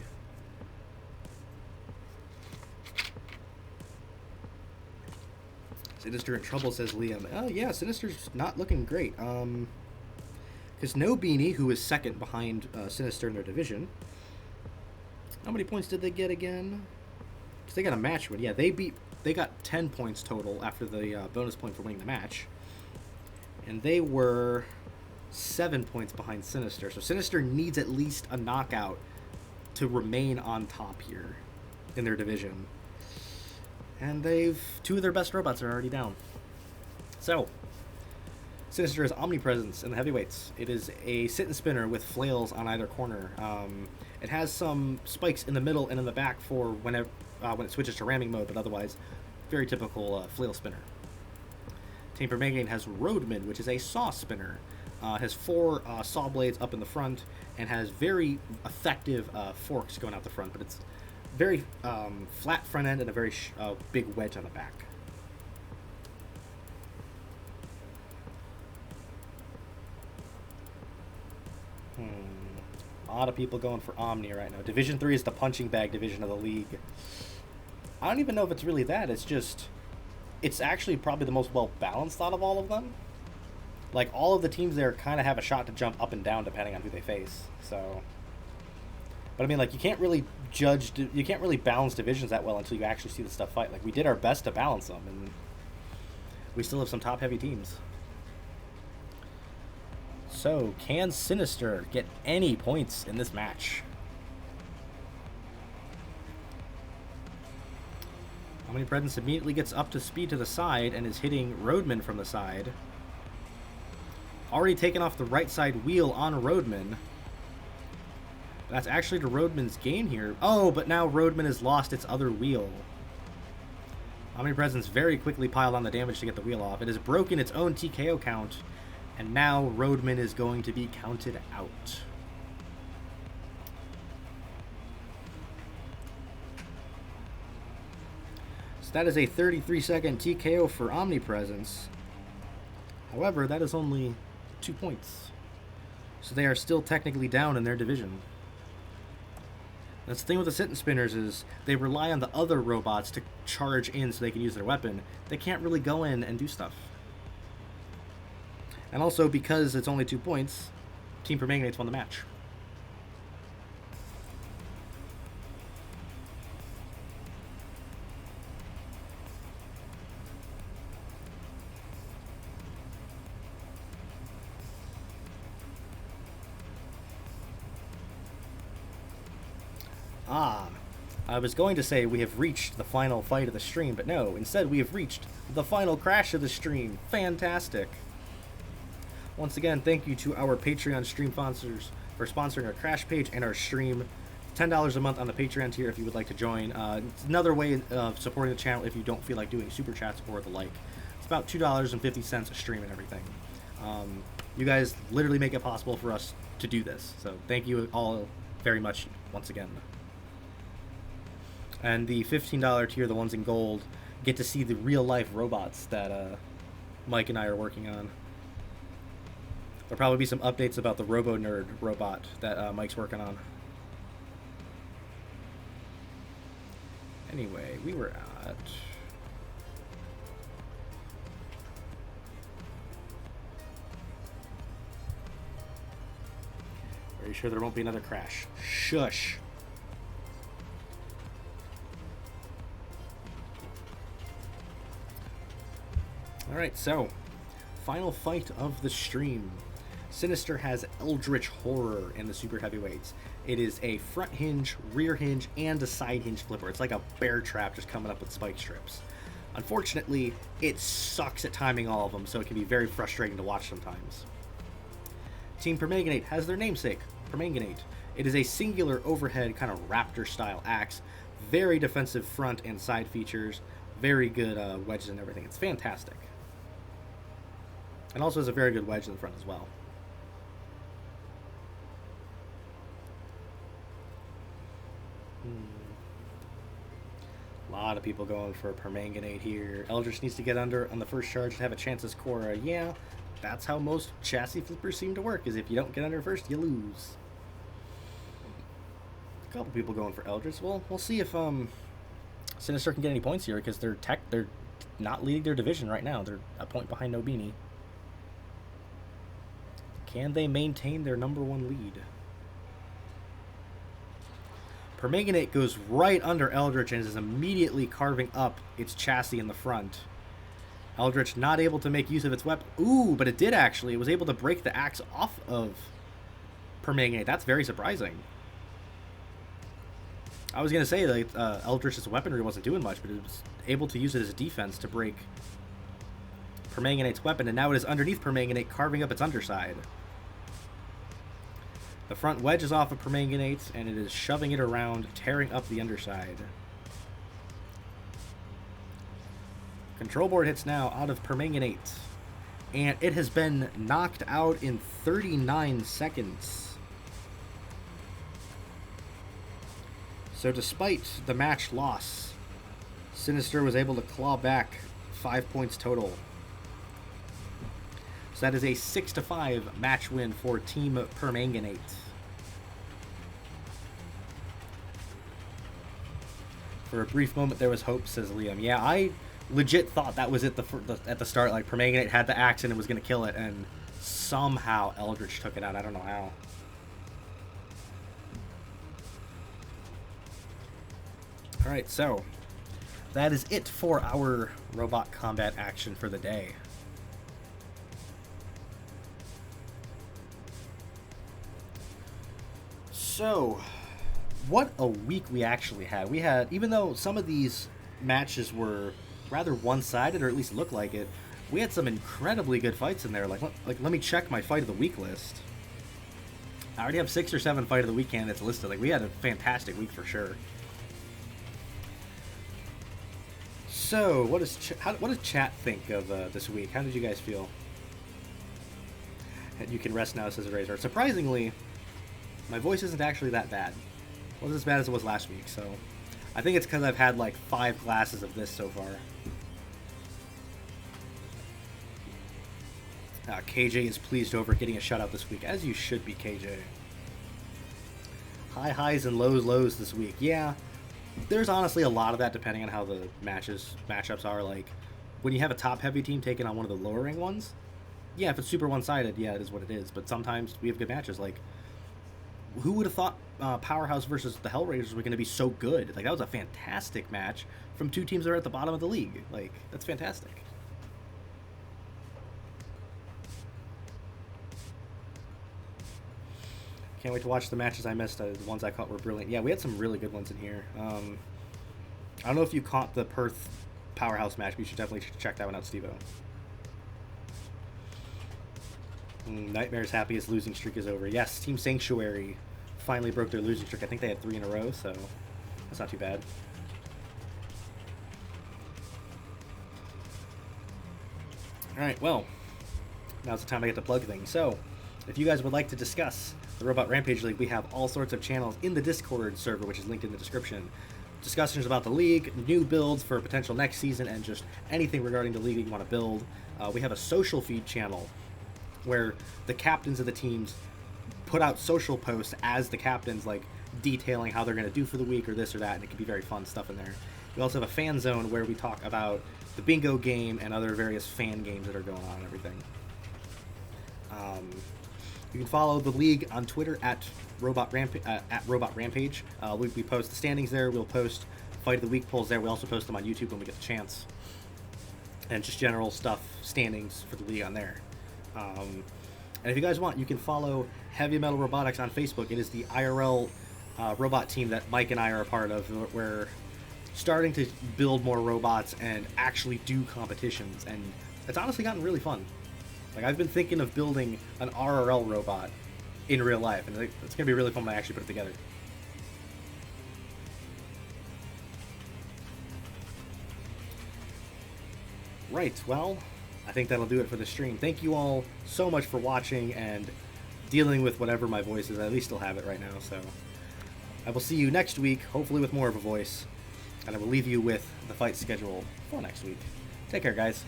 Sinister in trouble, says Liam. Oh yeah, Sinister's not looking great. Because No Beanie, who is second behind Sinister in their division, How many points did they get again? Because they got a match win. Yeah, they got 10 points total after the bonus point for winning the match. And they were 7 points behind Sinister. So Sinister needs at least a knockout to remain on top here in their division. And two of their best robots are already down. So, Sinister is Omnipresence in the heavyweights. It is a sit and spinner with flails on either corner. It has some spikes in the middle and in the back for when it switches to ramming mode, but otherwise, very typical flail spinner. Team Permanganate has Roadman, which is a saw spinner. Has 4 saw blades up in the front and has very effective forks going out the front, but it's very flat front end and a very big wedge on the back. A lot of people going for Omni right now. Division 3 is the punching bag division of the league. I don't even know if it's really that. It's actually probably the most well-balanced out of all of them. Like, all of the teams there kind of have a shot to jump up and down depending on who they face. So, but I mean, like, you can't really balance divisions that well until you actually see the stuff fight. Like, we did our best to balance them, and we still have some top-heavy teams. So, can Sinister get any points in this match? Omnipresence immediately gets up to speed to the side and is hitting Roadman from the side. Already taken off the right side wheel on Roadman. That's actually to Roadman's gain here. Oh, but now Roadman has lost its other wheel. Omnipresence very quickly piled on the damage to get the wheel off. It has broken its own TKO count, and now Roadman is going to be counted out. So that is a 33-second TKO for Omnipresence. However, that is only 2 points. So they are still technically down in their division. That's the thing with the sit and spinners is they rely on the other robots to charge in so they can use their weapon. They can't really go in and do stuff. And also, because it's only 2 points, Team Permanganate's won the match. I was going to say we have reached the final fight of the stream, but no, instead we have reached the final crash of the stream. Fantastic. Once again, thank you to our Patreon stream sponsors for sponsoring our crash page and our stream. $10 a month on the Patreon tier if you would like to join. It's another way of supporting the channel if you don't feel like doing super chats or the like. It's about $2.50 a stream and everything. You guys literally make it possible for us to do this. So thank you all very much once again. And the $15 tier, the ones in gold, get to see the real-life robots that Mike and I are working on. There'll probably be some updates about the Robo-Nerd robot that Mike's working on. Anyway, we were at... Are you sure there won't be another crash? Shush. Alright, so, final fight of the stream. Sinister has Eldritch Horror in the super heavyweights. It is a front hinge, rear hinge, and a side hinge flipper. It's like a bear trap just coming up with spike strips. Unfortunately, it sucks at timing all of them, so it can be very frustrating to watch sometimes. Team Permanganate has their namesake, Permanganate. It is a singular overhead kind of raptor-style axe. Very defensive front and side features. Very good wedges and everything. It's fantastic. And also has a very good wedge in the front as well. A lot of people going for Permanganate here. Eldritch needs to get under on the first charge and have a chance as Cora. Yeah, that's how most chassis flippers seem to work, is if you don't get under first, you lose. A couple people going for Eldritch. Well, we'll see if Sinister can get any points here, because they're not leading their division right now. They're a point behind No Beanie. Can they maintain their #1 lead? Permanganate goes right under Eldritch and is immediately carving up its chassis in the front. Eldritch not able to make use of its weapon. Ooh, but it did actually. It was able to break the axe off of Permanganate. That's very surprising. I was going to say that Eldritch's weaponry wasn't doing much, but it was able to use it as a defense to break Permanganate's weapon, and now it is underneath Permanganate, carving up its underside. The front wedge is off of Permanganate, and it is shoving it around, tearing up the underside. Control board hits now out of Permanganate, and it has been knocked out in 39 seconds. So despite the match loss, Sinister was able to claw back 5 points total. So that is a 6-5 match win for Team Permanganate. For a brief moment, there was hope, says Liam. Yeah, I legit thought that was it at the start. Like, Permanganate had the axe and it was going to kill it, and somehow Eldritch took it out. I don't know how. Alright, so that is it for our robot combat action for the day. So, what a week we actually had. We had, even though some of these matches were rather one-sided, or at least looked like it, we had some incredibly good fights in there. Like let me check my fight of the week list. I already have 6 or 7 fight of the week candidates listed. Like, we had a fantastic week for sure. So, what does chat think of this week? How did you guys feel? And you can rest now, says Razor. Surprisingly, my voice isn't actually that bad. It wasn't as bad as it was last week, so I think it's because I've had like 5 glasses of this so far. KJ is pleased over getting a shutout this week, as you should be, KJ. High highs and lows this week. Yeah, there's honestly a lot of that depending on how the matchups are. Like, when you have a top-heavy team taking on one of the lower-ranked ones, yeah, if it's super one-sided, yeah, it is what it is. But sometimes we have good matches. Like, who would have thought Powerhouse versus the Hellrazers were going to be so good? Like, that was a fantastic match from 2 teams that are at the bottom of the league. Like, that's fantastic. Can't wait to watch the matches I missed. The ones I caught were brilliant. Yeah, we had some really good ones in here. I don't know if you caught the Perth Powerhouse match, but you should definitely check that one out, Steve-O. Nightmare's happy his losing streak is over. Yes, Team Sanctuary finally broke their losing streak. I think they had 3 in a row, so that's not too bad. Alright, well, now's the time I get to plug things. So, if you guys would like to discuss the Robot Rampage League, we have all sorts of channels in the Discord server, which is linked in the description. Discussions about the league, new builds for potential next season, and just anything regarding the league that you want to build. We have a social feed channel where the captains of the teams put out social posts as the captains, like detailing how they're going to do for the week or this or that, and it can be very fun stuff in there. We also have a fan zone where we talk about the bingo game and other various fan games that are going on and everything. You can follow the league on Twitter at Robot Rampage. We post the standings there. We'll post Fight of the Week polls there. We also post them on YouTube when we get the chance. And just general stuff, standings for the league on there. And if you guys want, you can follow Heavy Metal Robotics on Facebook. It is the IRL robot team that Mike and I are a part of. We're starting to build more robots and actually do competitions. And it's honestly gotten really fun. Like, I've been thinking of building an RRL robot in real life, and it's going to be really fun when I actually put it together. Right, well, I think that'll do it for the stream. Thank you all so much for watching and dealing with whatever my voice is. I at least still have it right now, so I will see you next week, hopefully with more of a voice, and I will leave you with the fight schedule for next week. Take care, guys.